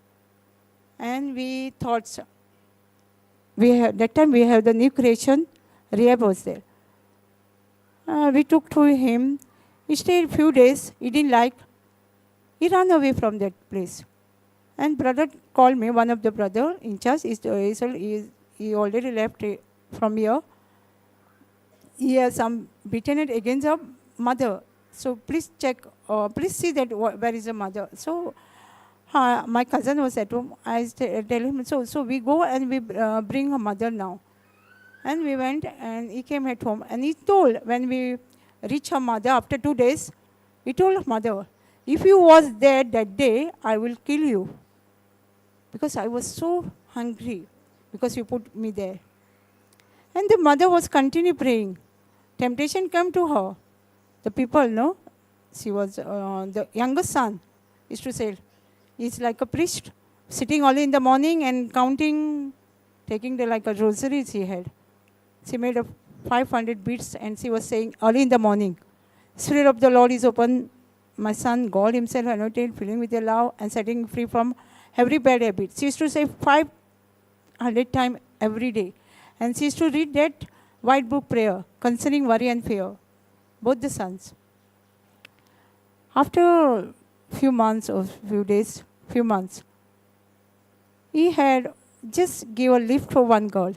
And we thought, that time we have the new creation, Rehab was there. We took to him. He stayed a few days. He didn't like. He ran away from that place. And brother called me, one of the brother in church. He already left from here. He has some bitterness against her mother. So please check, please see that where is the mother. So my cousin was at home. I tell him, so we go and we bring her mother now. And we went and he came at home. And he told, when we reached her mother after 2 days, he told her mother, if you was there that day, I will kill you. Because I was so hungry, because you put me there. And the mother was continue praying. Temptation came to her. The people, she was the youngest son, is to say, he's like a priest, sitting early in the morning and counting, taking like a rosary she had. She made 500 beads and she was saying early in the morning, Spirit of the Lord is open, my son, God himself anointed, filling with your love and setting free from every bad habit. She used to say 500 times every day. And she used to read that white book prayer concerning worry and fear, both the sons. After few months, he had just gave a lift for one girl.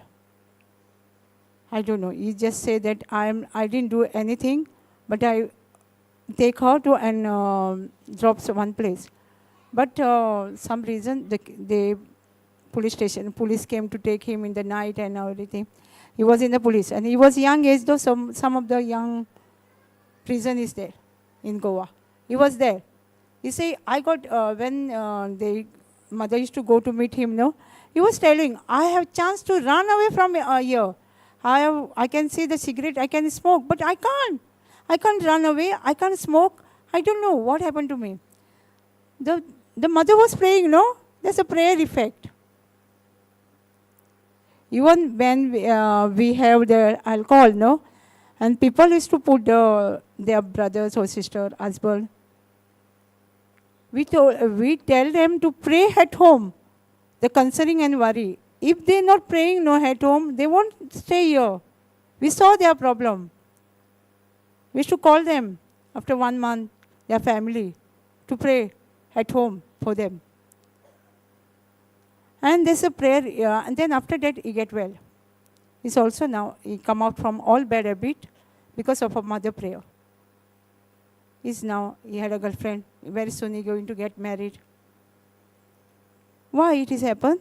I don't know. He just said that I didn't do anything, but I take her to and drops one place. But some reason the police came to take him in the night and everything. He was in the police and he was young age though. Some of the young prison is there in Goa. He was there. He say, I got when the mother used to go to meet him. He was telling, I have chance to run away from here. I can see the cigarette, I can smoke, but I can't. I can't run away, I can't smoke. I don't know what happened to me. The mother was praying, there's a prayer effect. Even when we have the alcohol, and people used to put their brothers or sister, husband, we tell them to pray at home, the concerning and worry. If they're not praying at home, they won't stay here. We saw their problem. We used to call them after 1 month, their family, to pray at home for them. And there's a prayer, and then after that, he get well. He's also now, he come out from all bad habit because of a mother prayer. He had a girlfriend. Very soon he's going to get married. Why it has happened?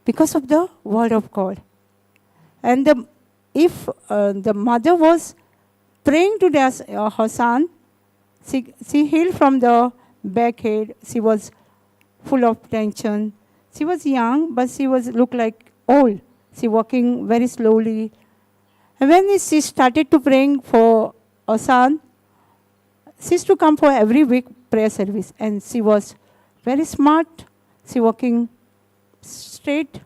Because of the word of God. And if the mother was praying to her son, she healed from the back head. She was full of tension. She was young, but she looked like old. She walking very slowly. And when she started to praying for her son, she used to come for every week prayer service. And she was very smart. She walking straight.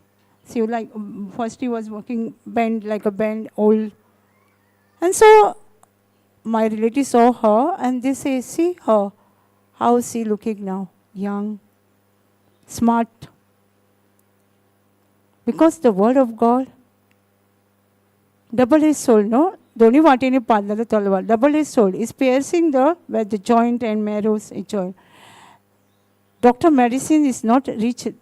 See, like, first he was walking bent like a bent old. And so my relative saw her and they say, see her. How is she looking now? Young, smart. Because the word of God, double-edged sword, no? Doni vatini padala talwa. Double-edged sword is piercing where the joint and marrows is joined. Doctor medicine is not reached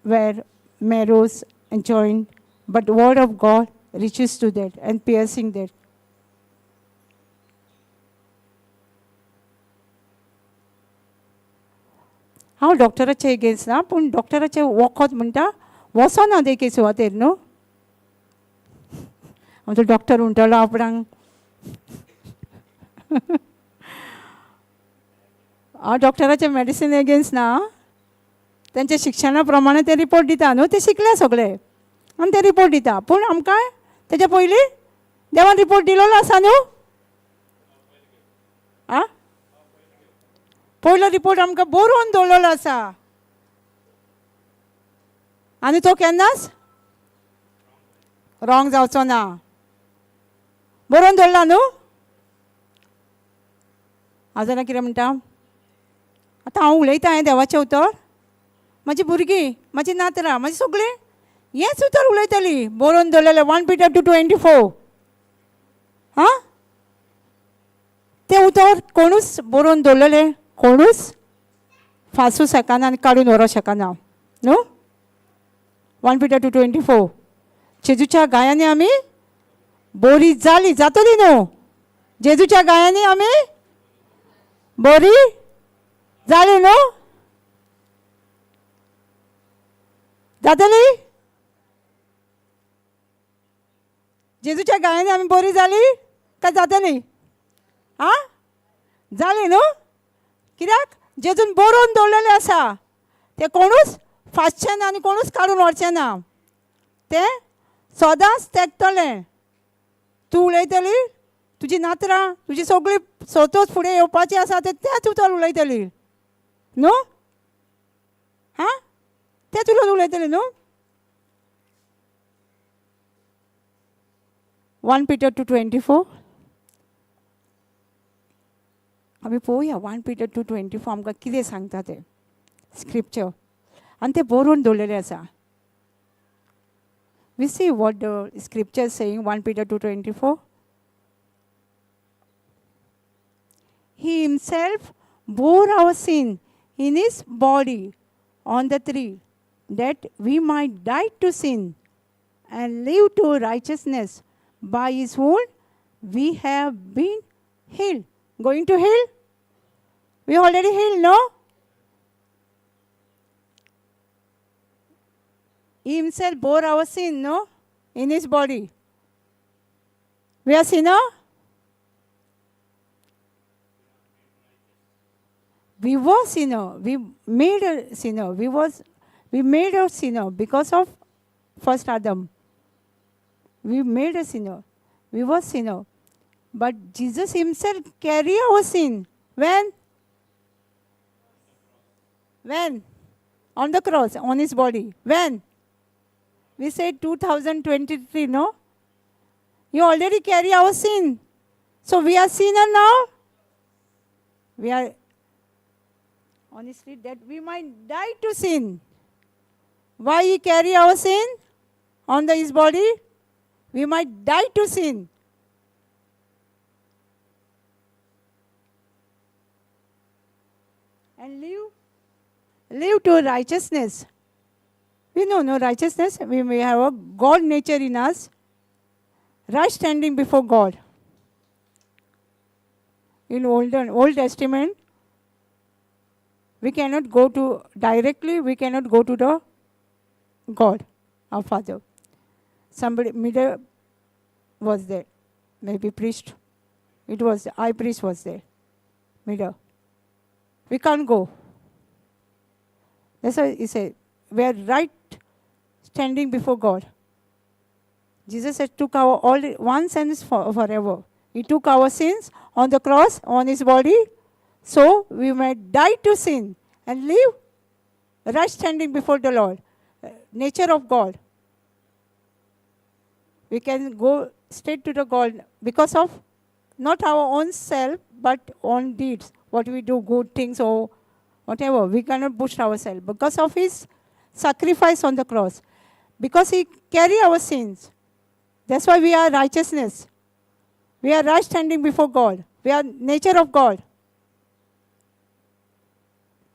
where marrows and joint, but the word of God reaches to that and piercing that. हांव डॉक्टराचे against ना पूण डॉक्टराचे वखद म्हणटा वचना देखीक सुवातेर न्हू आमचो डॉक्टर म्हणटलो आपणाक हांव डॉक्टराचे मेडिसीन अगेन्स्ट ना तेंच्या शिक्षणा प्रमाणे ते रिपोर्ट दिता न्हू ते शिकले सगळे आनी ते रिपोर्ट दिता पूण आमकां तेच्या पयलीं देवान रिपोर्ट दिलेलो आसा न्हू आं पयलो रिपोर्ट आमकां बरोवन दवरलेलो आसा आनी तो केन्नाच रॉंग जावचो ना बरोवन दवरला न्हू हांव जाल्यार कितें म्हणटा आतां हांव उलयतां हें देवाचें उतर म्हाजी भुरगीं म्हाजी नातरां म्हाजी सगळीं हेंच उतर उलयतलीं बरोवन दवरलेलें 1 Peter 2:24 हां तें उतर कोणूच बरोवन दवरलेलें कोणूच फासूं शकना आनी काडून व्हरोंक शकना न्हू 1 Peter 2:24 जेजूच्या गायांनी आमी बरी जाली जातली न्हू जेजूच्या गायांनी आमी बरी जाली न्हू जातली जेजूच्या गायांनी आमी बरी जाली काय जातली आं जाली न्हू कित्याक जेजून बरोवन दवरलेलें आसा तें कोणूच फासचें ना आनी कोणूच काडून व्हरचें ना तें सदांच तेंकतलें तूं उलयतली तुजी नातरां तुजी सगळीं स्वतूच फुडें येवपाचीं आसा तेंच उतर उलयतली न्हू हां तेंच उलोवन उलयतली न्हू 1 Peter 2:24 आमी पळोवया 1 Peter 2:24 आमकां कितें सांगता तें स्क्रिप्चर आनी तें बरोवन दवरलेलें आसा we see what the scripture saying 1 Peter 2:24 He himself bore our sin in his body on the tree that we might die to sin and live to righteousness. By his wound we have been healed. Going to heal? We already healed, no? He himself bore our sin, no? In his body. We are sinner? We were sinner. We made a sinner. We made a sinner because of first Adam. We made a sinner. We were sinner. But Jesus himself carried our sin. When? When? On the cross, on his body. When? We said 2023, no? You already carry our sin. So we are sinner now. We are honestly that we might die to sin. Why he carry our sin on his body? We might die to sin. And live to righteousness. We know no righteousness. We may have a God nature in us. Right standing before God. In Old Testament, we cannot go to directly, we cannot go to the God, our Father. Somebody, middle was there, maybe priest. It was, the high priest was there, middle. We can't go. That's why he said, we are right standing before God. Jesus had took our all once and forever. He took our sins on the cross, on his body, so we might die to sin and live right standing before the Lord. Nature of God. We can go straight to the God because of not our own self, but own deeds. What we do, good things or whatever. We cannot boost ourselves because of His sacrifice on the cross. Because He carry our sins. That's why we are righteousness. We are right standing before God. We are nature of God.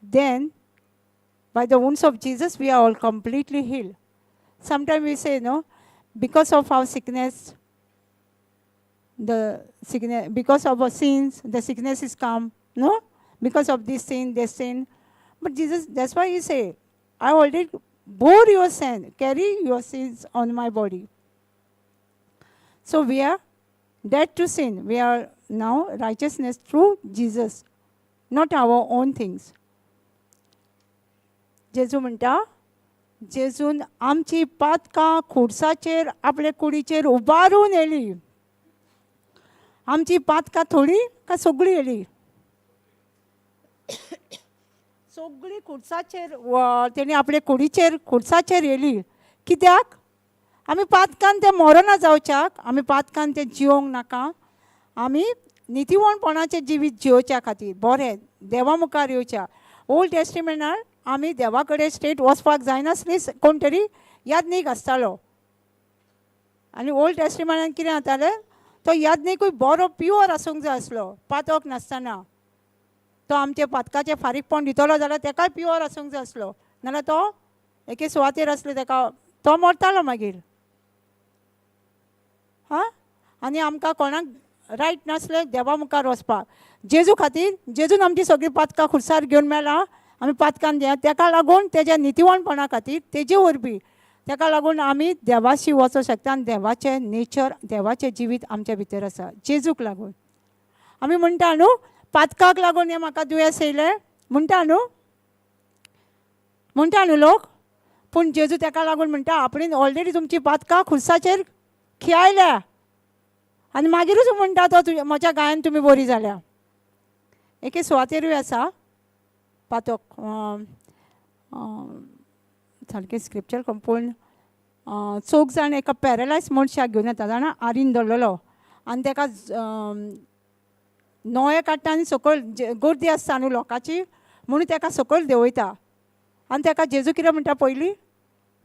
Then, by the wounds of Jesus, we are all completely healed. Sometimes we say, no, because of our sickness, because of our sins, the sickness is come. No? Because of this sin, this sin. But Jesus, that's why He say, I already bore your sin, carry your sins on my body. So we are dead to sin. We are now righteousness through Jesus, not our own things. जेजू म्हणटा, जेजून आमची पातकां खुर्साचेर आपले कुडीचेर उबारून येली. आमची पातकां थोडी काय सगळी येली? सगळी खुर्साचेर तेणी आपले कुडीचेर खुर्साचेर येली. कित्याक? आमी पातकान ते मरोना जावच्याक, आमी पातकान ते जिवंक नाका. आमी नितीवणपणाचें जिवीत जिवोवच्या खातीर, बरें देवा मुखार येवच्या. ओल्ड टेस्टिमेंटार आमी देवा कडेन स्ट्रेट वचपाक जायनासली, कोण तरी यादनीक आसतालो. आनी ओल्ड टेस्टिमेंटान कितें जातालें, तो यादनीकूय बरो प्युअर आसूंक जाय आसलो, पातक नासतना. तो आमचे पातकाचें फारीकपण दितलो जाल्यार तेकाय प्युअर आसूंक जाय आसलो, नाल्यार तो एके सुवातेर आसले तेका तो मरतालो मागीर. हां, आनी आमकां कोणाक रायट नासलें देवा मुखार वचपाक. जेजू खातीर, जेजून आमची सगळीं पातकां खुर्सार घेवन मेला. आमी पातकान दिया, तेका लागून तेज्या नितीवणपणा खातीर, तेजे वरवीं तेका लागून आमी देवाशी वचूं शकता आनी देवाचें नेचर, देवाचें जिवीत आमच्या भितर आसा. जेजूक लागून आमी म्हणटा न्हू, पातकाक लागून हें म्हाका दुयेंस येयलें म्हणटा न्हू, म्हणटा न्हू लोक. पूण जेजू तेका लागून म्हणटा, आपणें ऑलरेडी तुमची पातकां खुर्साचेर खियायल्या आनी मागीरूच म्हणटा तो म्हज्या गायन तुमी बरी जाल्या. एके सुवातेरूय आसा पातक, सारकें स्क्रिप्चर कंपोवन 4 जाण एका पॅरलायज मनशाक घेवन येता जाणा, आरीन धरलेलो आनी तेका नोये काडटा आनी सकयल गर्दी आसता न्हू लोकांची म्हणून तेका सकयल देंवयता. आनी तेका जेजू कितें म्हणटा पयलीं,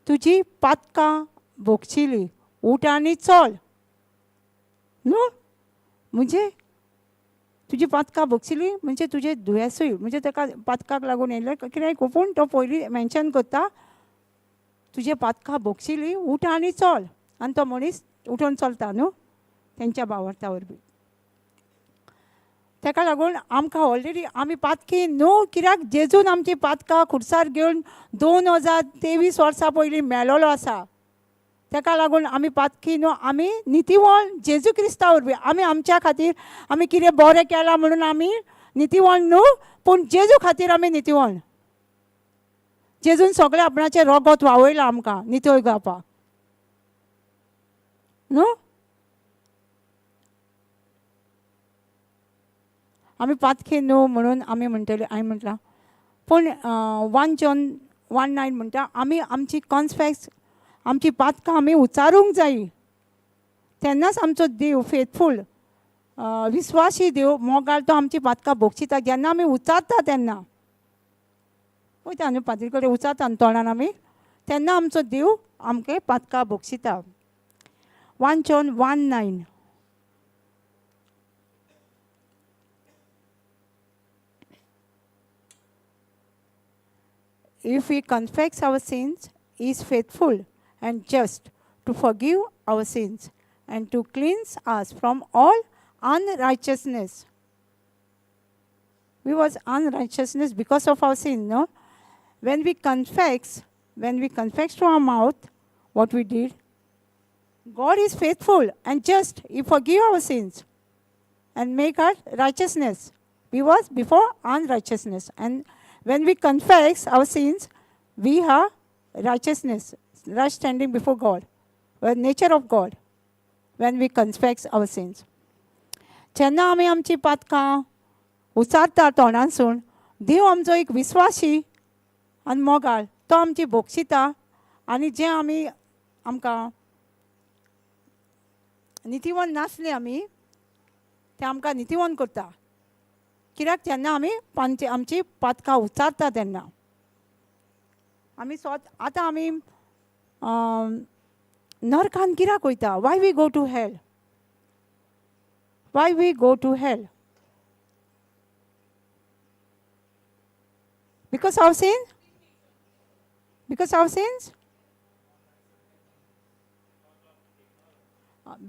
तुजी पातकां भोगचिली, उठ आनी चल न्हू. म्हणजे तुजी पातकां भोगचिली म्हणजे तुजें दुयेंसूय, म्हणजे तेका पातकाक लागून येयलें कित्याक पूण तो पयलीं मेन्शन करता, तुजे पातकां भोगचिली, उठ आनी चल. आनी तो मनीस उठून चलता न्हू तेंच्या भावार्था वरवीं. तेका लागून आमकां ऑलरेडी आमी पातकी न्हू, कित्याक जेजून आमची पातकां खुर्सार घेवन 2023 वर्सां पयलीं मेलोलो आसा. तेका लागून आमी पातकी न्हू, आमी नितीवण जेजू क्रिस्ता वरवीं. आमी आमच्या खातीर आमी कितें बरें केलां म्हणून आमी नितीवण न्हू, पूण जेजू खातीर आमी नितीवण. जेजून सगळें आपणाचें रगत व्हांवयलां आमकां नितळ घालपाक न्हू. आमी पातकी न्हू म्हणून आमी म्हणटली, हांवें म्हटलां. पूण 1 जॉन 1:9 म्हणटा, आमी आमची कॉन्फेस, आमची पातकां आमी उचारूंक जायी. तेन्नाच आमचो देव फेथफूल, विस्वासी देव मोगाळ तो आमची पातकां भोगचिता. जेन्ना आमी उचारता तेन्ना वयता न्हू पाद्री कडेन उचारता न्हू तोंडान आमी, तेन्ना आमचो देव आमकां पातकां भोगचिता. 1 John 1:9. If we confess our sins, He is faithful and just to forgive our sins and to cleanse us from all unrighteousness. We was unrighteousness because of our sin, no? When we confess to our mouth what we did, God is faithful and just. He forgive our sins and make us righteousness. We was before unrighteousness, and when we confess our sins, we have righteousness, right standing before God, the nature of God, when we confess our sins. जेन्ना आमी आमची पातकां उचारता तोंडानसून, देव आमचो एक विस्वासी आनी मोगाळ तो आमची भोगचिता. आनी जें आमी आमकां नितीवन नासले आमी ते आमकां नितीवन करता. कित्याक तेन्ना आमी आमची पातकां उचारता तेन्ना आमी आतां आमी नरकान कित्याक वयता? Why we go to hell? Why we go to hell? Because of sin? Because of sins?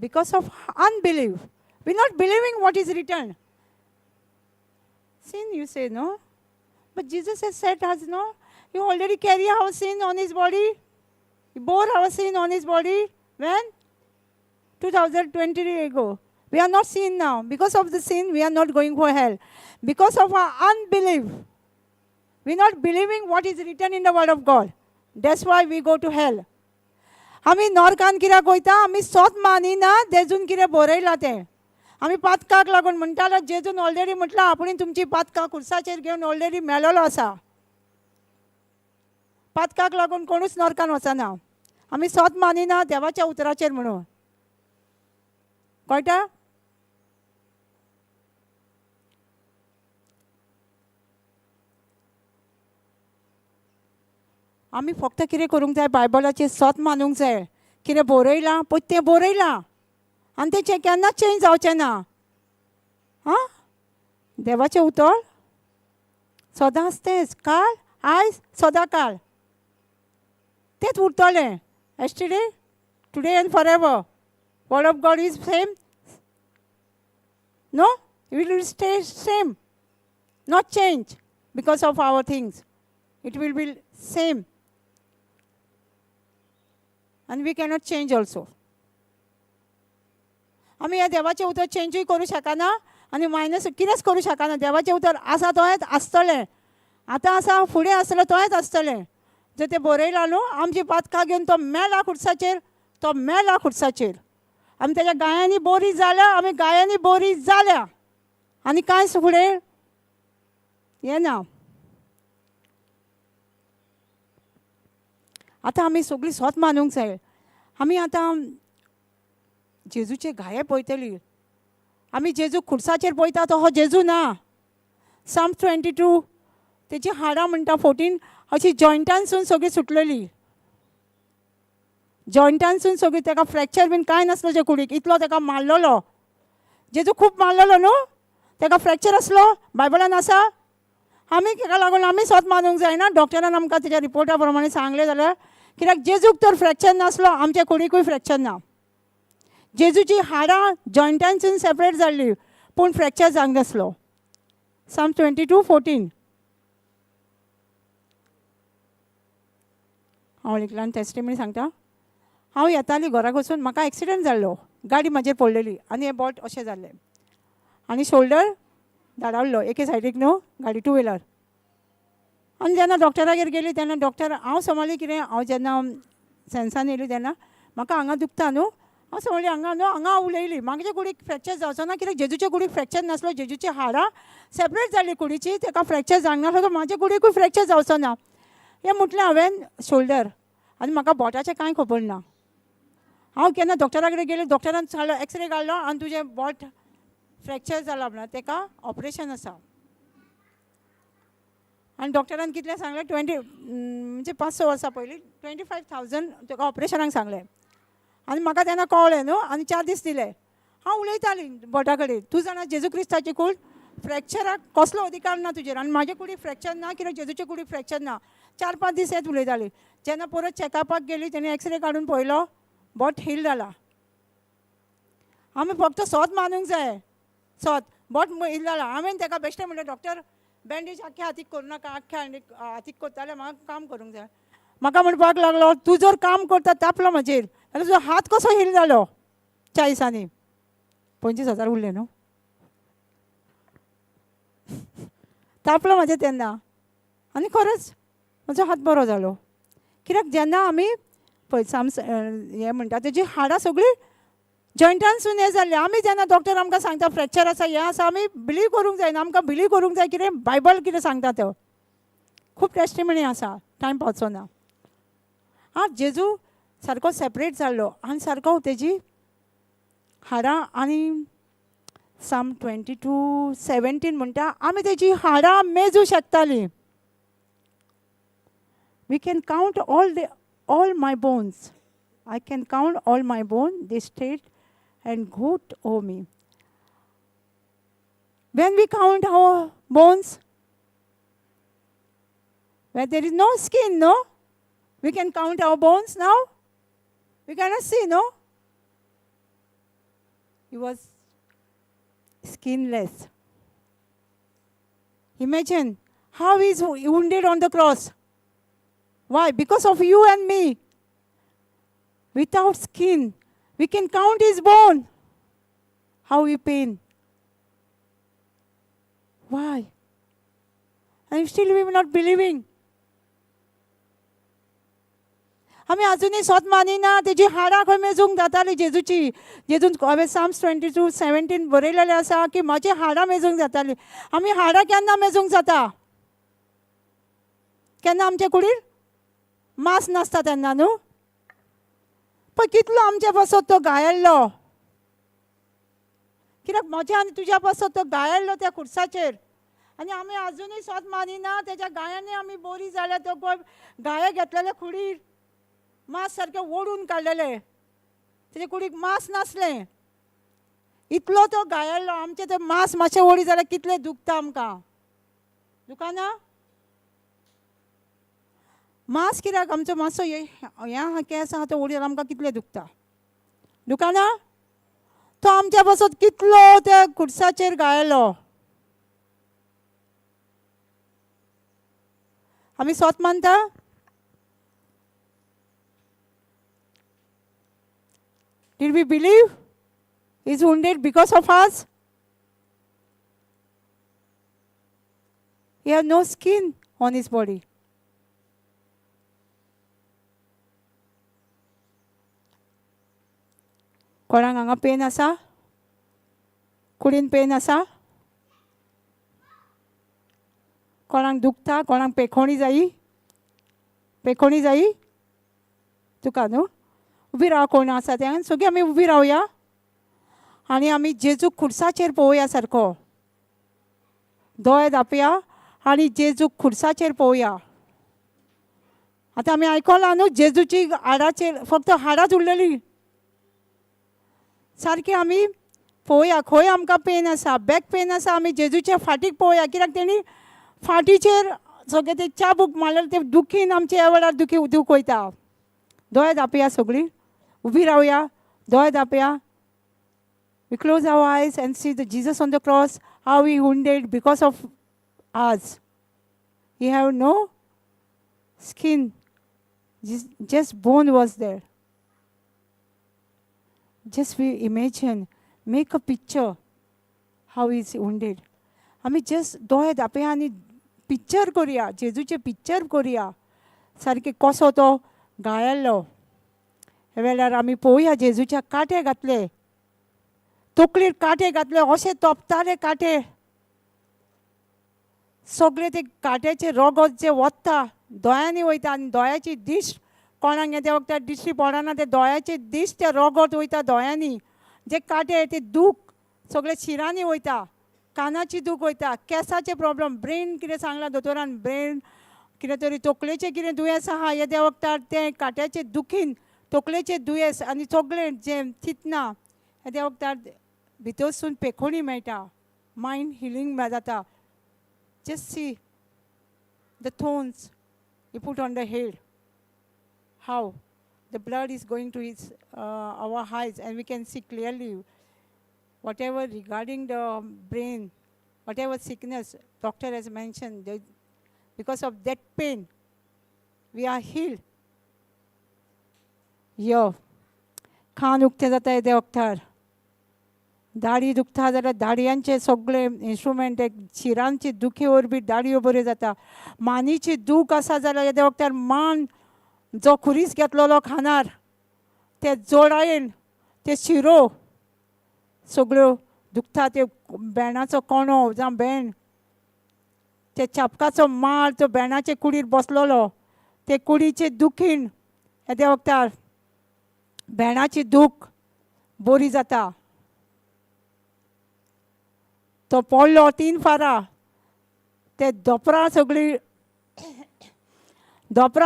Because of unbelief. We're not believing what is written. Sin, you say, no? But Jesus has said us, no? You already carry our sin on his body. He bore our sin on his body. When? 2020 ago. We are not sin now. Because of the sin, we are not going for hell. Because of our unbelief. We're not believing what is written in the word of God. That's why we go to hell. आमी नरकान कित्याक वयता? आमी स्वत मानिना जेजून कितें बरयलां तें. आमी पातकाक लागून म्हणटालो जेजून ऑलरेडी म्हटलां आपुणी तुमची पातकां खुर्साचेर घेवन ऑलरेडी मेलोलो आसा. पातकाक लागून कोणूच नरकान वचना. आमी स्वत मानिना देवाच्या उतराचेर म्हणून. कळटा? आमी फक्त कितें करूंक जाय? बायबलाचेर स्वत मानूंक जाय. कितें बरयलां पळय तें बरयलां आनी तें केन्नाच चेंज जावचें ना. हां, देवाचें उतर सदांच तेंच, काल आयज सदां काळ तेंच उरतलें. Yesterday, today and for ever. Word of God is same. No, it will stay same, not change because of our things. It will be same. And we cannot change also. आमी ह्या देवाचें उतर चेंजूय करूं शकना आनी मायनस कितेंच करूं शकना. देवाचें उतर आसा तोच आसतलें. आतां आसा, फुडें आसतलें तोच आसतलें. जर तें बरयलां न्हू, आमची पातकां घेवन तो मेला खुर्साचेर, तो मेला खुर्साचेर. आमी तेज्या गायांनी बरी जाल्या, आमी गायांनी बरी जाल्या आनी कांयच फुडें येना. आतां आमी सगळीं स्वत मानूंक जाय. आमी आतां जेजूचे घाये पळयतली. आमी जेजू खुर्साचेर पळयता तो हो जेजू ना. साम 22 तेची हाडां म्हणटा 14 अशी जॉयंटांसून सगळी सुटलेली. जॉयंटांसून सगळी. ताका फ्रॅक्चर बीन कांय नासलो जे कुडीक. इतलो ताका मारलेलो. जेजू खूब मारलेलो न्हू, ताका फ्रॅक्चर आसलो. बायबलान आसा. आमी ताका लागून आमी स्वत मानूंक जायना. डॉक्टरान आमकां तेज्या रिपोर्टा प्रमाणे सांगलें जाल्यार. कित्याक जेजूक तर फ्रॅक्चर नासलो, आमच्या कुडीकूय फ्रॅक्चर ना. जेजूची हाडां जॉयंटांसून सेपरेट जाल्ली पूण फ्रॅक्चर जावंक नासलो. साम 22:14. हांव एकल्यान टेस्टिमनी सांगता. हांव येताली घराक वचून, म्हाका एक्सिडंट जाल्लो. गाडी म्हाजेर पडलेली आनी हें बोट अशें जाल्लें आनी शोल्डर धाडावल्लो एके सायडीक न्हू, गाडी 2 व्हिलर. आनी जेन्ना डॉक्टरागेर गेली तेन्ना डॉक्टर हांव समजली कितें. हांव जेन्ना सेन्सान येयली तेन्ना म्हाका हांगा दुखता न्हू. हांव समजली हांगा न्हू, हांगा उलयली. म्हाजे कुडीक फ्रॅक्चर जावचो ना कित्याक जेजूच्या कुडीक फ्रॅक्चर नासलो. जेजूची हाडां सेपरेट जाल्ली कुडीची, ताका फ्रॅक्चर जावंक नासलो. तर म्हाजे कुडीकूय फ्रॅक्चर जावचो ना हें म्हटलें हांवें शोल्डर. आनी म्हाका बोटाचें कांय खबर ना. हांव केन्ना डॉक्टरा कडेन गेली, डॉक्टरान सांगलो एक्सरे काडलो आनी तुजें बोट फ्रॅक्चर जाला म्हणून ताका ऑपरेशन आसा. आनी डॉक्टरान कितलें सांगलें 20 म्हणजे 5-6 वर्सां पयलीं 25,000 ताका ऑपरेशनाक सांगलें. आनी म्हाका तेन्ना कळ्ळें न्हू आनी 4 दीस दिले. हांव उलयताली बोटा कडेन, तूं जाणा जेजू क्रिस्ताची कूड फ्रॅक्चराक कसलो अधिकार ना तुजेर. आनी म्हाजे कुडीक फ्रॅक्चर ना कित्याक जेजूचे कुडीक फ्रॅक्चर ना. 4-5 दीस येत उलयताली. जेन्ना परत चॅकअपाक गेली तेणी एक्सरे काडून पळयलो, बोट हील जाला. आमी फक्त स्वत मानूंक जाय. स्वत बोट हील जाला. हांवें ताका बेश्टें म्हणलें डॉक्टर बँडेज आख्या हातीक करूं नाका, आख्या हातीक करता जाल्यार म्हाका काम करूंक जाय. म्हाका म्हणपाक लागलो तूं जर काम करता तापलो म्हजेर जाल्यार तुजो हात कसो हील जालो 40 दिसांनी. 25,000 उरले न्हू. तापलो म्हाजें तेन्ना आनी खरेंच म्हजो हात बरो जालो. कित्याक जेन्ना आमी पळय हें म्हणटा तेजी हाडां सगळीं जॉयंटांसून हें जाल्लें. आमी जेन्ना डॉक्टर आमकां सांगता फ्रॅक्चर आसा हें आसा, आमी बिलीव करूंक जायना. आमकां बिलीव करूंक जाय कितें बायबल कितें सांगता तो. खूब टेस्टिमनी आसा, टायम पावचो ना. जेजू सारको सेपरेट जाल्लो आनी सारको तेजी हाडां आनी Psalm 22:17 म्हणटा आमी तेजी हाडां मेजूं शकतालीं. We can count all my bones. I can count all my bones, they straight and good over me. When we count our bones, where there is no skin, no? We can count our bones now? We cannot see, no? He was skinless. Imagine how he is wounded on the cross. Why? Because of you and me. Without skin, we can count his bone. How he pain. Why? And still we are not believing. आमी अजूनही स्वत मानिना तेजी हाडां खंय मेजूंक जाताली जेजूची. जेजून हांवें Psalms 22:17 बरयलेलें आसा की म्हाजी हाडां मेजूंक जाताली. आमी हाडां केन्ना मेजूंक जाता? केन्ना आमचे कुडीर मांस नासता तेन्ना न्हू. पण कितलो आमच्या पासत तो गायल्लो. कित्याक म्हज्या आनी तुज्या पासत तो गायल्लो त्या खुर्साचेर. आनी आमी अजूनही स्वत मानिना तेज्या गायांनी आमी बरी जाल्या तो गाये घेतलेले कुडीर मांस सारकें ओडून काडलेले. तेजे कुडीक मांस नासलें. इतलो तो गायल्लो. आमचें तें मांस मातशें ओडी जाल्यार कितलें दुखता आमकां. दुखना? मांस कित्याक आमचो मातसो हें केंस आहा तो ओडी जाल्यार आमकां कितलें दुखता. दुखना? तो आमच्या पासत कितलो त्या खुर्साचेर गायल्लो. आमी स्वत मानता? Did we believe he's wounded because of us? He has no skin on his body. कोणाक हांगा पेन आसा? कुडीन पेन आसा? कोणाक दुखता? कोणाक पेखोणी जायी? पेखोणी जायी? तुका न्हू? उबी राव कोण आसा तें. सगळीं आमी उबी रावया आनी आमी जेजूक खुर्साचेर पळोवया सारको. दोळे धांपया आनी जेजूक खुर्साचेर पळोवया. आतां आमी आयकलां न्हू जेजूची हाडाचेर फक्त हाडांच उरलेलीं. सारकी आमी पळोवया खंय आमकां पेन आसा. बॅक पेन आसा आमी जेजूच्या फाटीक पळोवया. कित्याक तेणी फाटीचेर सगळें तें चाबूक मारलें तें दुखीन आमचे ह्या वेळार दूख वयता. दोळे धांपया सगळीं. उबी रावया. दोळे धांपया. We close our eyes and see the Jesus on the cross, how he wounded because of us. He have no skin. Just bone was there. Just we imagine, make a picture how he is wounded. आमी just दोळे धांपया आनी picture करुया. जेजूचे picture करुया. सारके कसो तो गायल्लो. ह्या वेळार आमी पळोवया जेजूच्या कांटे घातले. तकलेर कांटे घातले. अशें तोपताले कांटे. सगळे ते कांट्याचे रगत जे वता दोळ्यांनी वयता आनी दोळ्याची दिश्ट कोणाक त्या वखदार दिश्टी पडना. ते दोळ्याचे दिश्ट ते रगत वयता दोळ्यांनी. जे कांटे ते दूख सगळे शिरांनी वयता. कानाची दूख वयता. केंसाचे प्रॉब्लेम. ब्रेन कितें सांगलां दोतोरान ब्रेन कितें तरी तकलेचें कितें दुयेंस आहा येद्या वखदार ते कांट्याचे दुखीन तकलेचे दुयेंस आनी सगळें जें चिंतना येद्या वखदार भितरसून पेखोणी मेळटा. मायंड हिलींग जाता. Just see the thorns he put on the head. How the blood is going to his our eyes and we can see clearly whatever regarding the brain, whatever sickness doctor has mentioned, because of that pain we are healed. यो खान उक्तें जाता येद्या वखदार. दाढी दुखता जाल्यार दाडयांचे सगळे instrument एक शिरांची दुखी वरवीं दाडयो बऱ्यो जाता. मानीची दूख आसा जाल्यार येद्या वखदार मान जो खुरीस घेतलेलो खानार ते जोडायेन ते शिरो सगळ्यो दुखता. ते बेणाचो कोणो जावं बेण ते चापकाचो मार तो बेणाचे कुडीर बसलेलो ते कुडीचे दुखीन येद्या वखदार बेणाची दूख बरी जाता. तो पडलो 3 फारां. ते दोपरां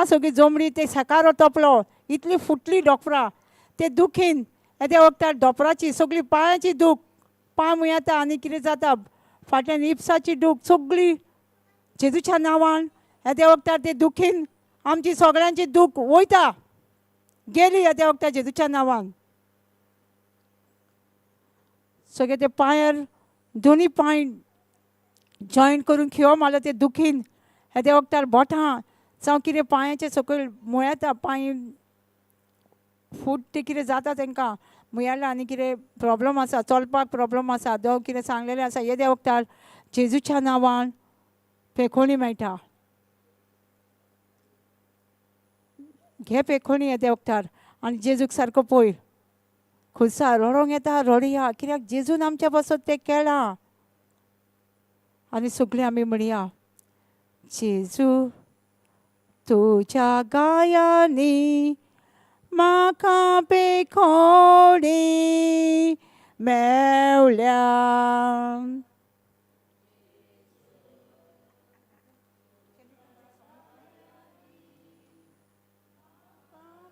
सगळी जमली. ते सकाळ तोपलो. इतली फुटली दोपरां. ते दुखीन येद्या वखदार दोपराची सगळी पांयाची दूख. पांय मुयेता आनी कितें जाता. फाटल्यान हिप्साची दूख सगळी जेजूच्या नांवान येद्या वखदार ते दुखीन आमची सगळ्यांची दूख वयता. गेली येद्या वखदार जेजूच्या नांवान. सगळे ते पांयार दोनी पांय जॉयंट करून खियो मारलो ते दुखीन येद्या वखदार बोटां जावं कितें पांयाचे सकयल मुयेता. पांय फूट ते कितें जाता तांकां मुयेला आनी कितें प्रॉब्लम आसा. चलपाक प्रॉब्लम आसा. देव कितें सांगलेलें आसा येद्या वखदार जेजूच्या नांवान पेखोणी मेळटा. घे पेखोणी येद्या वखदार आनी जेजूक सारको पळय. खुर्सा रडोंक येता रडया. कित्याक जेजून आमच्या पासत तें केलां. आनी सगळीं आमी म्हणया जेजू तुज्या गायांनी म्हाका पेखोणी मेवल्या.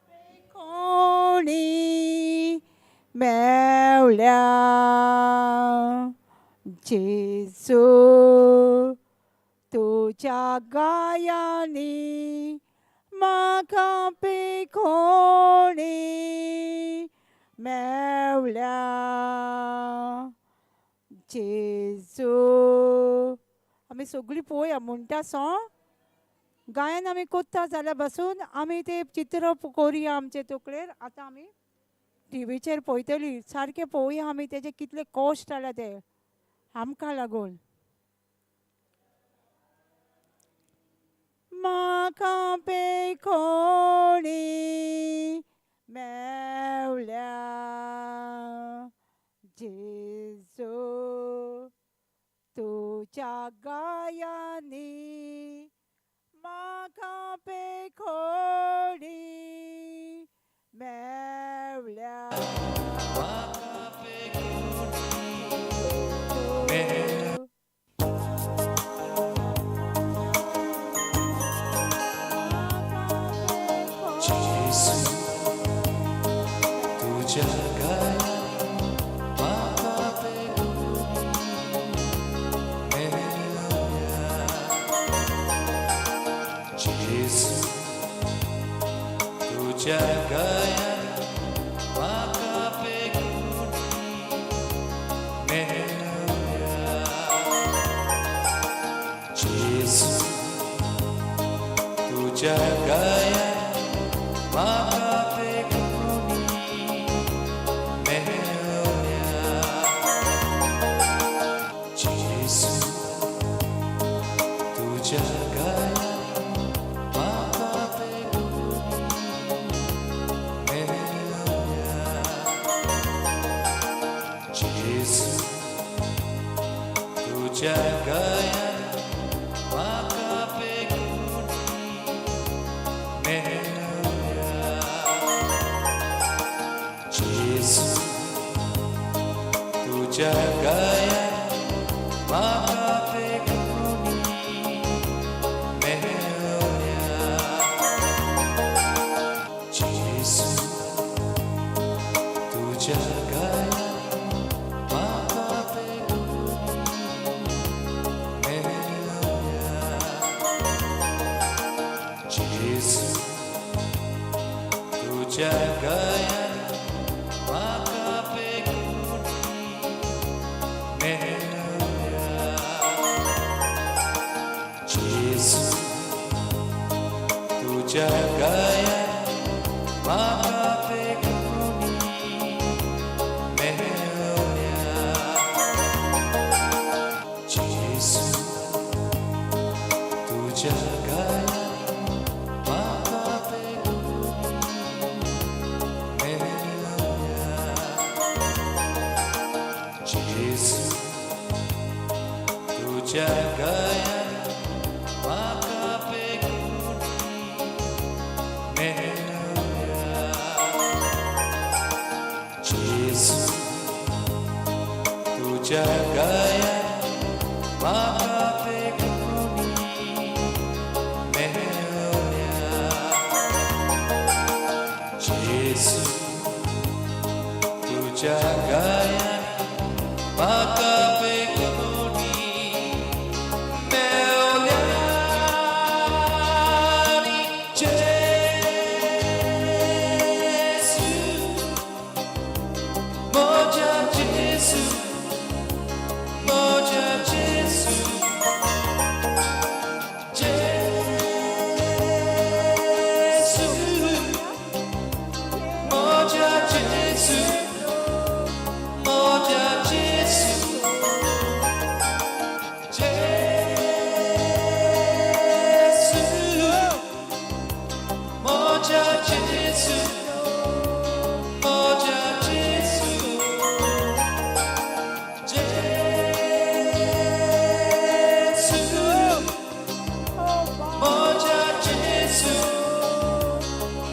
पेखोणी मेवल्या. जेजू तुज्या गायांनी म्हाका पेखोणी मेवल्या. जेजू आमी सगळीं पळोवया म्हणटा सो. गायन आमी कोत्ता जाल्यार बसून आमी ते चित्र करुया आमचे तकलेर. आतां आमी टीव्हीचेर पळयतलीं सारकें पळोवया आमी तेजे कितले कश्ट जाल्या ते आमकां लागून. म्हाका पेखोणी मेवल्या. जेजू तुज्या गायांनी म्हाका पेखोणी मेवल्या. तुझ्या गाया jagaya makapekoni meolyani Jesu moja Jesu moja Jesu Jesu moja Jesu moja Jesu Jesu moja Jesu moja Jesu Jesu moja Jesu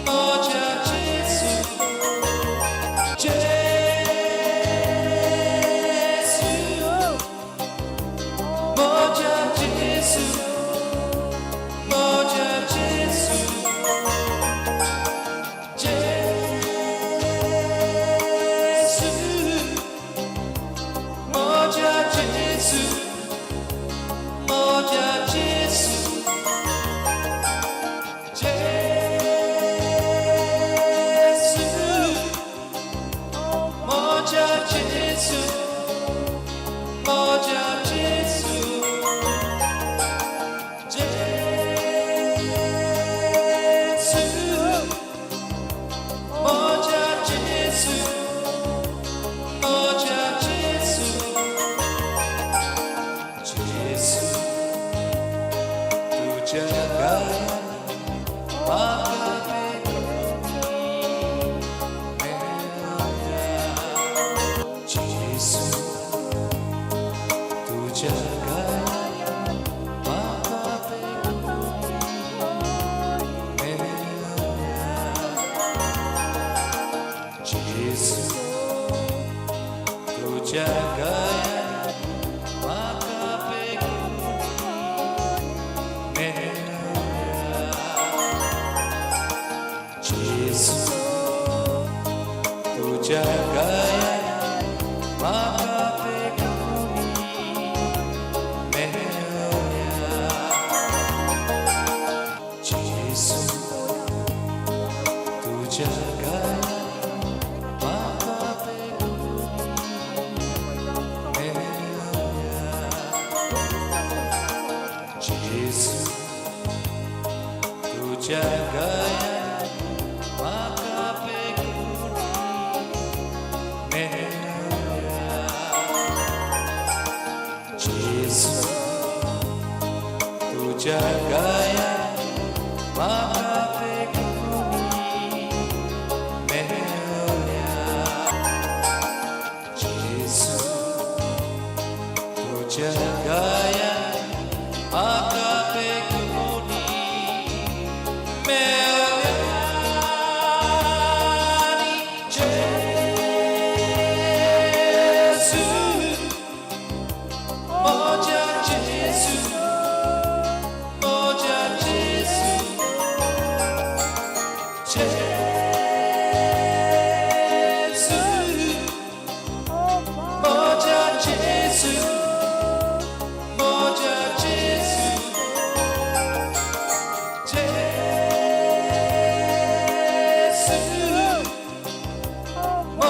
moja Jesu Jesu moja Jesu moja Jesu Jesu moja Jesu moja Jesu Jesu moja Jesu moja Jesu Jesu moja Jesu moja Jesu Jesu tu jagaya Jesu tu jagaya Jesu tu jagaya Jesu tu jagaya Jesu tu jagaya Jesu tu jagaya Jesu tu jagaya Jesu tu jagaya makapekuni meolyani Jesu moja Jesu moja Jesu Jesu moja Jesu moja Jesu Jesu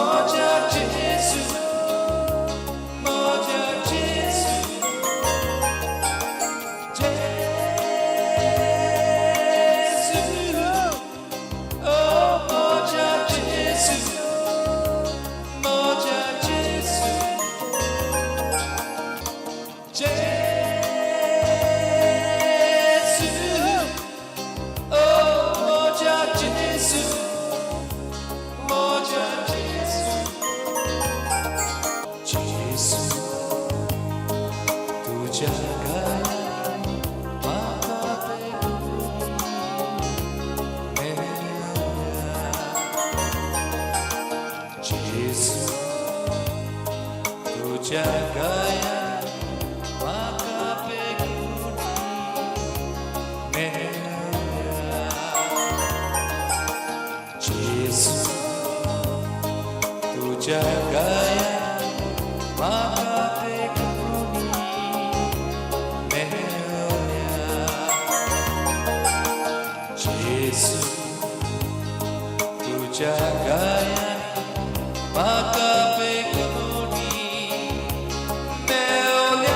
moja Jesu moja Jesu Jesu oh moja Jesu moja Jesu Jesu oh moja Jesu moja Jesu Jesu tu jagaya Jesu tu jagaya Jesu tu तुझ्या गाया म्हाका पेखोनी मेवल्या जेसू तुझ्या गाया म्हाका पेखोनी मेवल्या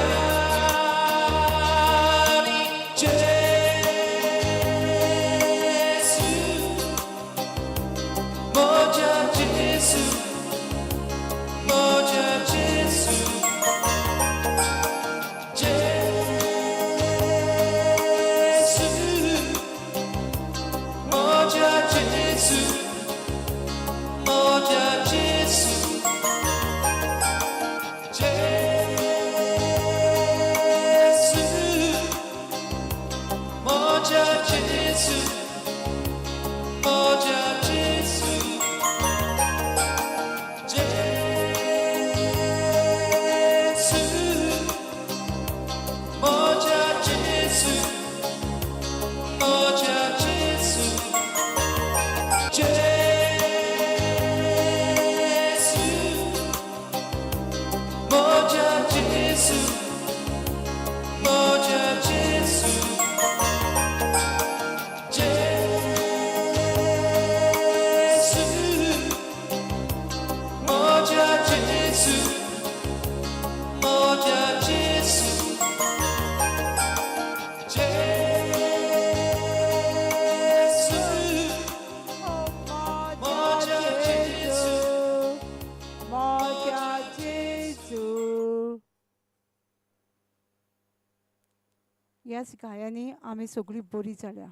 ह्याच गायांनी आमी सगळीं बरी जाल्या.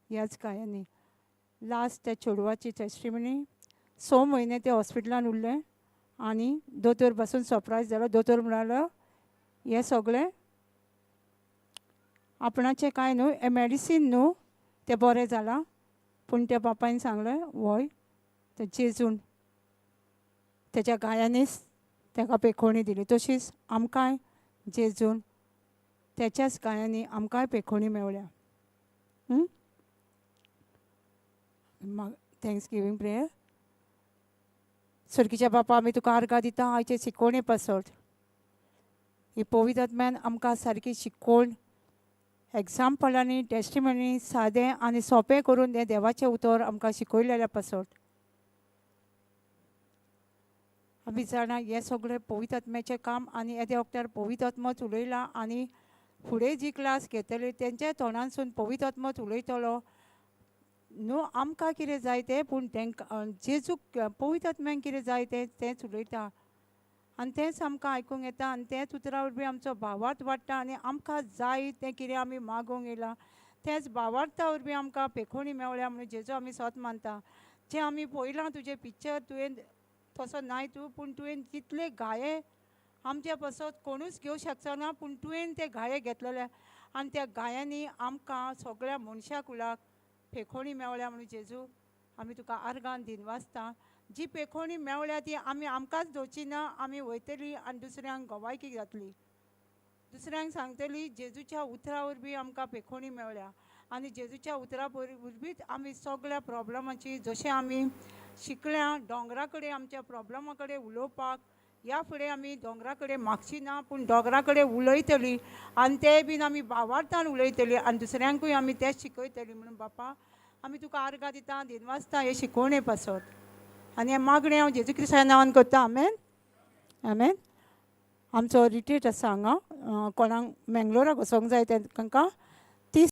ह्याच गायांनी लास्ट त्या चेडवाची टेस्टिमनी 6 म्हयने ते हॉस्पिटलान उरले आनी दोतोर पासून सरप्रायज जालो. दोतोर म्हणालो हे सगळें आपणाचें कांय न्हू, हे मेडिसीन न्हू, तें बरें जालां. पूण त्या बापायन सांगलें वय ते जेजून तेच्या गायांनीच ताका पेखोणी दिली. तशीच आमकांय जेजून त्याच्याच गायांनी आमकांय पेखोणी मेवल्या. Thanksgiving prayer. सर्गीच्या बापा आमी तुका आर्गां दिता आयचे शिकोवणे पासत. ही पवित्र आत्म्यान आमकां सारकी शिकोवन एग्जाम्पलांनी टेस्टिमनी सादें आनी सोंपें करून हें देवाचें उतर आमकां शिकयलेल्या पासत. आमी जाणा हें सगळें पवित्र आत्म्याचें काम आनी येद्या वक्तार पवित्र आत्मोच उलयला आनी फुडें जी क्लास घेतली तेंच्या तोंडानसून पवित्र आत्मोच उलयतलो. न्हू आमकां कितें जाय तें पूण तांकां जेजूक पवित्र आत्म्यांक कितें जाय तेंच उलयता आनी तेंच आमकां आयकूंक येता आनी तेंच उतरा वरवीं आमचो भावार्थ वाडटा आनी आमकां जाय तें कितें आमी मागोंक येयला तेंच भावार्था वरवीं आमकां पेखोणी मेवल्या म्हणून जेजू आमी सोत मानता. जें आमी पळयलां तुजें पिक्चर तुवें तसो नाय तूं पूण तुवें जितले गाये आमच्या पासत कोणूच घेवं शकचो ना पूण तुवें ते गाये घेतलेले आनी त्या गायांनी आमकां सगळ्या मनशा कुलाक पेखोणी मेवल्या म्हणून जेजू आमी तुका आर्गान दिन वाचता. जी पेखोणी मेवल्या ती आमी आमकांच दवरची ना, आमी वयतली आनी दुसऱ्यांक गोवायकी जातली. दुसऱ्यांक सांगतली जेजूच्या उतरा वरवीं आमकां पेखोणी मेवल्या आनी जेजूच्या उतरा वरवींच आमी सगळ्या प्रॉब्लमाची जशें आमी शिकल्या दोंगरा कडेन आमच्या प्रॉब्लमा कडेन उलोवपाक ह्या फुडें आमी दोंगरा कडेन मागची ना पूण दोंगरा कडेन उलयतली आनी ते बीन आमी भावार्थान उलयतली आनी दुसऱ्यांकूय आमी तेंच शिकयतली. म्हणून बापा आमी तुका आर्गां दिता दिन वाचता हे शिकोवणे पासत आनी हें मागणें हांव जेजू क्रिस्ताच्या नांवान करता. आमेन आमेन. आमचो रिट्रीट आसा हांगा कोणाक मेंगलोराक वचोंक जाय तांकां